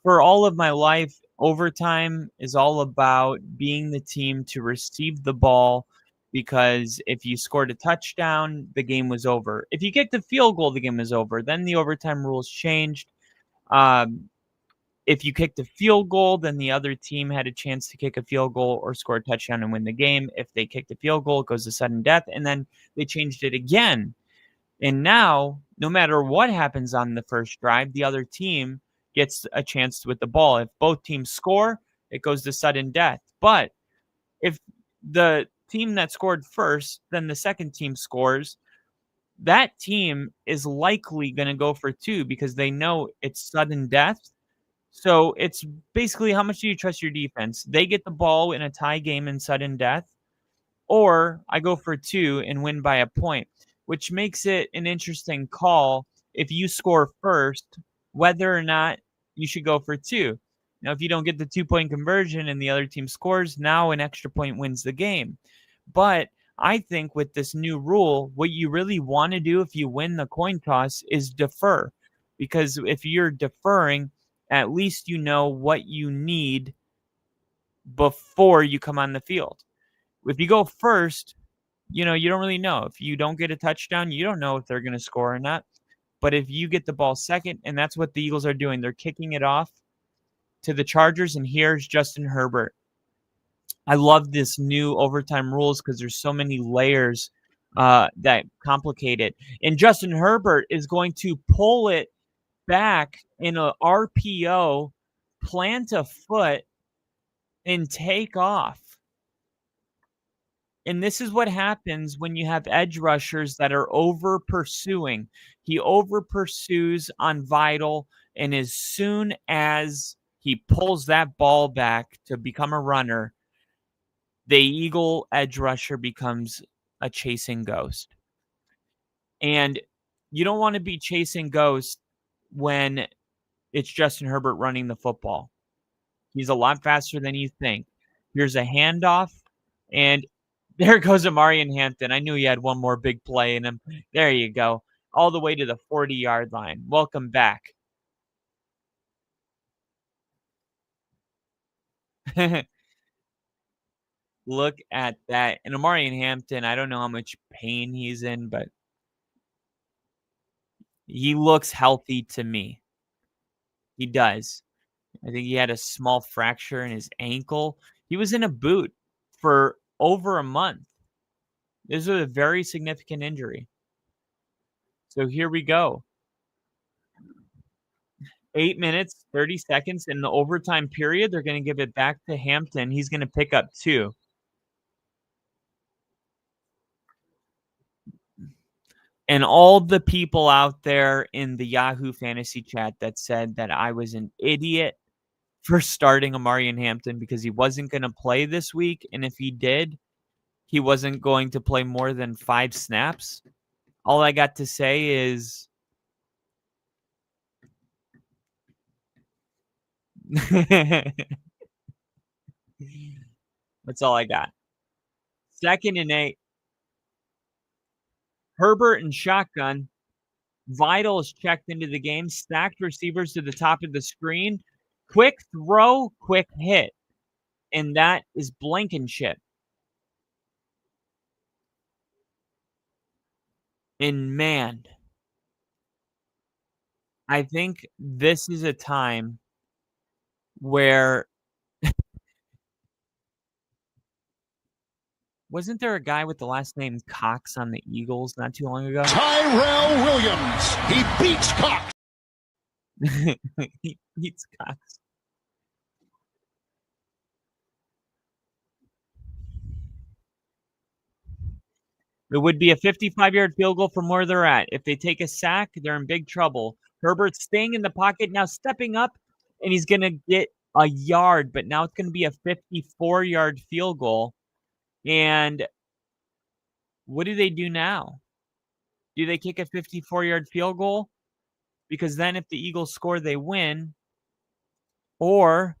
for all of my life, overtime is all about being the team to receive the ball, because if you scored a touchdown, the game was over. If you kicked a field goal, the game was over. Then the overtime rules changed. If you kicked a field goal, then the other team had a chance to kick a field goal or score a touchdown and win the game. If they kicked a field goal, it goes to sudden death. And then they changed it again. And now, no matter what happens on the first drive, the other team gets a chance with the ball. If both teams score, it goes to sudden death. But if the team that scored first, then the second team scores, that team is likely going to go for 2 because they know it's sudden death. So it's basically, how much do you trust your defense? They get the ball in a tie game in sudden death, or I go for 2 and win by a point, which makes it an interesting call if you score first, whether or not you should go for 2. Now, if you don't get the 2-point conversion and the other team scores, now an extra point wins the game. But I think with this new rule, what you really want to do if you win the coin toss is defer. Because if you're deferring, at least you know what you need before you come on the field. If you go first, you don't really know. If you don't get a touchdown, you don't know if they're going to score or not. But if you get the ball second, and that's what the Eagles are doing, they're kicking it off to the Chargers, and here's Justin Herbert. I love this new overtime rules because there's so many layers that complicate it. And Justin Herbert is going to pull it back in a RPO, plant a foot, and take off. And this is what happens when you have edge rushers that are over pursuing. He over pursues on Vital, and as soon as he pulls that ball back to become a runner, the Eagle edge rusher becomes a chasing ghost. And you don't want to be chasing ghosts when it's Justin Herbert running the football. He's a lot faster than you think. Here's a handoff, and there goes Amarian Hampton. I knew he had one more big play in him. There you go. All the way to the 40-yard line. Welcome back. Look at that. And Amarian Hampton, I don't know how much pain he's in, but he looks healthy to me. He does. I think he had a small fracture in his ankle. He was in a boot for over a month. This was a very significant injury. So here we go. 8 minutes, 30 seconds in the overtime period. They're going to give it back to Hampton. He's going to pick up 2. And all the people out there in the Yahoo Fantasy chat that said that I was an idiot for starting Amarian Hampton because he wasn't going to play this week. And if he did, he wasn't going to play more than 5 snaps. All I got to say is that's all I got. 2nd and 8. Herbert and shotgun. Vidal is checked into the game. Stacked receivers to the top of the screen. Quick throw, quick hit. And that is Blankenship. And man, I think this is a time where wasn't there a guy with the last name Cox on the Eagles not too long ago? Tyrell Williams. He beats Cox. He beats Cox. It would be a 55-yard field goal from where they're at. If they take a sack, they're in big trouble. Herbert's staying in the pocket, now stepping up, and he's going to get a yard, but now it's going to be a 54-yard field goal. And what do they do now? Do they kick a 54-yard field goal? Because then if the Eagles score, they win. Or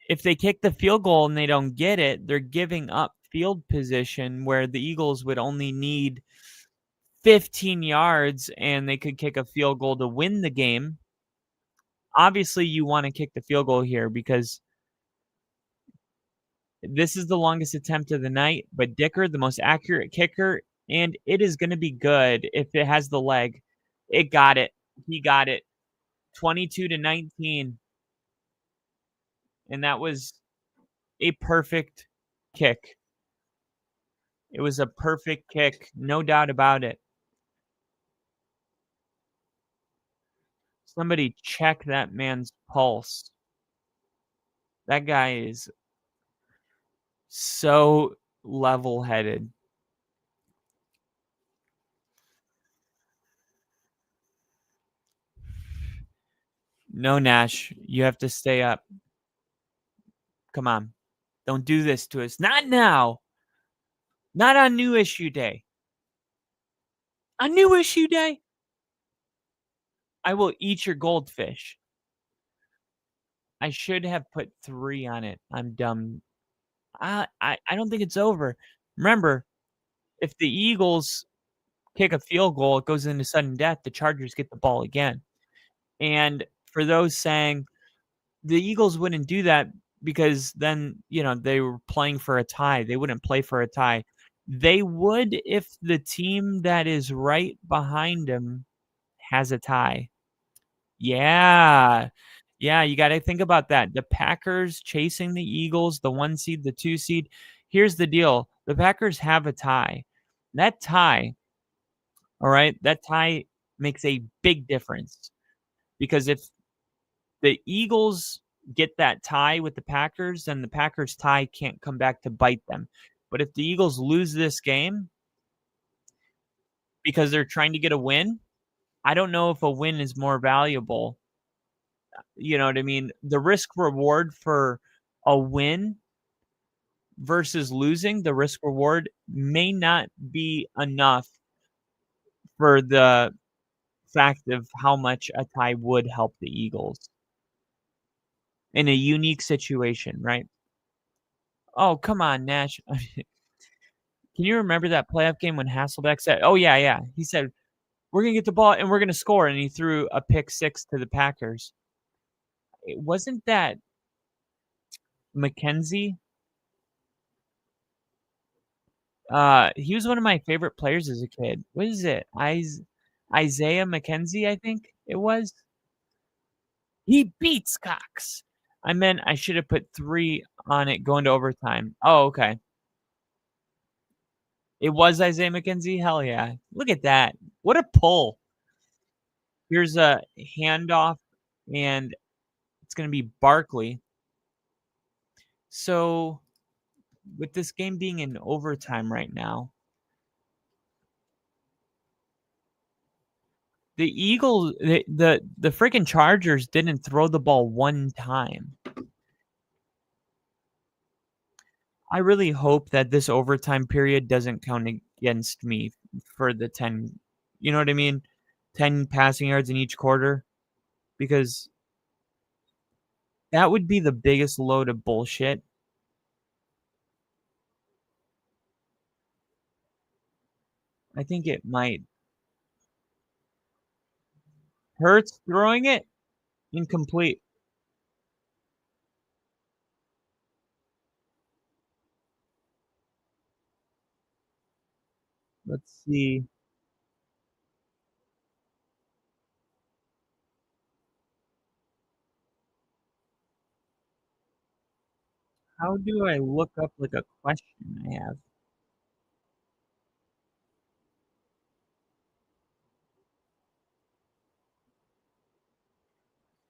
if they kick the field goal and they don't get it, they're giving up field position where the Eagles would only need 15 yards and they could kick a field goal to win the game. Obviously, you want to kick the field goal here because this is the longest attempt of the night, but Dicker, the most accurate kicker, and it is going to be good if it has the leg. It got it. He got it. 22-19. And that was a perfect kick. It was a perfect kick, no doubt about it. Somebody check that man's pulse. That guy is so level-headed. No, Nash, you have to stay up. Come on. Don't do this to us. Not now. Not on New Issue Day. On New Issue Day? I will eat your goldfish. I should have put 3 on it. I'm dumb. I don't think it's over. Remember, if the Eagles kick a field goal, it goes into sudden death. The Chargers get the ball again. And for those saying the Eagles wouldn't do that because then, they were playing for a tie. They wouldn't play for a tie. They would if the team that is right behind them has a tie. Yeah, you got to think about that. The Packers chasing the Eagles, the 1 seed, the 2 seed. Here's the deal. The Packers have a tie. That tie, all right, that tie makes a big difference. Because if the Eagles get that tie with the Packers, then the Packers tie can't come back to bite them. But if the Eagles lose this game because they're trying to get a win, I don't know if a win is more valuable. You know what I mean? The risk reward for a win versus losing, the risk reward may not be enough for the fact of how much a tie would help the Eagles in a unique situation, right? Oh, come on, Nash. Can you remember that playoff game when Hasselbeck said, "Oh yeah." He said, "We're gonna get the ball and we're gonna score," and he threw a pick six to the Packers. It wasn't that McKenzie. He was one of my favorite players as a kid. What is it? Isaiah McKenzie, I think it was. He beats Cox. I meant I should have put 3 on it going to overtime. Oh, okay. It was Isaiah McKenzie? Hell yeah. Look at that. What a pull. Here's a handoff, and it's going to be Barkley. So, with this game being in overtime right now, the Eagles, the freaking Chargers didn't throw the ball one time. I really hope that this overtime period doesn't count against me for the 10, you know what I mean? 10 passing yards in each quarter, because that would be the biggest load of bullshit. I think it might. Hurts throwing it incomplete. Let's see. How do I look up like a question I have?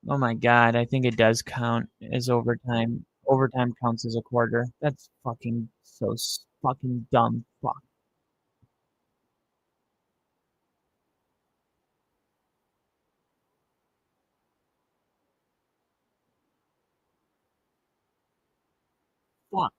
Oh my god, I think it does count as overtime. Overtime counts as a quarter. That's fucking so fucking dumb. Fuck. Fuck.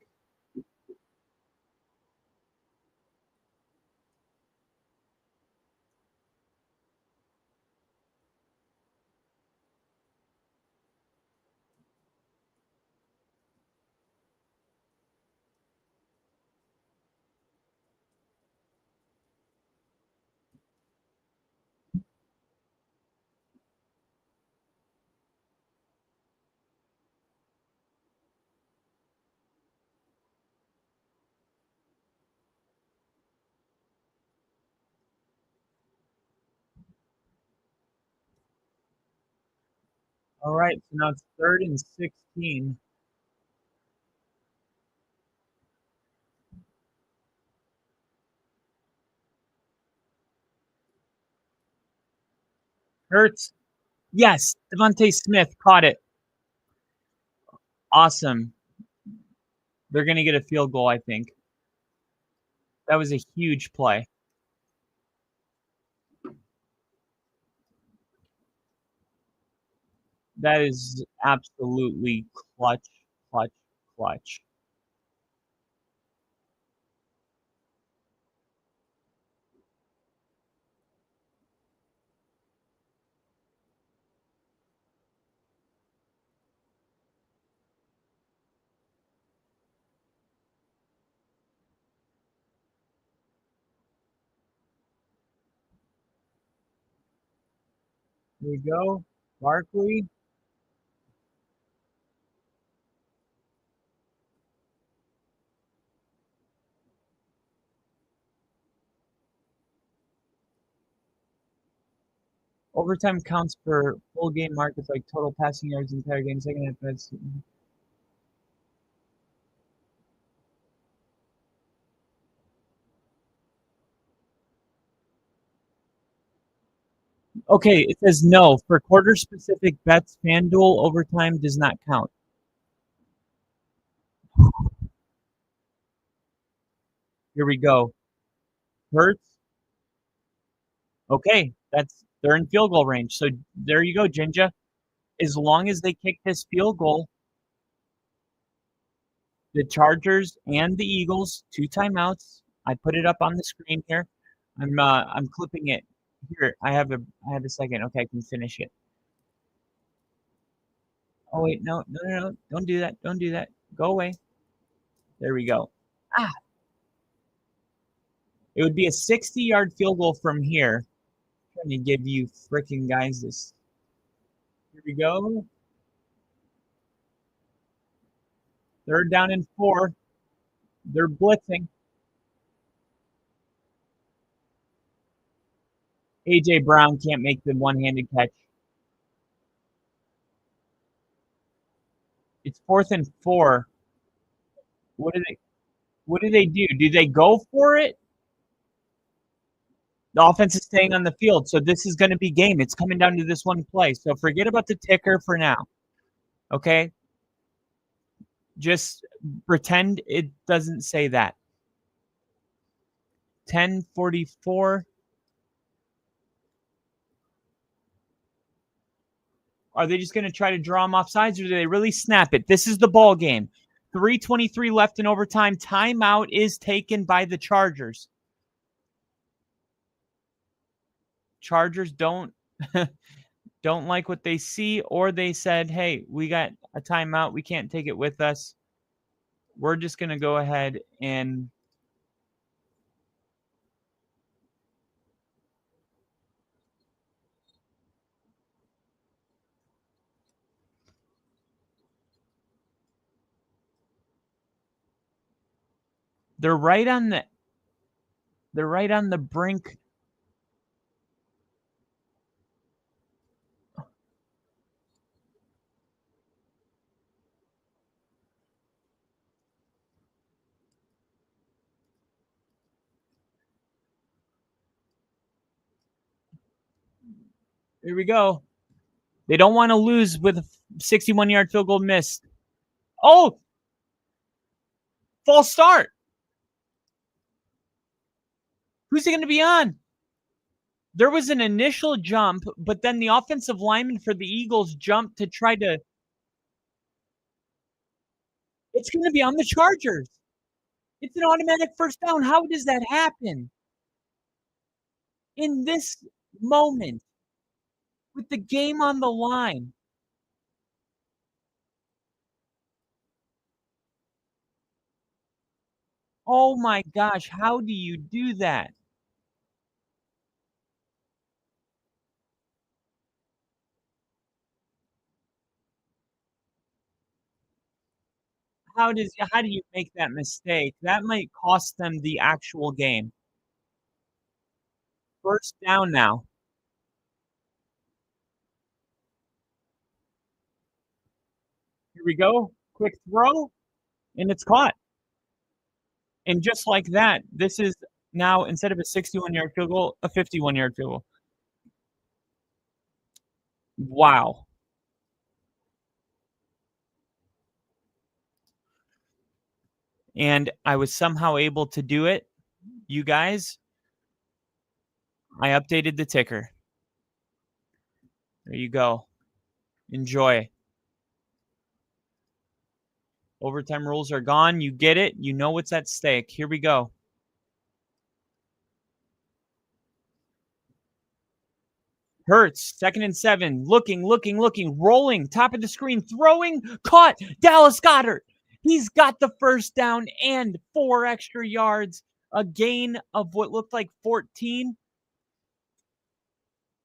All right, so now it's 3rd and 16. Hurts. Yes, Devontae Smith caught it. Awesome. They're going to get a field goal, I think. That was a huge play. That is absolutely clutch. Here we go. Barkley. Overtime counts for full game markets like total passing yards, entire game, second half. That's okay. It says no for quarter specific bets. FanDuel overtime does not count. Here we go. Hurts. Okay, they're in field goal range. So there you go, Jinja. As long as they kick this field goal, the Chargers and the Eagles, 2 timeouts. I put it up on the screen here. I'm clipping it Here, I have a second. Okay, I can finish it. Oh wait, no, don't do that. Don't do that. Go away. There we go. Ah. It would be a 60-yard field goal from here. I'm trying to give you freaking guys this. Here we go. 3rd down and 4. They're blitzing. A.J. Brown can't make the one-handed catch. It's 4th and 4. What do they do? Do they go for it? The offense is staying on the field, so this is going to be game. It's coming down to this one play. So forget about the ticker for now. Okay? Just pretend it doesn't say that. 10:44. Are they just going to try to draw them off sides, or do they really snap it? This is the ball game. 3:23 left in overtime. Timeout is taken by the Chargers. Chargers don't like what they see, or they said, hey, we got a timeout. We can't take it with us. We're just going to go ahead and they're right on the brink. Here we go. They don't want to lose with a 61-yard field goal missed. Oh! False start. Who's it going to be on? There was an initial jump, but then the offensive lineman for the Eagles jumped to try to... It's going to be on the Chargers. It's an automatic first down. How does that happen? In this moment, with the game on the line. Oh my gosh, how do you do that? How do you make that mistake? That might cost them the actual game. First down now. Here we go. Quick throw, and it's caught. And just like that, this is now, instead of a 61-yard field goal, a 51-yard field goal. Wow. And I was somehow able to do it. You guys, I updated the ticker. There you go. Enjoy. Overtime rules are gone. You get it. You know what's at stake. Here we go. Hurts, 2nd and 7. Looking. Rolling. Top of the screen. Throwing. Caught. Dallas Goedert. He's got the first down and 4 extra yards. A gain of what looked like 14.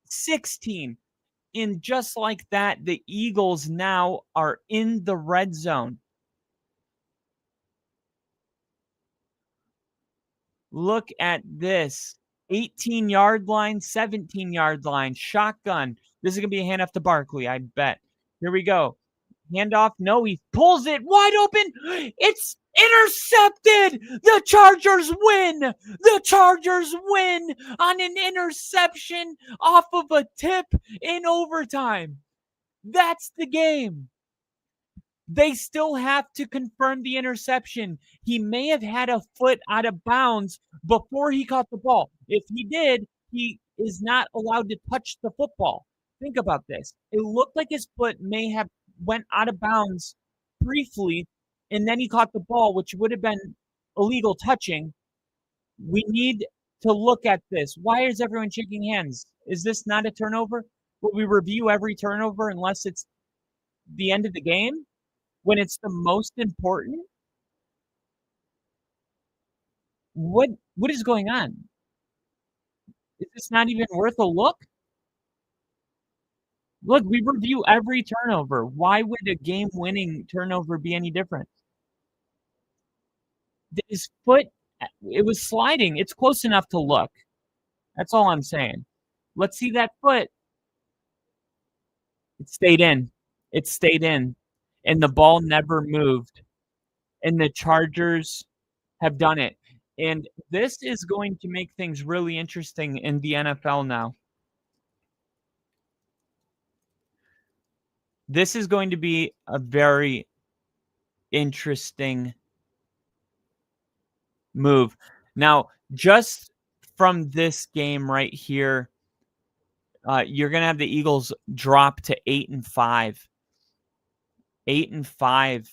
16. And just like that, the Eagles now are in the red zone. Look at this. 18-yard line, 17-yard line, shotgun. This is going to be a handoff to Barkley, I bet. Here we go. Handoff. No, he pulls it wide open. It's intercepted. The Chargers win. The Chargers win on an interception off of a tip in overtime. That's the game. They still have to confirm the interception. He may have had a foot out of bounds before he caught the ball. If he did, he is not allowed to touch the football. Think about this. It looked like his foot may have went out of bounds briefly, and then he caught the ball, which would have been illegal touching. We need to look at this. Why is everyone shaking hands? Is this not a turnover? Will we review every turnover unless it's the end of the game when it's the most important? What is going on? Is this not even worth a look? Look, we review every turnover. Why would a game-winning turnover be any different? His foot, it was sliding. It's close enough to look. That's all I'm saying. Let's see that foot. It stayed in. It stayed in. And the ball never moved. And the Chargers have done it. And this is going to make things really interesting in the NFL now. This is going to be a very interesting move. Now, just from this game right here, you're going to have the Eagles drop to 8-5. 8-5.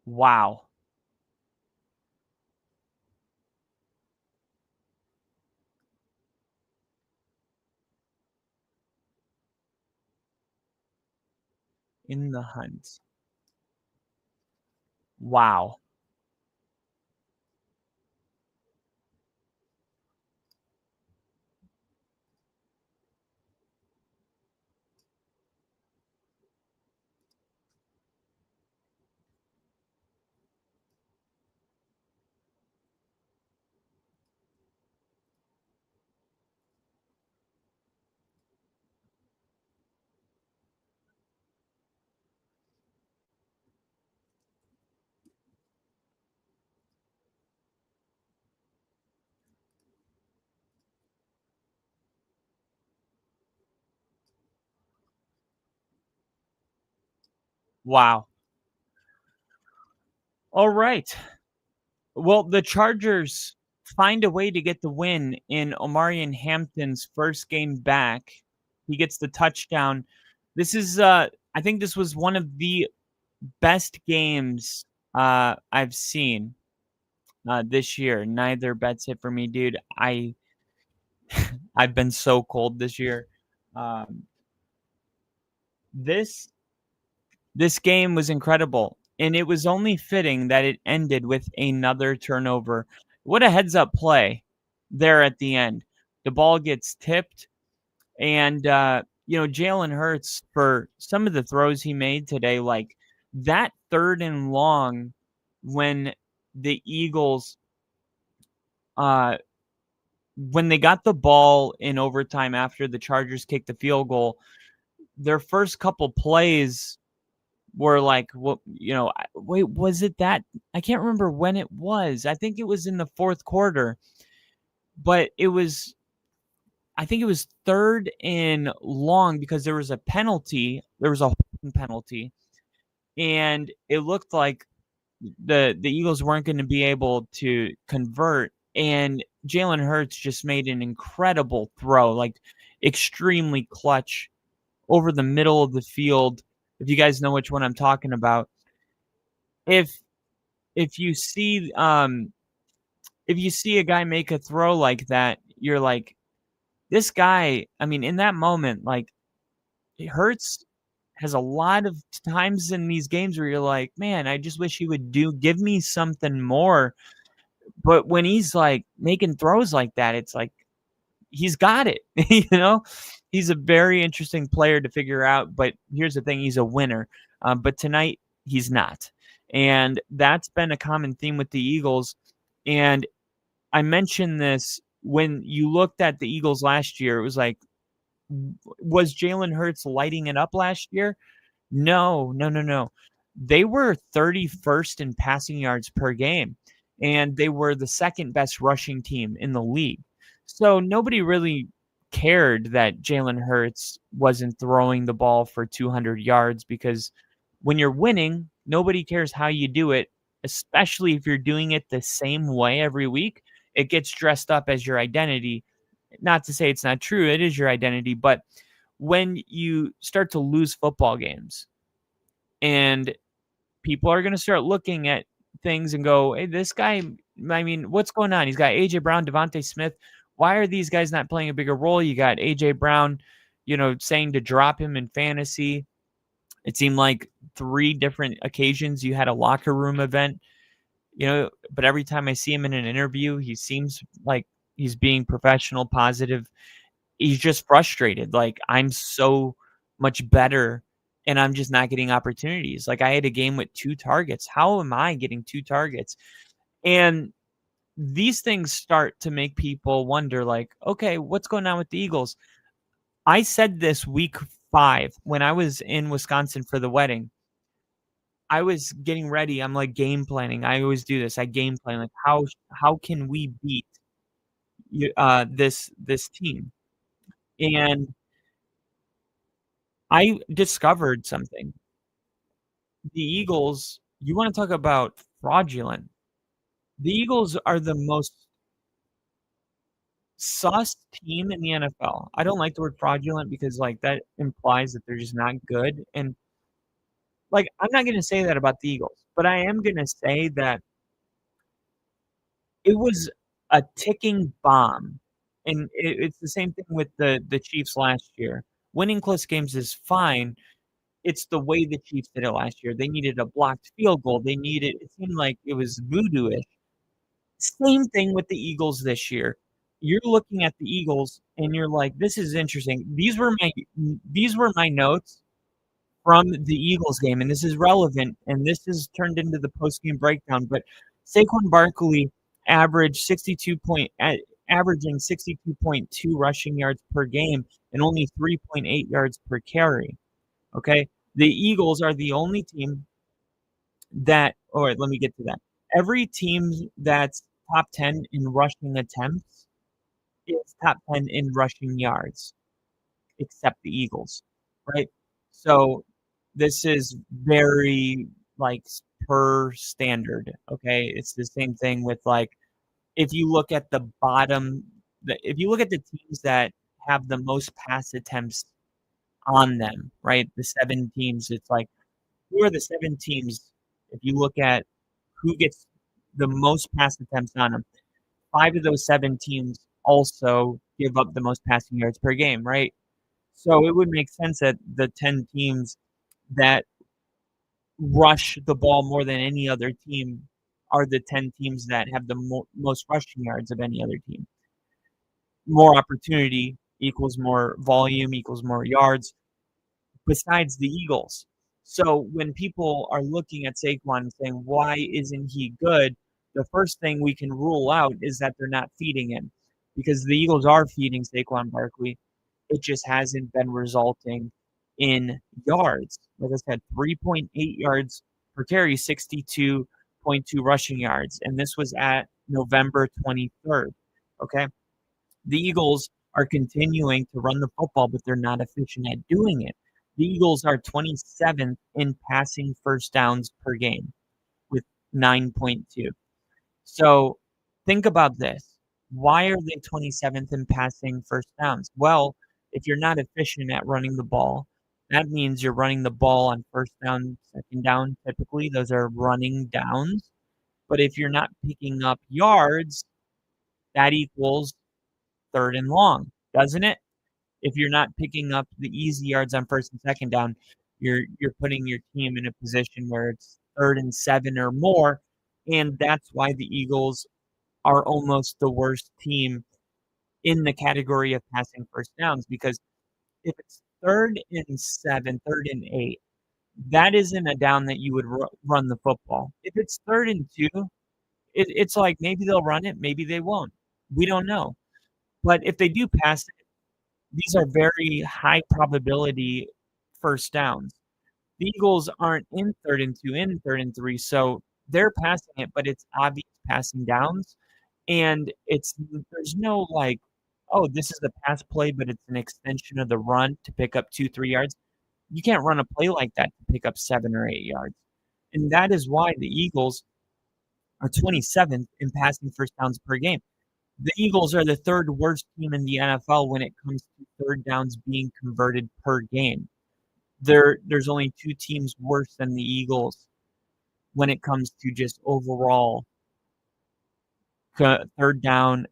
Wow. In the hunt. Wow. Wow. All right. Well, the Chargers find a way to get the win in Omarion Hampton's first game back. He gets the touchdown. This is, I think this was one of the best games I've seen this year. Neither bet's hit for me, dude. I've been so cold this year. This game was incredible, and it was only fitting that it ended with another turnover. What a heads-up play there at the end. The ball gets tipped, and Jalen Hurts, for some of the throws he made today, like that 3rd and long when the Eagles when they got the ball in overtime after the Chargers kicked the field goal, their first couple plays were like, wait, was it that? I can't remember when it was. I think it was in the 4th quarter, but I think it was 3rd and long because there was a penalty. There was a penalty, and it looked like the Eagles weren't going to be able to convert. And Jalen Hurts just made an incredible throw, like extremely clutch over the middle of the field. If you guys know which one I'm talking about, if you see a guy make a throw like that, you're like, this guy. I mean, in that moment, like, Hurts has a lot of times in these games where you're like, man, I just wish he would give me something more. But when he's like making throws like that, it's like he's got it. He's a very interesting player to figure out. But here's the thing: he's a winner. But tonight he's not, and that's been a common theme with the Eagles. And I mentioned this when you looked at the Eagles last year. It was like, was Jalen Hurts lighting it up last year? No. They were 31st in passing yards per game, and they were the 2nd best rushing team in the league. So nobody really cared that Jalen Hurts wasn't throwing the ball for 200 yards, because when you're winning, nobody cares how you do it, especially if you're doing it the same way every week. It gets dressed up as your identity. Not to say it's not true, it is your identity, but when you start to lose football games and people are going to start looking at things and go, hey, this guy, I mean, what's going on? He's got A.J. Brown, Devontae Smith. Why are these guys not playing a bigger role? You got A.J. Brown, saying to drop him in fantasy. It seemed like 3 different occasions you had a locker room event, but every time I see him in an interview, he seems like he's being professional, positive. He's just frustrated. Like, I'm so much better and I'm just not getting opportunities. Like, I had a game with 2 targets. How am I getting 2 targets? And these things start to make people wonder, like, okay, what's going on with the Eagles? I said this week 5 when I was in Wisconsin for the wedding. I was getting ready. I'm like game planning. I always do this. I game plan, like, how can we beat this team? And I discovered something. The Eagles, you want to talk about fraudulent. The Eagles are the most sus team in the NFL. I don't like the word fraudulent because, like, that implies that they're just not good. And, like, I'm not going to say that about the Eagles, but I am going to say that it was a ticking bomb. And it's the same thing with the Chiefs last year. Winning close games is fine. It's the way the Chiefs did it last year. They needed a blocked field goal. It seemed like it was voodoo-ish. Same thing with the Eagles this year. You're looking at the Eagles and you're like, this is interesting. These were my notes from the Eagles game, and this is relevant, and this is turned into the post-game breakdown. But Saquon Barkley averaging 62.2 rushing yards per game and only 3.8 yards per carry. Okay? The Eagles are the only team that, all right, let me get to that. Every team that's top 10 in rushing attempts is top 10 in rushing yards, except the Eagles, right? So this is very, like, per standard, okay? It's the same thing with, like, if you look at the teams that have the most pass attempts on them, right? The 7 teams, it's like, who are the 7 teams? If you look at who gets the most pass attempts on them, 5 of those 7 teams also give up the most passing yards per game, right? So it would make sense that the 10 teams that rush the ball more than any other team are the 10 teams that have the most rushing yards of any other team. More opportunity equals more volume equals more yards, besides the Eagles. So when people are looking at Saquon and saying, why isn't he good? The first thing we can rule out is that they're not feeding him, because the Eagles are feeding Saquon Barkley. It just hasn't been resulting in yards. Like I said, 3.8 yards per carry, 62.2 rushing yards. And this was at November 23rd. Okay. The Eagles are continuing to run the football, but they're not efficient at doing it. The Eagles are 27th in passing first downs per game with 9.2. So think about this. Why are they 27th in passing first downs? Well, if you're not efficient at running the ball, that means you're running the ball on first down, second down. Typically, those are running downs. But if you're not picking up yards, that equals third and long, doesn't it? If you're not picking up the easy yards on first and second down, you're putting your team in a position where it's 3rd and 7 or more. And that's why the Eagles are almost the worst team in the category of passing first downs, because if it's 3rd and 7, 3rd and 8, that isn't a down that you would run the football. If it's 3rd and 2, it's like maybe they'll run it, maybe they won't. We don't know. But if they do pass it, these are very high probability first downs. The Eagles aren't in 3rd and 2, in 3rd and 3, so they're passing it, but it's obvious passing downs. And there's no like, oh, this is the pass play, but it's an extension of the run to pick up 2-3 yards. You can't run a play like that to pick up 7 or 8 yards. And that is why the Eagles are 27th in passing first downs per game. The Eagles are the 3rd worst team in the NFL when it comes to third downs being converted per game. There's only 2 teams worse than the Eagles when it comes to just overall third down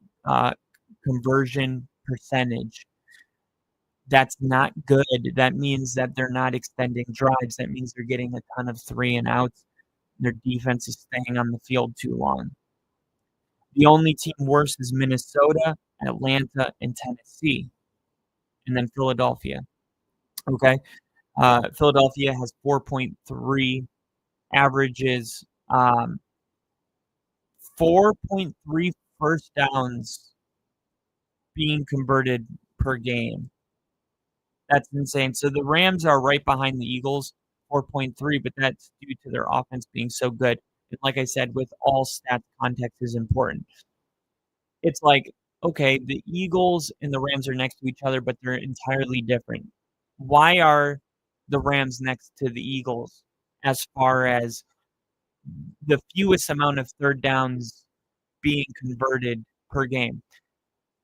conversion percentage. That's not good. That means that they're not extending drives. That means they're getting a ton of 3 and outs. Their defense is staying on the field too long. The only team worse is Minnesota, Atlanta, and Tennessee, and then Philadelphia. Okay. Philadelphia has 4.3 averages, 4.3 first downs being converted per game. That's insane. So the Rams are right behind the Eagles, 4.3, but that's due to their offense being so good. And like I said, with all stats, context is important. It's like, okay, the Eagles and the Rams are next to each other, but they're entirely different. Why are the Rams next to the Eagles as far as the fewest amount of third downs being converted per game?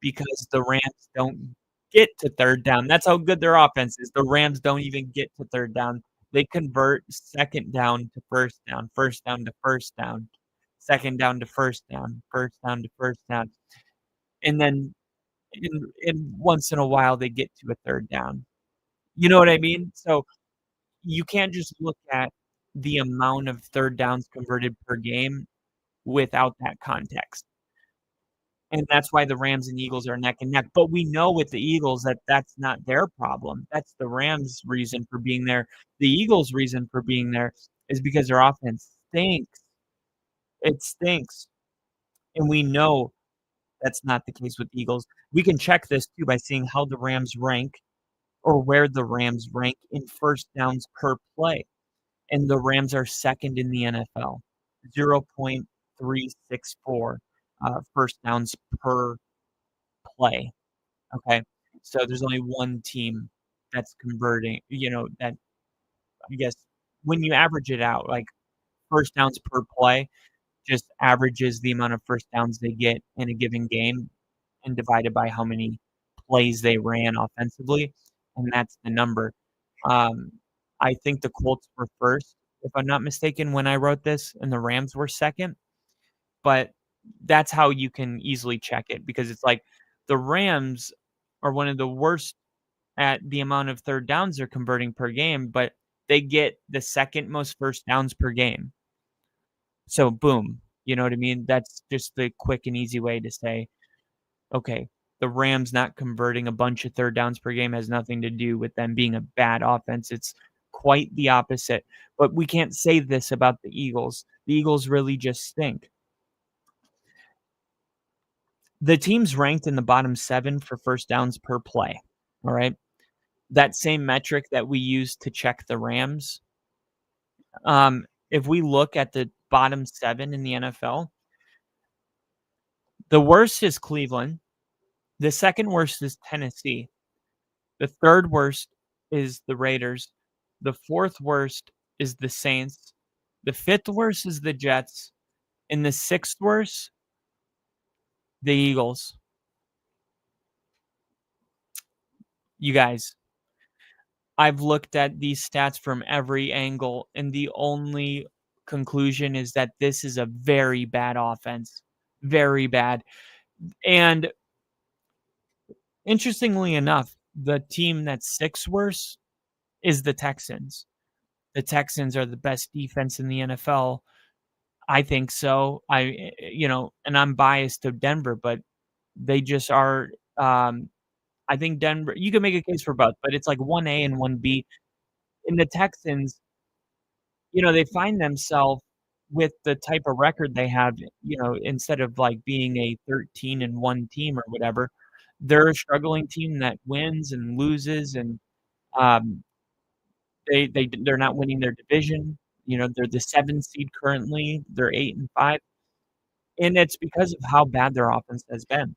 Because the Rams don't get to third down. That's how good their offense is. The Rams don't even get to third down. They convert second down to first down to first down, second down to first down to first down. And then in once in a while they get to a third down. You know what I mean? So you can't just look at the amount of third downs converted per game without that context. And that's why the Rams and Eagles are neck and neck. But we know with the Eagles that that's not their problem. That's the Rams' reason for being there. The Eagles' reason for being there is because their offense stinks. It stinks. And we know that's not the case with the Eagles. We can check this too by seeing how the Rams rank or where the Rams rank in first downs per play. And the Rams are second in the NFL, 0.364 first downs per play. Okay. So there's only one team that's converting, that I guess when you average it out, like first downs per play just averages the amount of first downs they get in a given game and divided by how many plays they ran offensively. And that's the number. I think the Colts were first, if I'm not mistaken, when I wrote this, and the Rams were second. But that's how you can easily check it, because it's like the Rams are one of the worst at the amount of third downs they're converting per game, but they get the second most first downs per game. So boom, you know what I mean? That's just the quick and easy way to say, okay, the Rams not converting a bunch of third downs per game has nothing to do with them being a bad offense. It's quite the opposite. But we can't say this about the Eagles. The Eagles really just stink. The team's ranked in the bottom 7 for first downs per play. All right. That same metric that we use to check the Rams. If we look at the bottom 7 in the NFL, the worst is Cleveland. The second worst is Tennessee. The third worst is the Raiders. The fourth worst is the Saints. The fifth worst is the Jets. And the sixth worst, the Eagles. You guys, I've looked at these stats from every angle, and the only conclusion is that this is a very bad offense. Very bad. And interestingly enough, the team that's sixth worst is the Texans. The Texans are the best defense in the NFL. I think so. And I'm biased to Denver, but they just are. I think Denver, you can make a case for both, but it's like 1A and 1B. In the Texans, they find themselves with the type of record they have, instead of like being a 13-1 team or whatever, they're a struggling team that wins and loses, and they're not winning their division. They're the 7th seed currently. They're 8-5, and it's because of how bad their offense has been.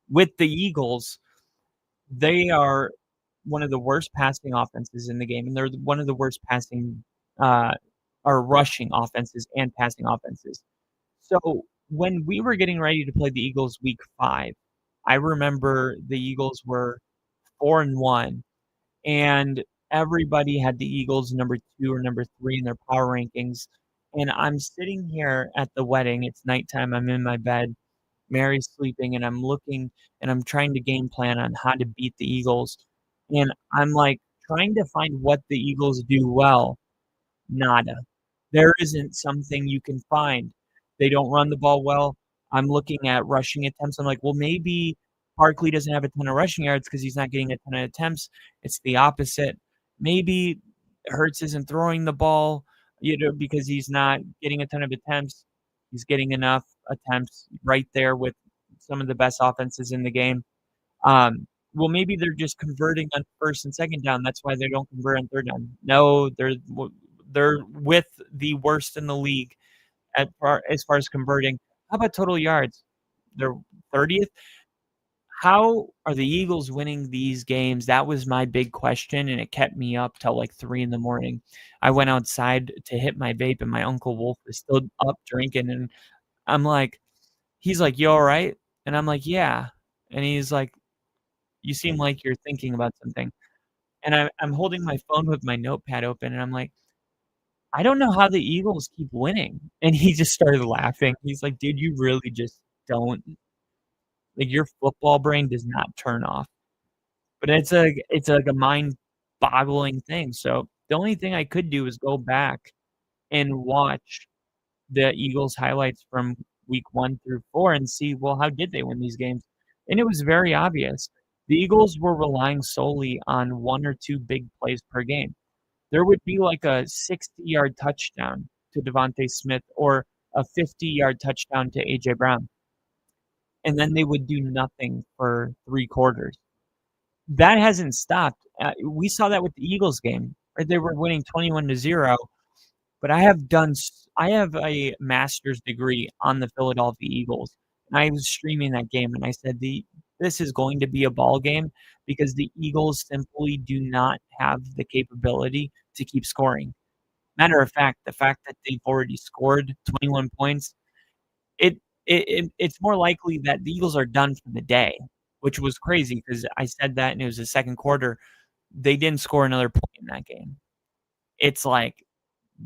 With the Eagles, they are one of the worst passing offenses in the game, and they're one of the worst passing or rushing offenses and passing offenses. So when we were getting ready to play the Eagles week 5, I remember the Eagles were 4-1, and everybody had the Eagles number 2 or number 3 in their power rankings. And I'm sitting here at the wedding. It's nighttime. I'm in my bed. Mary's sleeping, and I'm looking and I'm trying to game plan on how to beat the Eagles. And I'm like trying to find what the Eagles do well. Nada. There isn't something you can find. They don't run the ball well. I'm looking at rushing attempts. I'm like, well, maybe Barkley doesn't have a ton of rushing yards because he's not getting a ton of attempts. It's the opposite. Maybe Hurts isn't throwing the ball, because he's not getting a ton of attempts. He's getting enough attempts right there with some of the best offenses in the game. Well, maybe they're just converting on first and second down. That's why they don't convert on third down. No, they're with the worst in the league as far as converting. How about total yards? They're 30th. How are the Eagles winning these games? That was my big question, and it kept me up till like 3 in the morning. I went outside to hit my vape, and my Uncle Wolf is still up drinking, and I'm like, he's like, "You all right?" And I'm like, "Yeah." And he's like, "You seem like you're thinking about something." And I'm holding my phone with my notepad open, and I'm like, "I don't know how the Eagles keep winning." And he just started laughing. He's like, "Dude, you really just don't, like, your football brain does not turn off." But it's like a mind-boggling thing. So the only thing I could do is go back and watch the Eagles highlights from week 1 through 4 and see, well, how did they win these games? And it was very obvious. The Eagles were relying solely on 1 or 2 big plays per game. There would be like a 60-yard touchdown to Devontae Smith or a 50-yard touchdown to A.J. Brown, and then they would do nothing for 3 quarters. That hasn't stopped. We saw that with the Eagles game, right? They were winning 21-0, but I have a master's degree on the Philadelphia Eagles, and I was streaming that game, and I said this is going to be a ball game because the Eagles simply do not have the capability to keep scoring. Matter of fact, the fact that they've already scored 21 points, it's more likely that the Eagles are done for the day, which was crazy because I said that and it was the second quarter. They didn't score another point in that game. It's like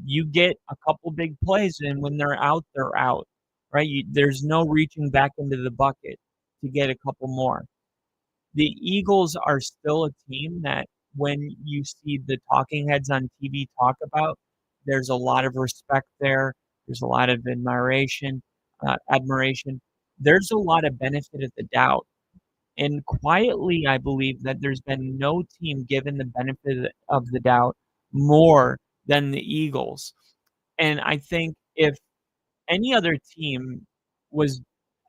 you get a couple big plays, and when they're out, right? There's no reaching back into the bucket to get a couple more. The Eagles are still a team that when you see the talking heads on TV talk about, there's a lot of respect there. There's a lot of admiration. There's a lot of benefit of the doubt. And quietly, I believe that there's been no team given the benefit of the doubt more than the Eagles. And I think if any other team was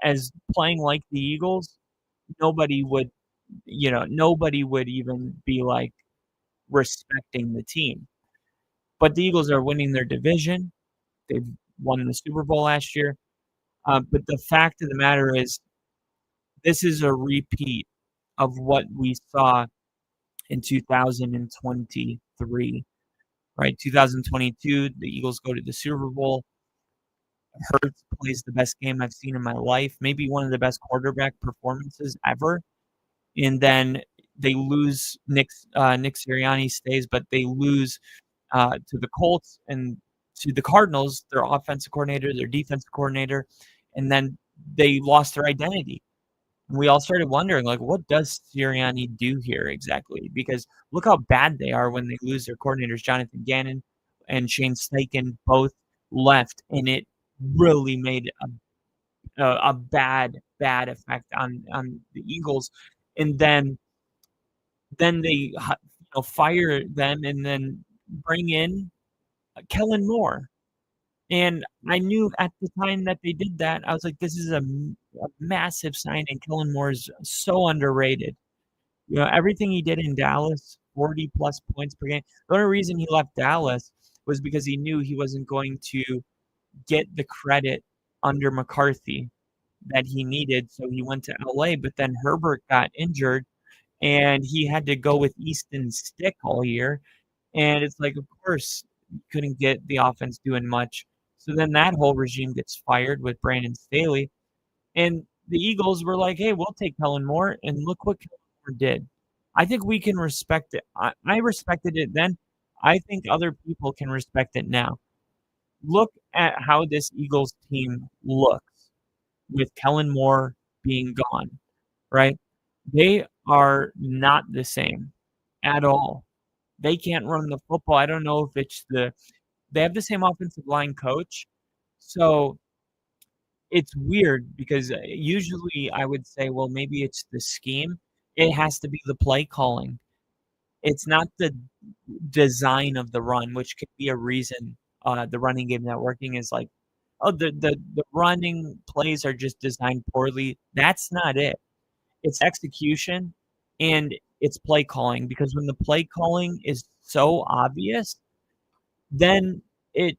as playing like the Eagles, nobody would even be like respecting the team. But the Eagles are winning their division. They've won the Super Bowl last year. But the fact of the matter is, this is a repeat of what we saw in 2023, right? 2022, the Eagles go to the Super Bowl. Hurts plays the best game I've seen in my life, maybe one of the best quarterback performances ever. And then they lose. Nick Sirianni stays, but they lose to the Colts and to the Cardinals, their offensive coordinator, their defensive coordinator, and then they lost their identity. And we all started wondering, like, what does Sirianni do here exactly? Because look how bad they are when they lose their coordinators. Jonathan Gannon and Shane Steichen both left, and it really made a bad effect on the Eagles. And then they fire them and then bring in Kellen Moore. And I knew at the time that they did that, I was like, this is a massive signing. Kellen Moore is so underrated. Everything he did in Dallas, 40-plus points per game. The only reason he left Dallas was because he knew he wasn't going to get the credit under McCarthy that he needed. So he went to LA, but then Herbert got injured and he had to go with Easton Stick all year. And it's like, of course, you couldn't get the offense doing much. So then that whole regime gets fired with Brandon Staley. And the Eagles were like, hey, we'll take Kellen Moore. And look what Kellen Moore did. I think we can respect it. I respected it then. I think other people can respect it now. look at how this Eagles team looks with Kellen Moore being gone, right? They are not the same at all. They can't run the football. I don't know if it's they have the same offensive line coach. So it's weird because usually I would say, well, maybe it's the scheme. It has to be the play calling. It's not the design of the run, which could be a reason the running game not working is like, oh, the running plays are just designed poorly. That's not it. It's execution and it's play calling because when the play calling is so obvious, then it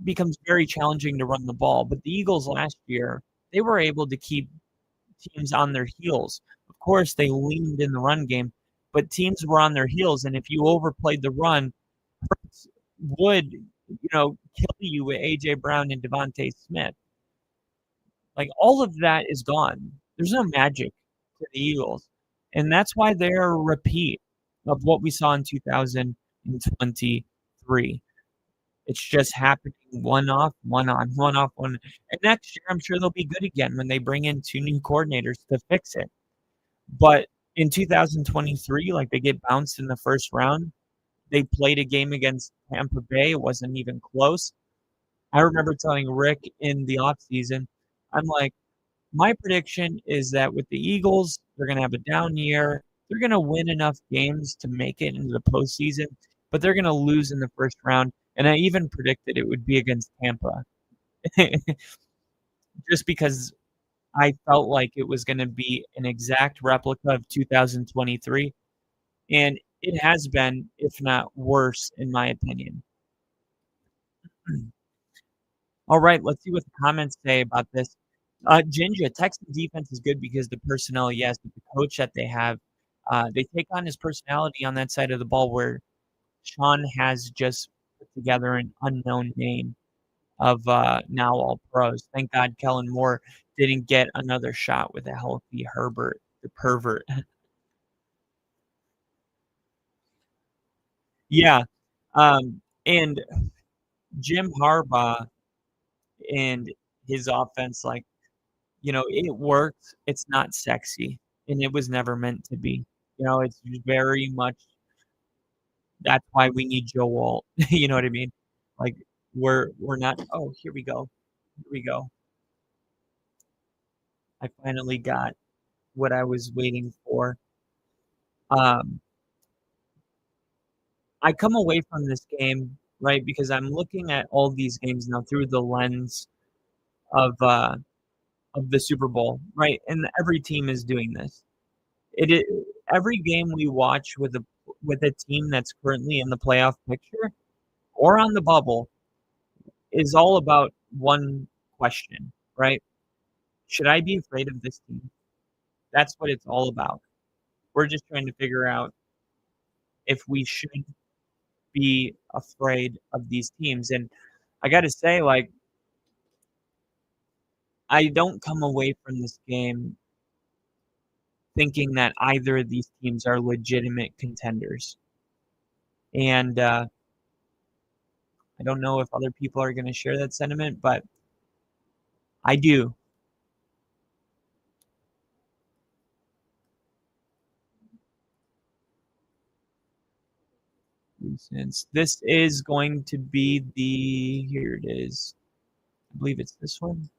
becomes very challenging to run the ball. But the Eagles last year, they were able to keep teams on their heels. Of course, they leaned in the run game, but teams were on their heels, and if you overplayed the run, Hurts would, kill you with A.J. Brown and Devontae Smith. Like, all of that is gone. There's no magic to the Eagles, and that's why they're a repeat of what we saw in 2023. It's just happening one off, one on, one off, one. And next year, I'm sure they'll be good again when they bring in 2 new coordinators to fix it. But in 2023, like, they get bounced in the first round. They played a game against Tampa Bay. It wasn't even close. I remember telling Rick in the offseason, I'm like, my prediction is that with the Eagles, they're going to have a down year. They're going to win enough games to make it into the postseason, but they're going to lose in the first round. And I even predicted it would be against Tampa. Just because I felt like it was going to be an exact replica of 2023. And it has been, if not worse, in my opinion. All right, let's see what the comments say about this. Jinja, Texans defense is good because the personnel, yes, but the coach that they have, they take on his personality on that side of the ball where Sean has just put together an unknown name of now all pros. Thank God Kellen Moore didn't get another shot with a healthy Herbert, the pervert. Yeah. And Jim Harbaugh and his offense, like, it works. It's not sexy, and it was never meant to be. It's very much that's why we need Joe Walt. You know what I mean? Like, we're not. Oh, here we go. Here we go. I finally got what I was waiting for. I come away from this game, right, because I'm looking at all these games now through the lens of the Super Bowl, right? And every team is doing this. Every game we watch with a team that's currently in the playoff picture or on the bubble is all about one question, right? Should I be afraid of this team? That's what it's all about. We're just trying to figure out if we should be afraid of these teams. And I got to say, like, I don't come away from this game thinking that either of these teams are legitimate contenders. And I don't know if other people are going to share that sentiment, but I do. Since this is going to be here it is. I believe it's this one.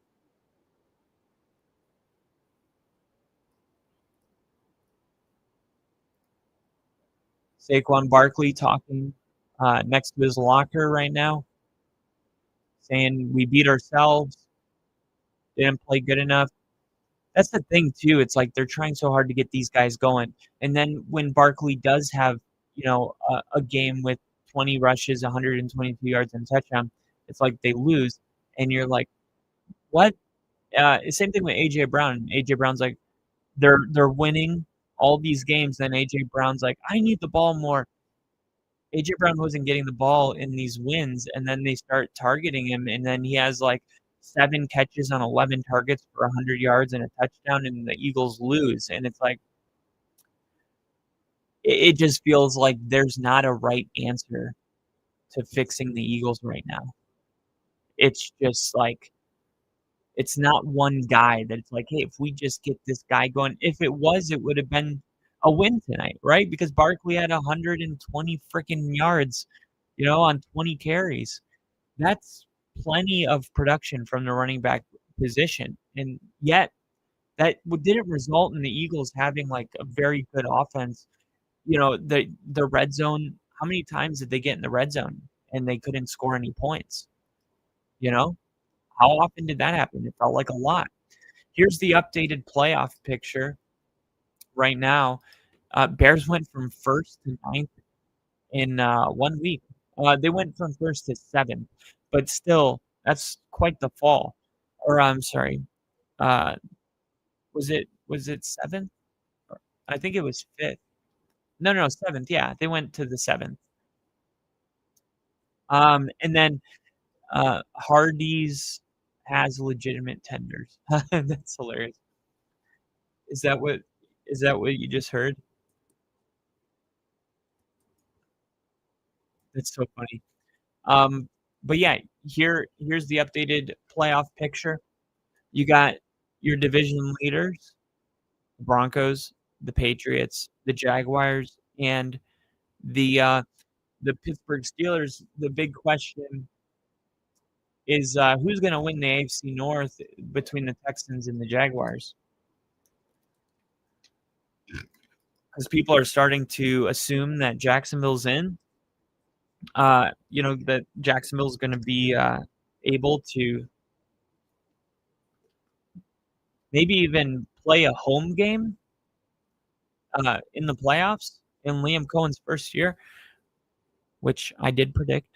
Saquon Barkley talking next to his locker right now, saying we beat ourselves, didn't play good enough. That's the thing too. It's like they're trying so hard to get these guys going, and then when Barkley does have a game with 20 rushes, 122 yards, and a touchdown, it's like they lose, and you're like, what? Same thing with A.J. Brown. A.J. Brown's like, they're winning all these games. Then A.J. Brown's like, I need the ball more. A.J. Brown wasn't getting the ball in these wins, and then they start targeting him, and then he has like 7 catches on 11 targets for 100 yards and a touchdown, and the Eagles lose. And it's like, it just feels like there's not a right answer to fixing the Eagles right now. It's just like it's not one guy that it's like, hey, if we just get this guy going, if it was, it would have been a win tonight, right? Because Barkley had 120 freaking yards, on 20 carries. That's plenty of production from the running back position, and yet that didn't result in the Eagles having like a very good offense. The red zone. How many times did they get in the red zone and they couldn't score any points? How often did that happen? It felt like a lot. Here's the updated playoff picture right now. Bears went from 1st to 9th in 1 week. They went from 1st to 7th, but still, that's quite the fall. Or I'm sorry, was it 7th? I think it was 5th. No, 7th. Yeah, they went to the 7th. And then Hardee's has legitimate tenders. That's hilarious. Is that what you just heard? That's so funny. But yeah, here's the updated playoff picture. You got your division leaders, the Broncos, the Patriots, the Jaguars, and the Pittsburgh Steelers. The big question is who's going to win the AFC North between the Texans and the Jaguars? Because people are starting to assume that Jacksonville's in. That Jacksonville's going to be able to maybe even play a home game in the playoffs in Liam Cohen's first year, which I did predict.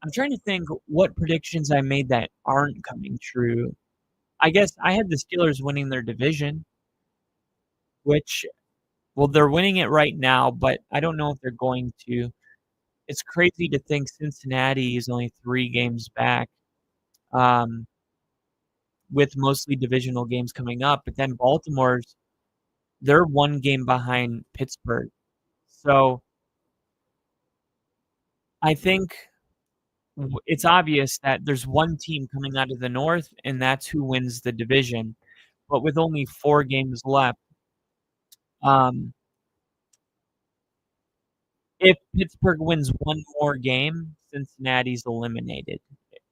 I'm trying to think what predictions I made that aren't coming true. I guess I had the Steelers winning their division, which, well, they're winning it right now, but I don't know if they're going to. It's crazy to think Cincinnati is only 3 games back, with mostly divisional games coming up. But then they're 1 game behind Pittsburgh. So I think it's obvious that there's one team coming out of the North, and that's who wins the division. But with only 4 games left, if Pittsburgh wins 1 more game, Cincinnati's eliminated,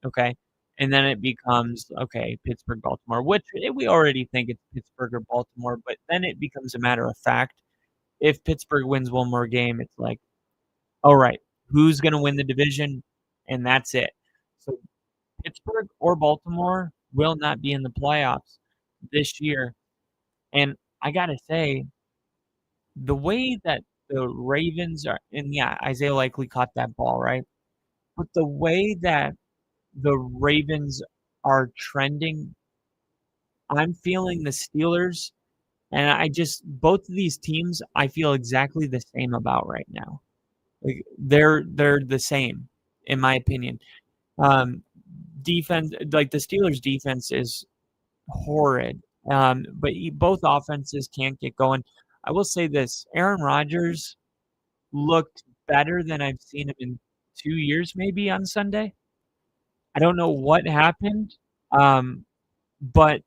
okay? And then it becomes, okay, Pittsburgh, Baltimore, which we already think it's Pittsburgh or Baltimore, but then it becomes a matter of fact. If Pittsburgh wins 1 more game, it's like, all right, who's going to win the division? And that's it. So Pittsburgh or Baltimore will not be in the playoffs this year. And I got to say, the way that the Ravens are, and yeah, Isaiah Likely caught that ball, right? But the way that the Ravens are trending, I'm feeling the Steelers, and both of these teams I feel exactly the same about right now. Like they're the same, in my opinion. Defense, like the Steelers' defense is horrid, but both offenses can't get going. I will say this: Aaron Rodgers looked better than I've seen him in 2 years, maybe on Sunday. I don't know what happened, but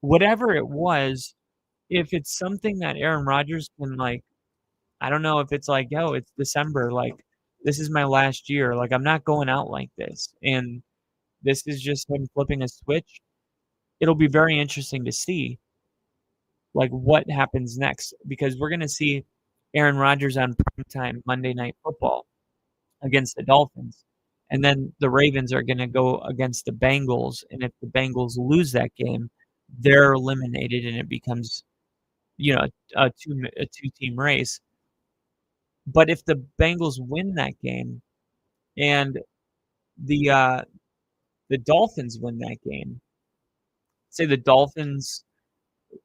whatever it was, if it's something that Aaron Rodgers can, like, I don't know if it's like, yo, it's December, like, this is my last year, like, I'm not going out like this, and this is just him flipping a switch. It'll be very interesting to see, like, what happens next, because we're going to see Aaron Rodgers on primetime Monday Night Football against the Dolphins. And then the Ravens are going to go against the Bengals. And if the Bengals lose that game, they're eliminated and it becomes, a two-team race. But if the Bengals win that game and the Dolphins win that game, say the Dolphins,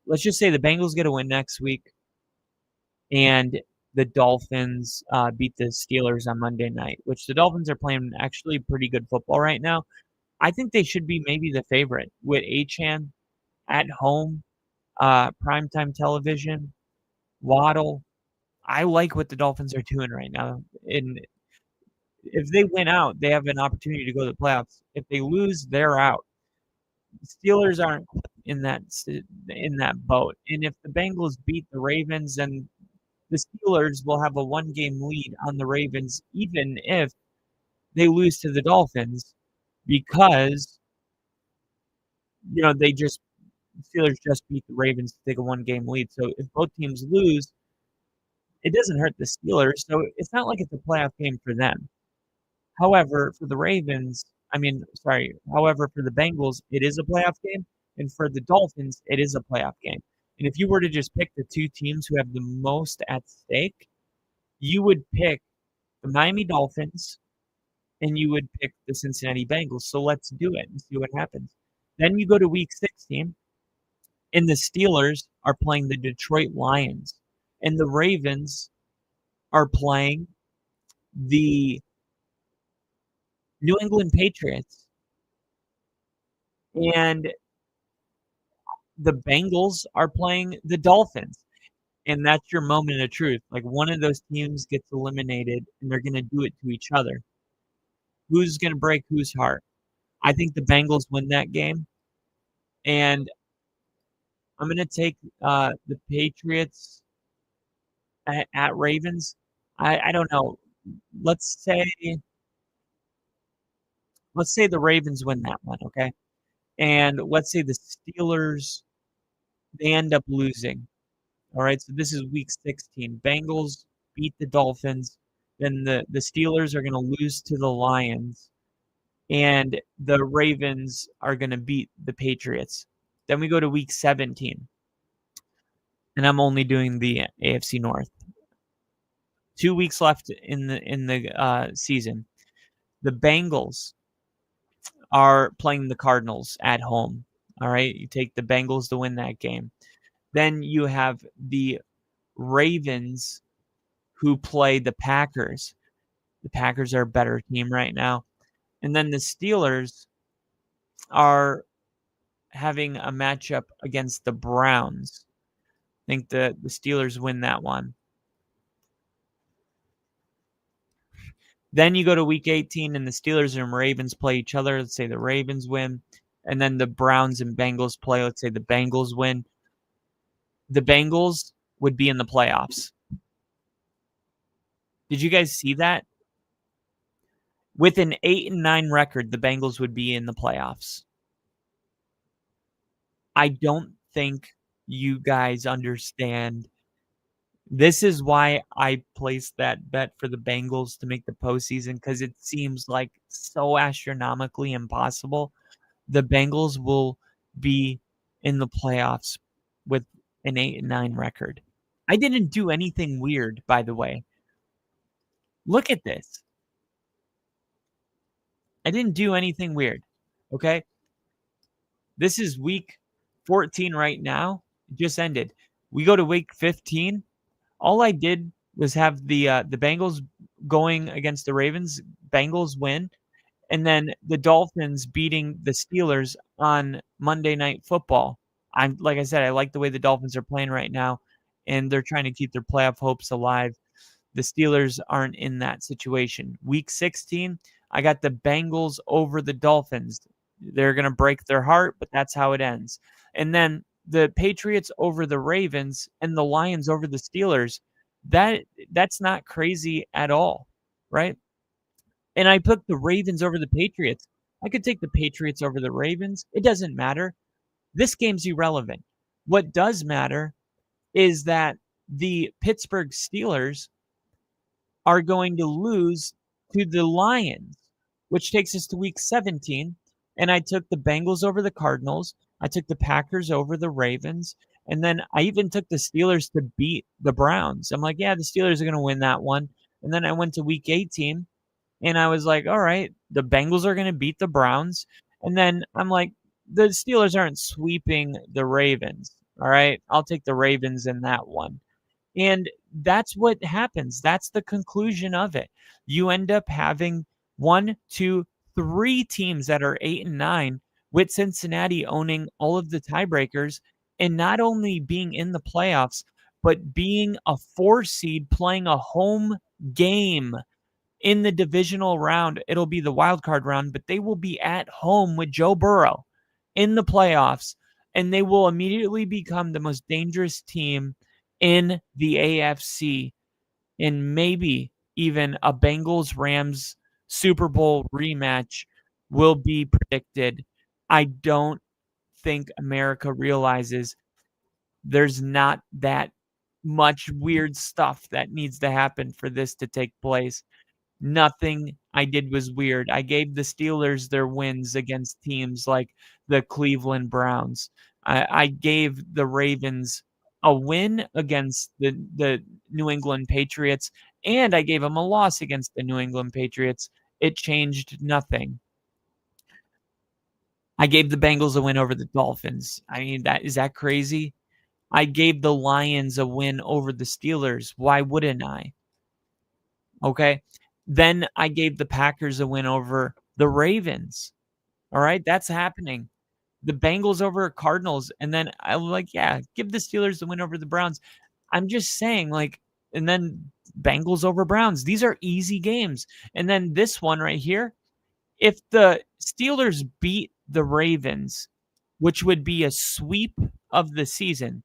let's just say the Bengals get a win next week and the Dolphins beat the Steelers on Monday night, which the Dolphins are playing actually pretty good football right now. I think they should be maybe the favorite with Achane at home, primetime television, Waddle. I like what the Dolphins are doing right now. And if they win out, they have an opportunity to go to the playoffs. If they lose, they're out. The Steelers aren't in that boat. And if the Bengals beat the Ravens, then the Steelers will have a 1-game lead on the Ravens, even if they lose to the Dolphins, because Steelers just beat the Ravens to take a 1-game lead. So if both teams lose, it doesn't hurt the Steelers. So it's not like it's a playoff game for them. However, for the Bengals, it is a playoff game. And for the Dolphins, it is a playoff game. And if you were to just pick the two teams who have the most at stake, you would pick the Miami Dolphins and you would pick the Cincinnati Bengals. So let's do it and see what happens. Then you go to week 16, and the Steelers are playing the Detroit Lions, and the Ravens are playing the New England Patriots. And the Bengals are playing the Dolphins. And that's your moment of truth. Like, one of those teams gets eliminated, and they're going to do it to each other. Who's going to break whose heart? I think the Bengals win that game. And I'm going to take the Patriots at Ravens. I don't know. Let's say the Ravens win that one, okay? And let's say the Steelers, they end up losing. All right, so this is week 16. Bengals beat the Dolphins. Then the Steelers are going to lose to the Lions. And the Ravens are going to beat the Patriots. Then we go to week 17. And I'm only doing the AFC North. 2 weeks left in the season. The Bengals are playing the Cardinals at home. All right, you take the Bengals to win that game. Then you have the Ravens who play the Packers. The Packers are a better team right now. And then the Steelers are having a matchup against the Browns. I think the Steelers win that one. Then you go to week 18 and the Steelers and Ravens play each other. Let's say the Ravens win. And then the Browns and Bengals play. Let's say the Bengals win. The Bengals would be in the playoffs. Did you guys see that? With an 8-9 record, the Bengals would be in the playoffs. I don't think you guys understand. This is why I placed that bet for the Bengals to make the postseason, because it seems like so astronomically impossible. The Bengals will be in the playoffs with an 8-9 record. I didn't do anything weird, by the way. Look at this. I didn't do anything weird, okay? This is week 14 right now. It just ended. We go to week 15. All I did was have the Bengals going against the Ravens. Bengals win. And then the Dolphins beating the Steelers on Monday Night Football. Like I said, I like the way the Dolphins are playing right now, and they're trying to keep their playoff hopes alive. The Steelers aren't in that situation. Week 16, I got the Bengals over the Dolphins. They're going to break their heart, but that's how it ends. And then the Patriots over the Ravens and the Lions over the Steelers. That's not crazy at all, right? And I put the Ravens over the Patriots. I could take the Patriots over the Ravens. It doesn't matter. This game's irrelevant. What does matter is that the Pittsburgh Steelers are going to lose to the Lions, which takes us to week 17. And I took the Bengals over the Cardinals. I took the Packers over the Ravens. And then I even took the Steelers to beat the Browns. I'm like, yeah, the Steelers are going to win that one. And then I went to week 18. And I was like, all right, the Bengals are going to beat the Browns. And then I'm like, the Steelers aren't sweeping the Ravens. All right, I'll take the Ravens in that one. And that's what happens. That's the conclusion of it. You end up having 1, 2, 3 teams that are 8-9, with Cincinnati owning all of the tiebreakers and not only being in the playoffs, but being a 4 seed playing a home game In the divisional round, it'll be the wild card round, but they will be at home with Joe Burrow in the playoffs, and they will immediately become the most dangerous team in the AFC, and maybe even a Bengals-Rams Super Bowl rematch will be predicted. I don't think America realizes there's not that much weird stuff that needs to happen for this to take place. Nothing I did was weird. I gave the Steelers their wins against teams like the Cleveland Browns. I gave the Ravens a win against the New England Patriots, and I gave them a loss against the New England Patriots. It changed nothing. I gave the Bengals a win over the Dolphins. I mean, is that crazy? I gave the Lions a win over the Steelers. Why wouldn't I? Okay. Then I gave the Packers a win over the Ravens. All right. That's happening. The Bengals over Cardinals. And then I'm like, yeah, give the Steelers the win over the Browns. I'm just saying, like, and then Bengals over Browns. These are easy games. And then this one right here, if the Steelers beat the Ravens, which would be a sweep of the season,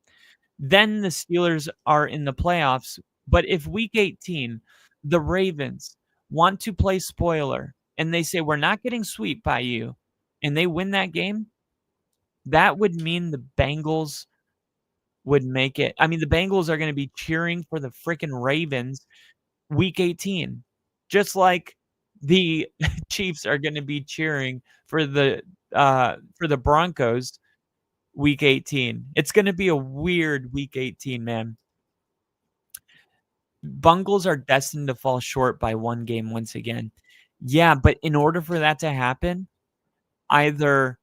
then the Steelers are in the playoffs. But if week 18, the Ravens want to play spoiler and they say, we're not getting swept by you, and they win that game, that would mean the Bengals would make it. I mean, the Bengals are going to be cheering for the freaking Ravens week 18, just like the Chiefs are going to be cheering for the Broncos week 18. It's going to be a weird week 18, man. Bungles are destined to fall short by one game once again. Yeah, but in order for that to happen, either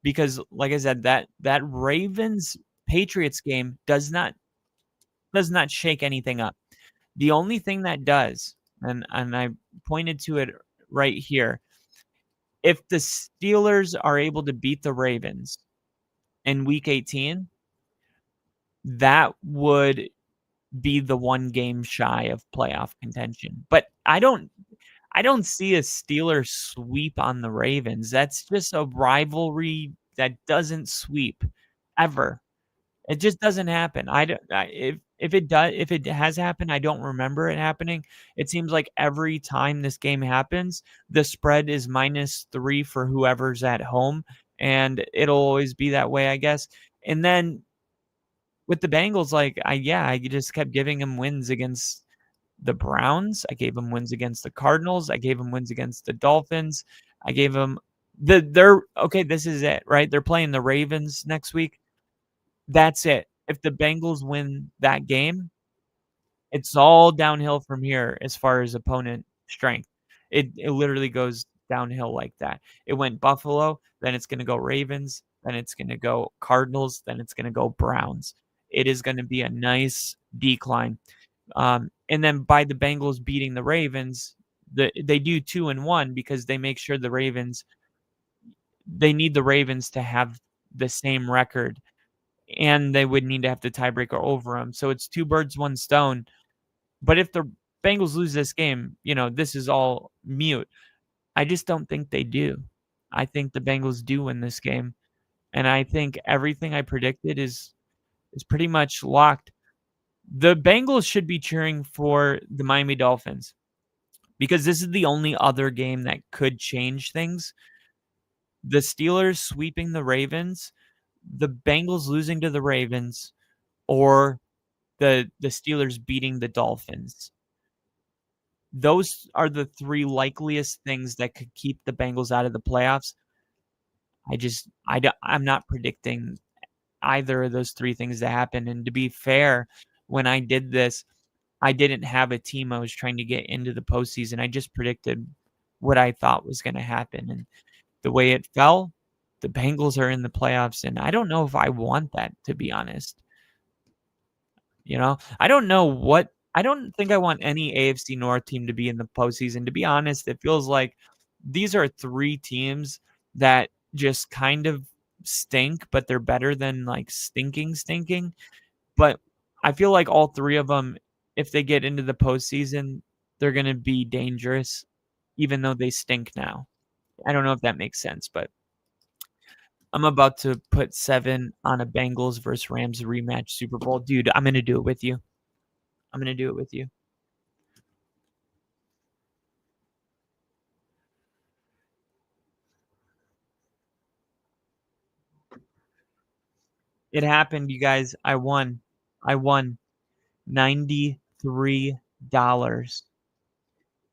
because, like I said, that Ravens Patriots game does not shake anything up. The only thing that does, and I pointed to it right here, if the Steelers are able to beat the Ravens in week 18, that would be the one game shy of playoff contention. But I don't see a Steelers sweep on the Ravens. That's just a rivalry that doesn't sweep ever. It just doesn't happen. If it has happened, I don't remember it happening. It seems like every time this game happens, the spread is -3 for whoever's at home, and it'll always be that way, I guess. And then with the Bengals, like I just kept giving them wins against the Browns. I gave them wins against the Cardinals. I gave them wins against the Dolphins. I gave them okay. This is it, right? They're playing the Ravens next week. That's it. If the Bengals win that game, it's all downhill from here as far as opponent strength. It literally goes downhill like that. It went Buffalo, then it's going to go Ravens, then it's going to go Cardinals, then it's going to go Browns. It is going to be a nice decline. And then by the Bengals beating the Ravens, they do 2-1 because they make sure they need the Ravens to have the same record, and they would need to have the tiebreaker over them. So it's 2 birds, 1 stone. But if the Bengals lose this game, this is all mute. I just don't think they do. I think the Bengals do win this game. And I think everything I predicted is pretty much locked. The Bengals should be cheering for the Miami Dolphins because this is the only other game that could change things. The Steelers sweeping the Ravens, the Bengals losing to the Ravens, or the Steelers beating the Dolphins. Those are the 3 likeliest things that could keep the Bengals out of the playoffs. I'm not predicting either of those 3 things to happen. And to be fair, when I did this, I didn't have a team I was trying to get into the postseason. I just predicted what I thought was going to happen. And the way it fell, the Bengals are in the playoffs, and I don't know if I want that, to be honest. I don't think I want any AFC North team to be in the postseason. To be honest, it feels like these are 3 teams that just kind of stink, but they're better than like stinking. But I feel like all 3 of them, if they get into the postseason, they're going to be dangerous, even though they stink now. I don't know if that makes sense, but I'm about to put 7 on a Bengals versus Rams rematch Super Bowl. Dude, I'm going to do it with you. I'm going to do it with you. It happened, you guys. I won. $93.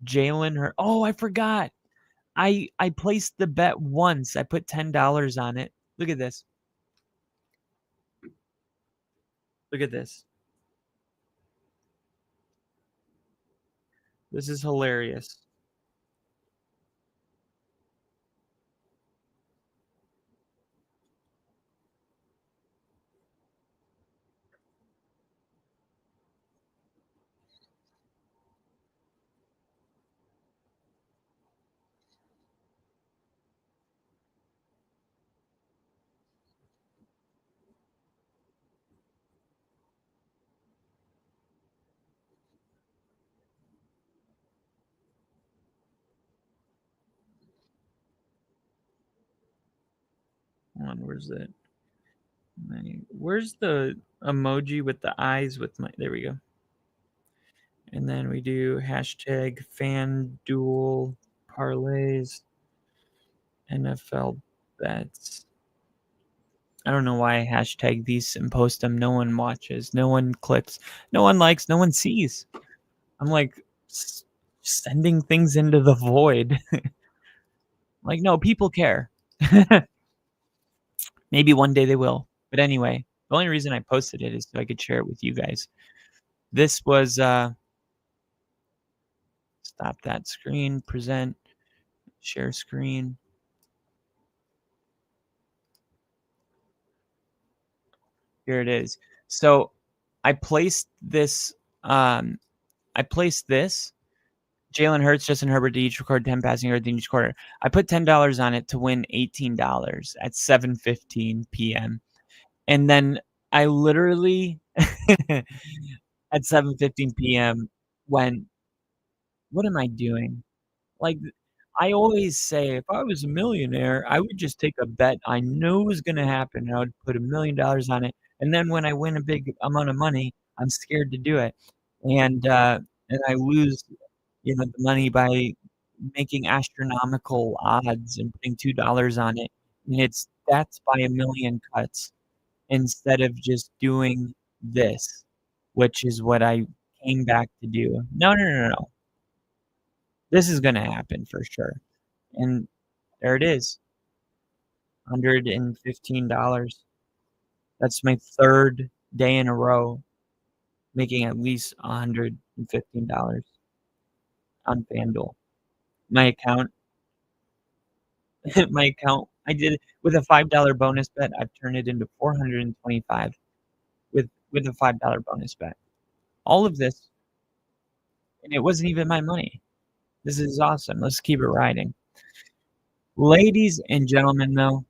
Jalen Hurts. Oh, I forgot. I placed the bet once. I put $10 on it. Look at this. Look at this. This is hilarious. Hold on, where's it? Where's the emoji with the eyes with my... There we go. And then we do hashtag FanDuel parlays, NFL bets. I don't know why I hashtag these and post them. No one watches. No one clicks. No one likes. No one sees. I'm like sending things into the void. Like, no, people care. Maybe one day they will. But anyway, the only reason I posted it is so I could share it with you guys. This was stop that screen, present, share screen. Here it is. So I placed this Jalen Hurts, Justin Herbert to each record 10 passing yards in each quarter. I put $10 on it to win $18 at 7:15 p.m. And then I literally at 7:15 p.m. went, what am I doing? Like, I always say, if I was a millionaire, I would just take a bet I knew was going to happen, and I would put $1 million on it. And then when I win a big amount of money, I'm scared to do it. And I lose, the money by making astronomical odds and putting $2 on it. And that's by a million cuts instead of just doing this, which is what I came back to do. No. This is going to happen for sure. And there it is. $115. That's my third day in a row making at least $115 on FanDuel. My account, I did it with a $5 bonus bet. I've turned it into $425 with a $5 bonus bet. All of this, and it wasn't even my money. This is awesome. Let's keep it riding. Ladies and gentlemen, though,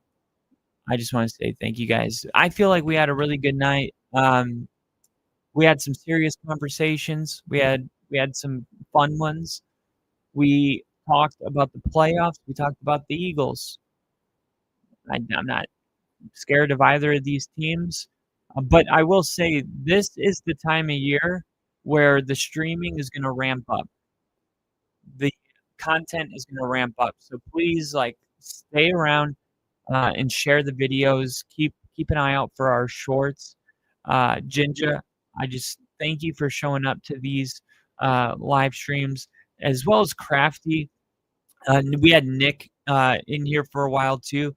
I just want to say thank you guys. I feel like we had a really good night. We had some serious conversations. We had some fun ones. We talked about the playoffs. We talked about the Eagles. I'm not scared of either of these teams. But I will say this is the time of year where the streaming is going to ramp up. The content is going to ramp up. So please, stay around and share the videos. Keep an eye out for our shorts. Jinja, I just thank you for showing up to these live streams, as well as Crafty. We had Nick in here for a while too.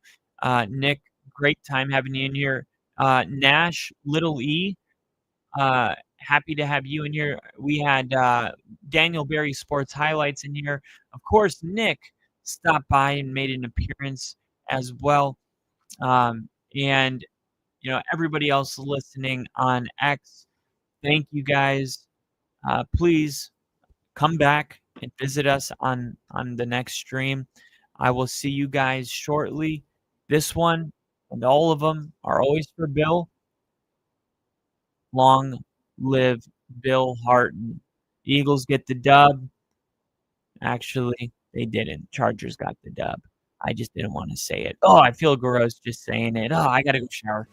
Nick, great time having you in here. Nash, Little E, happy to have you in here. We had Daniel Berry Sports Highlights in here. Of course, Nick stopped by and made an appearance as well. And, everybody else listening on X, thank you guys. Please come back and visit us on the next stream. I will see you guys shortly. This one and all of them are always for Bill. Long live Bill Harton. Eagles get the dub. Actually, they didn't. Chargers got the dub. I just didn't want to say it. Oh, I feel gross just saying it. Oh, I gotta go shower.